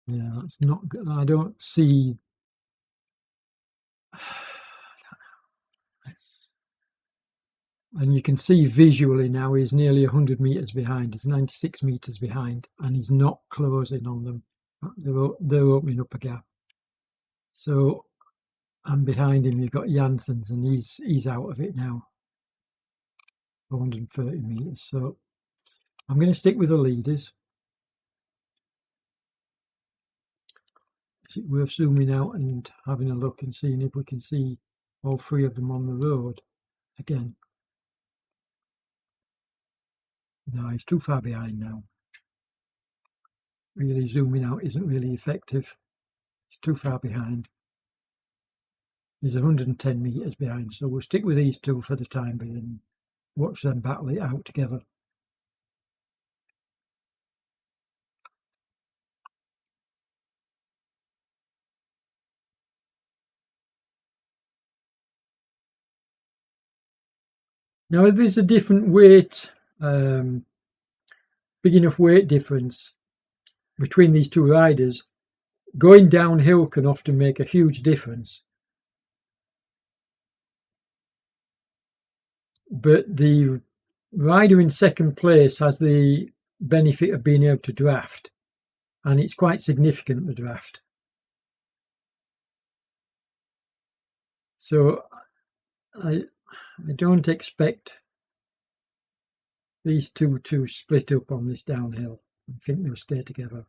Yeah, that's not good. I don't see... And you can see visually now he's nearly 100 metres behind. He's 96 metres behind and he's not closing on them. They're opening up a gap. So, and behind him you've got Janssens and he's out of it now. 430 metres. So I'm going to stick with the leaders. Is it worth zooming out and having a look and seeing if we can see all 3 of them on the road again? No, he's too far behind now. Really zooming out isn't really effective. He's too far behind. He's 110 metres behind, so we'll stick with these 2 for the time being and watch them battle it out together. Now, if there's a different weight, big enough weight difference between these 2 riders, going downhill can often make a huge difference. But the rider in second place has the benefit of being able to draft, and it's quite significant, the draft. So I don't expect these 2 to split up on this downhill. I think they'll stay together.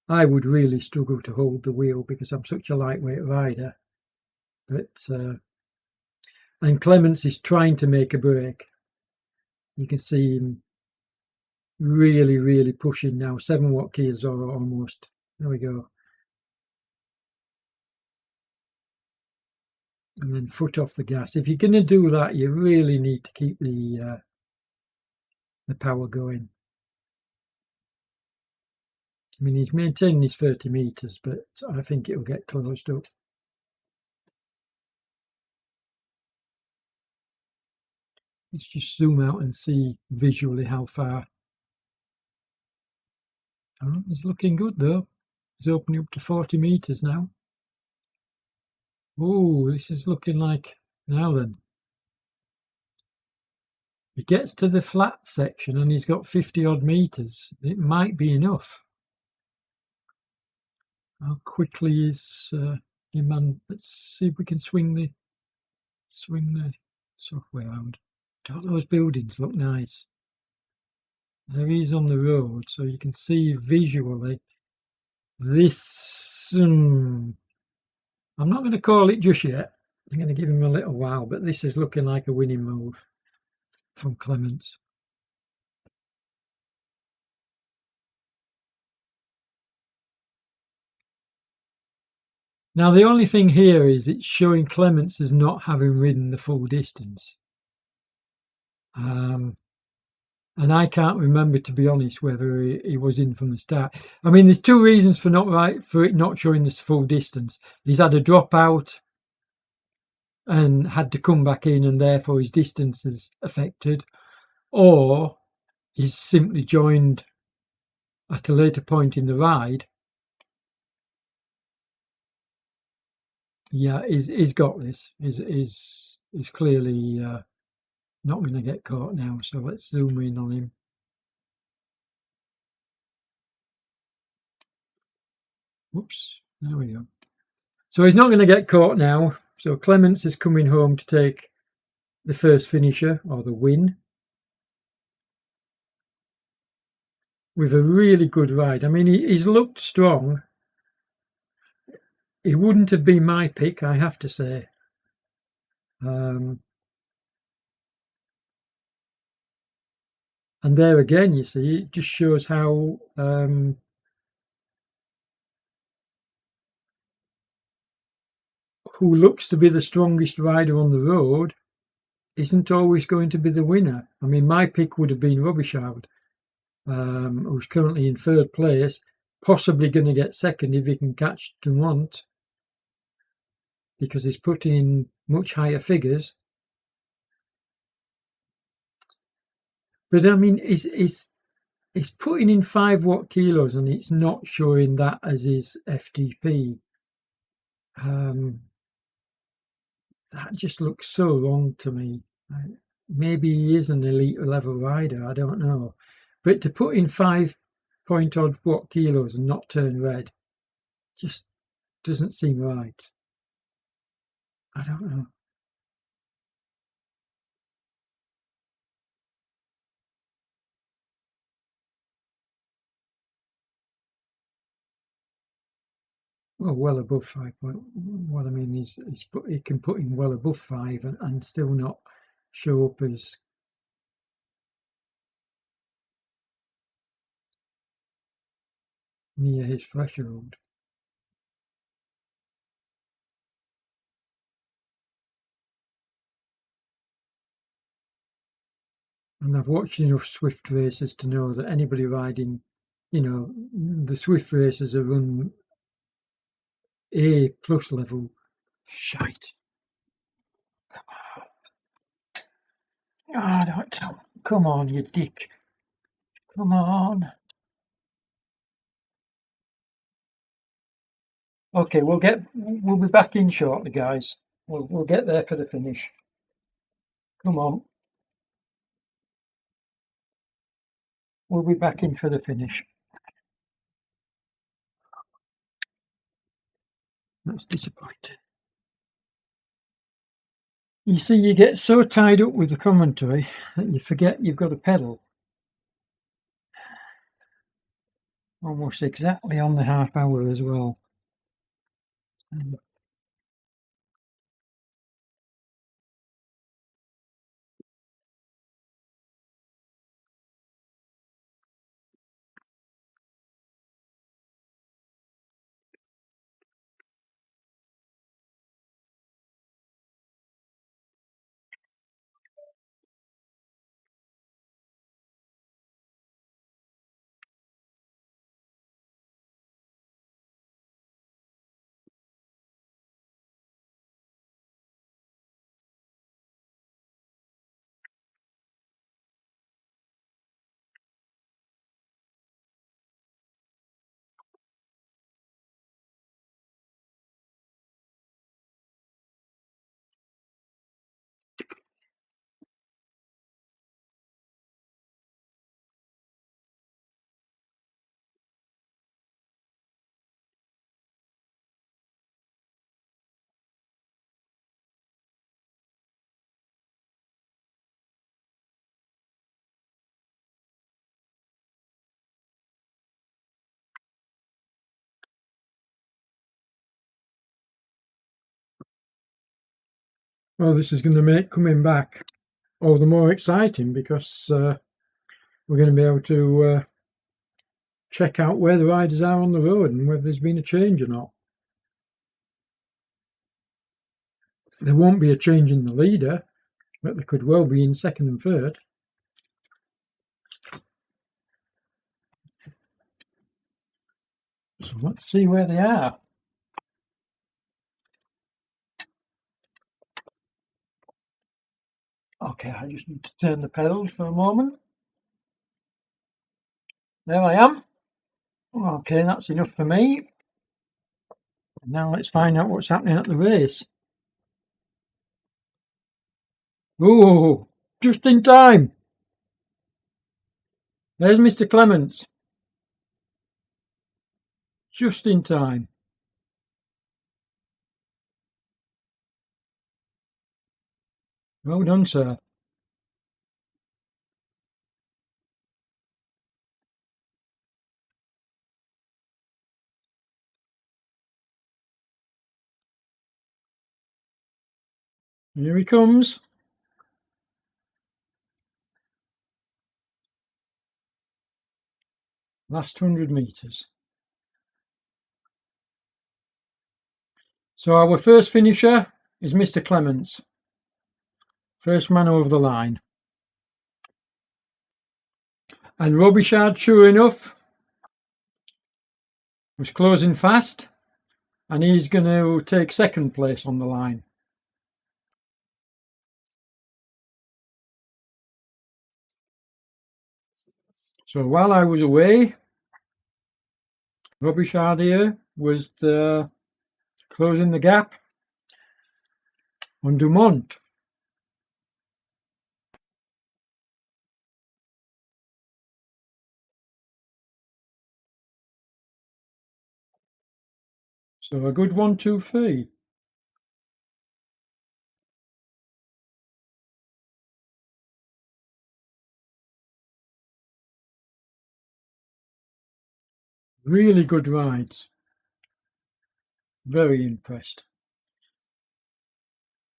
I would really struggle to hold the wheel because I'm such a lightweight rider. But and Clements is trying to make a break. You can see him really, really pushing now. 7 watt keys or almost. There we go. and then foot off the gas. If you're going to do that, you really need to keep the power going. I mean, he's maintaining his 30 meters, but I think it'll get closed up. Let's just zoom out and see visually how far. Oh, it's looking good though. It's opening up to 40 meters now. Oh, this is looking like, now then. He gets to the flat section and he's got 50 odd meters. It might be enough. How quickly is man? Let's see if we can swing the software around. All those buildings look nice. There he is on the road, so you can see visually this. I'm not going to call it just yet. I'm going to give him a little while, but this is looking like a winning move from Clements. Now, the only thing here is it's showing Clements as not having ridden the full distance. And I can't remember, to be honest, whether he was in from the start. I mean, there's two reasons for it not showing this full distance. He's had a dropout and had to come back in, and therefore his distance is affected, or he's simply joined at a later point in the ride. Yeah, he's got this. He's clearly not going to get caught now. So let's zoom in on him. Whoops, there we go. So he's not going to get caught now. So Clements is coming home to take the first finisher, or the win, with a really good ride. I mean, he's looked strong. He wouldn't have been my pick, I have to say. And there again, you see, it just shows how who looks to be the strongest rider on the road isn't always going to be the winner. I mean, my pick would have been Robichaud, who's currently in third place, possibly going to get second if he can catch Dumont, because he's putting in much higher figures. But I mean, he's putting in 5 watt kilos, and it's not showing that as his FTP. That just looks so wrong to me. Maybe he is an elite level rider, I don't know. But to put in 5 point odd watt kilos and not turn red just doesn't seem right. I don't know. Well above 5 point. What I mean is he can put in well above 5 and still not show up as near his threshold. And I've watched enough Swift races to know that anybody riding, the Swift races are run A plus level. Shite. Ah, don't. Come on, you dick. Come on. Okay, we'll be back in shortly, guys. We'll get there for the finish. Come on. We'll be back in for the finish. That's disappointing. You see, you get so tied up with the commentary that you forget you've got a pedal. Almost exactly on the half hour as well. Well, this is going to make coming back all the more exciting because we're going to be able to check out where the riders are on the road and whether there's been a change or not. There won't be a change in the leader, but there could well be in second and third. So let's see where they are. Okay, I just need to turn the pedals for a moment. There I am. Okay, that's enough for me. Now let's find out what's happening at the race. Oh, just in time. There's Mr. Clements. Just in time. Well done, sir. Here he comes. Last 100 metres. So our first finisher is Mr. Clements. First man over the line. And Robichaud, sure enough, was closing fast. And he's going to take second place on the line. So while I was away, Robichaud here was closing the gap on Dumont. So a good 1, 2, 3. Really good rides. Very impressed.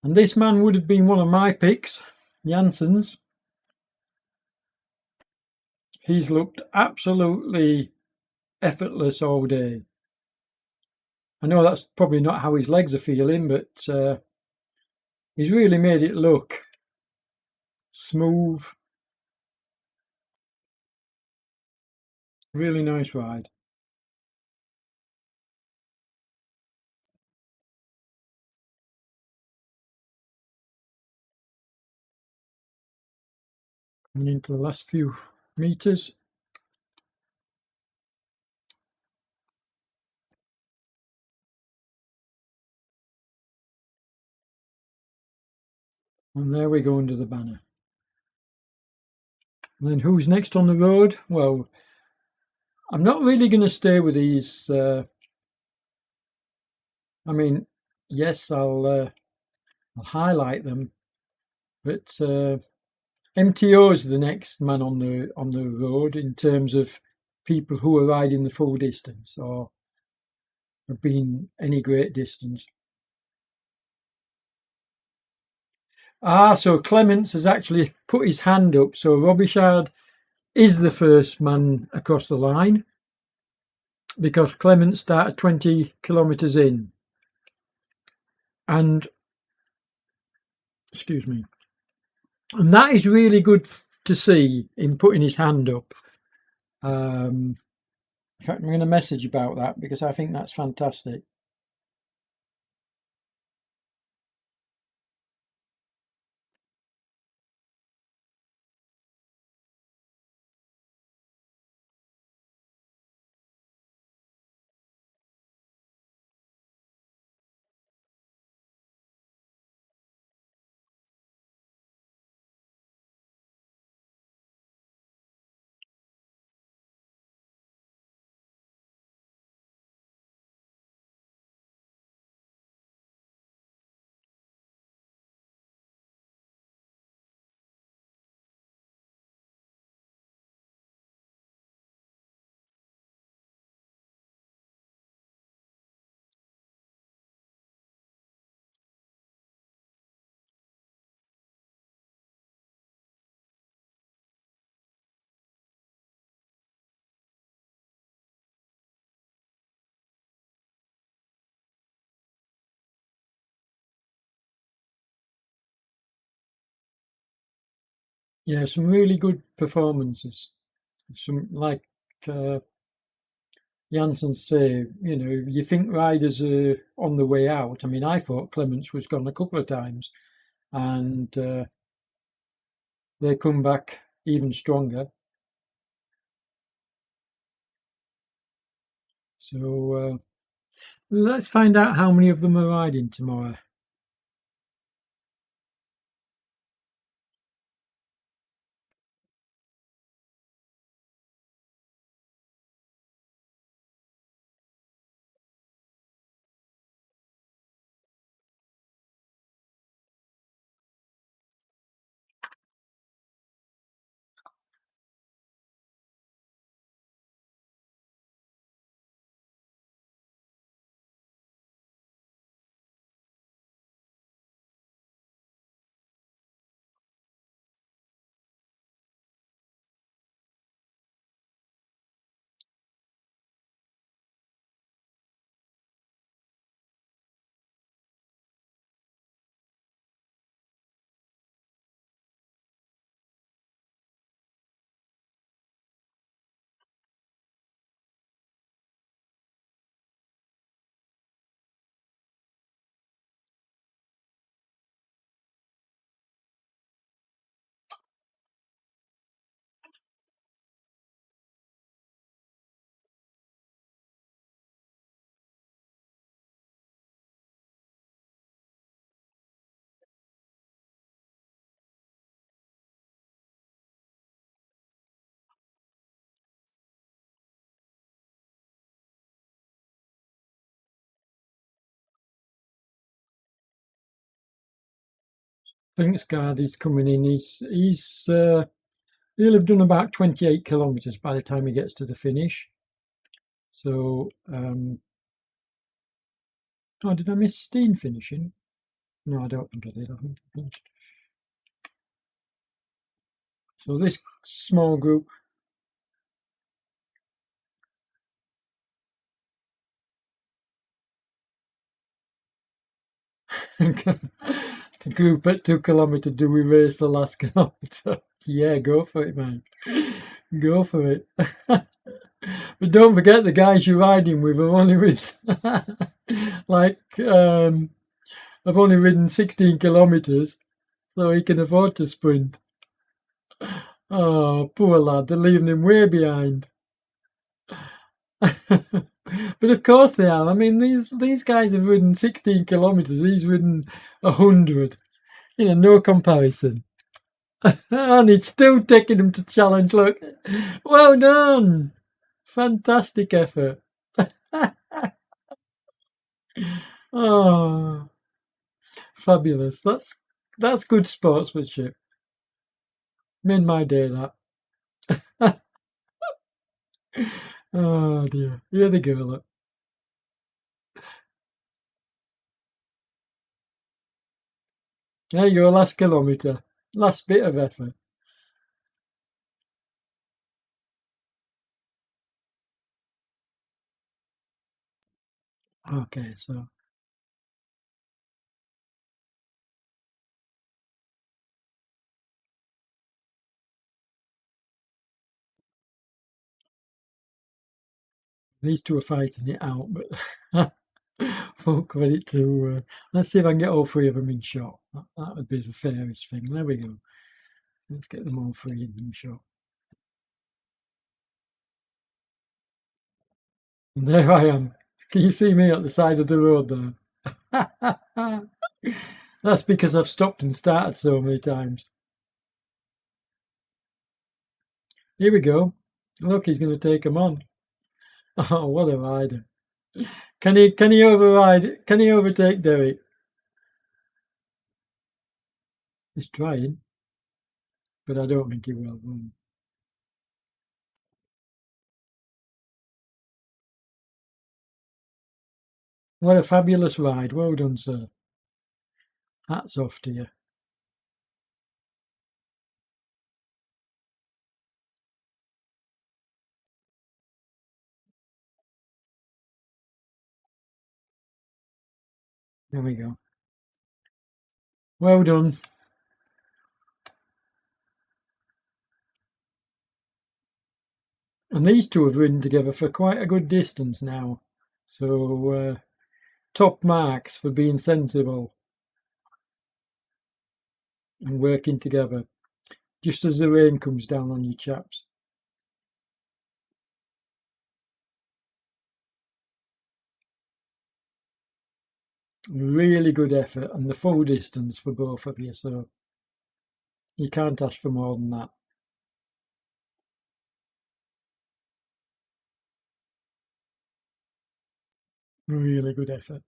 And this man would have been one of my picks, Janssens. He's looked absolutely effortless all day. I know that's probably not how his legs are feeling, but he's really made it look smooth. Really nice ride. Coming into the last few meters. And there we go under the banner. And then who's next on the road? Well, I'm not really going to stay with these. I mean, yes, I'll highlight them, but MTO is the next man on the road in terms of people who are riding the full distance or have been any great distance. So Clements has actually put his hand up. So Robichaud is the first man across the line because Clements started 20 kilometres in. And, excuse me, and that is really good to see him putting his hand up. In fact, I'm going to message about that because I think that's fantastic. Yeah, some really good performances. Some like uh, Janssen say, you think riders are on the way out. I mean, I thought Clements was gone a couple of times, and they come back even stronger. So let's find out how many of them are riding tomorrow. Thinksgard is coming in. He'll have done about 28 kilometres by the time he gets to the finish. So, oh, did I miss Steen finishing? No, I don't think I did. I think I finished. So this small group, the group at 2 kilometre, do we race the last kilometre? Yeah, go for it, man. Go for it. But don't forget the guys you're riding with have only ridden like I've only ridden 16 kilometres, so he can afford to sprint. Oh, poor lad, they're leaving him way behind. But of course they are. I mean, these guys have ridden 16 kilometres. He's ridden 100. No comparison. And he's still taking them to challenge. Look, well done. Fantastic effort. Oh, fabulous. That's good sportsmanship. Made my day, that. Oh dear. Here they go, look. There you go, last kilometre. Last bit of effort. Okay, so these two are fighting it out, but full credit to. Let's see if I can get all three of them in shot. That would be the fairest thing. There we go. Let's get them all three in shot. And there I am. Can you see me at the side of the road there? That's because I've stopped and started so many times. Here we go. Look, he's going to take them on. Oh, what a rider! Can he override? Can he overtake Derek? He's trying, but I don't think he will. What a fabulous ride! Well done, sir. Hats off to you. There we go. Well done. And these two have ridden together for quite a good distance now. So top marks for being sensible and working together, just as the rain comes down on you chaps. Really good effort and the full distance for both of you, so you can't ask for more than that. Really good effort.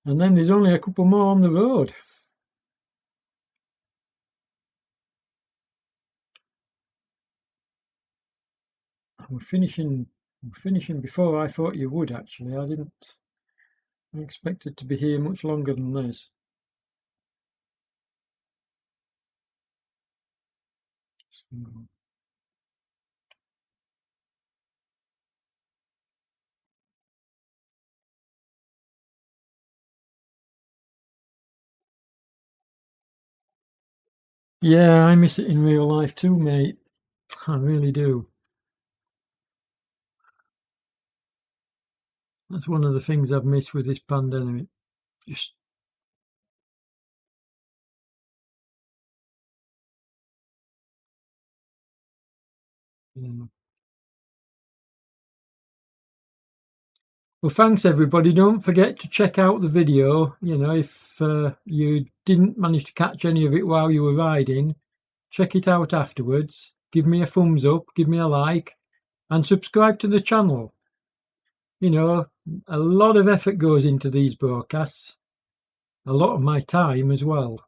And then there's only a couple more on the road. We're finishing before I thought you would, actually. I expected to be here much longer than this. So, yeah, I miss it in real life too, mate. I really do. That's one of the things I've missed with this pandemic. Just Well, thanks everybody. Don't forget to check out the video. You know, if you didn't manage to catch any of it while you were riding, check it out afterwards. Give me a thumbs up, give me a like, and subscribe to the channel. You know, a lot of effort goes into these broadcasts, a lot of my time as well.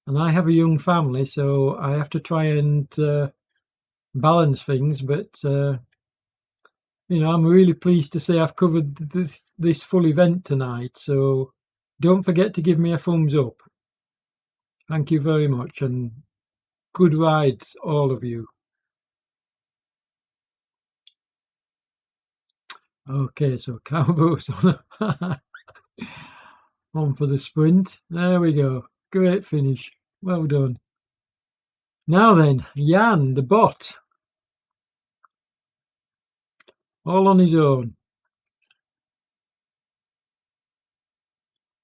And I have a young family, so I have to try and balance things. But, you know, I'm really pleased to say I've covered this full event tonight. So don't forget to give me a thumbs up. Thank you very much, and good rides, all of you. Okay, so Cowboys on for the sprint. There we go. Great finish. Well done. Now then, Jan, the bot. All on his own.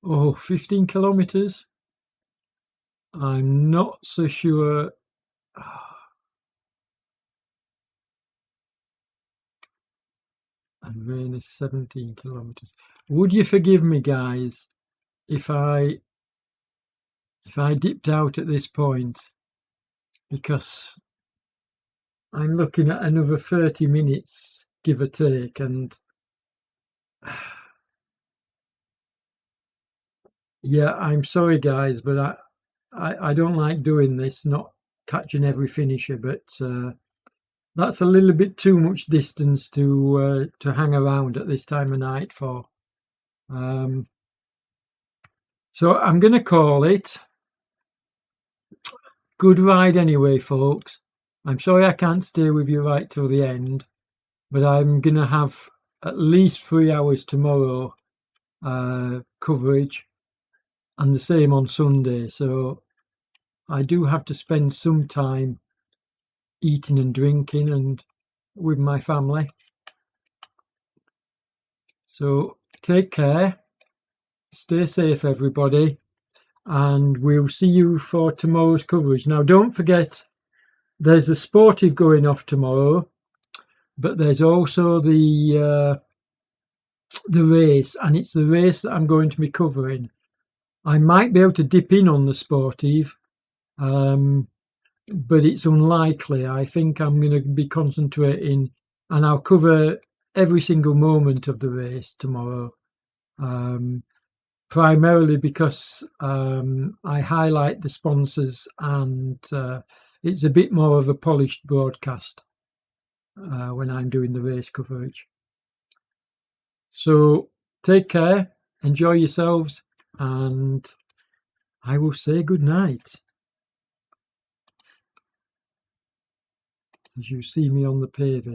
Oh, 15 kilometres? I'm not so sure. And rain is 17 kilometres. Would you forgive me, guys, if I dipped out at this point? Because I'm looking at another 30 minutes, give or take, and yeah, I'm sorry, guys, but I don't like doing this, not catching every finisher, but that's a little bit too much distance to hang around at this time of night for. So I'm going to call it. Good ride anyway, folks. I'm sorry I can't stay with you right till the end, but I'm going to have at least 3 hours tomorrow coverage, and the same on Sunday. So I do have to spend some time eating and drinking and with my family. So take care, stay safe everybody, and we'll see you for tomorrow's coverage. Now don't forget, there's the sportive going off tomorrow, but there's also the race, and it's the race that I'm going to be covering. I might be able to dip in on the sportive, but it's unlikely. I think I'm going to be concentrating, and I'll cover every single moment of the race tomorrow, primarily because I highlight the sponsors, and it's a bit more of a polished broadcast when I'm doing the race coverage. So take care, enjoy yourselves, and I will say good night as you see me on the paving.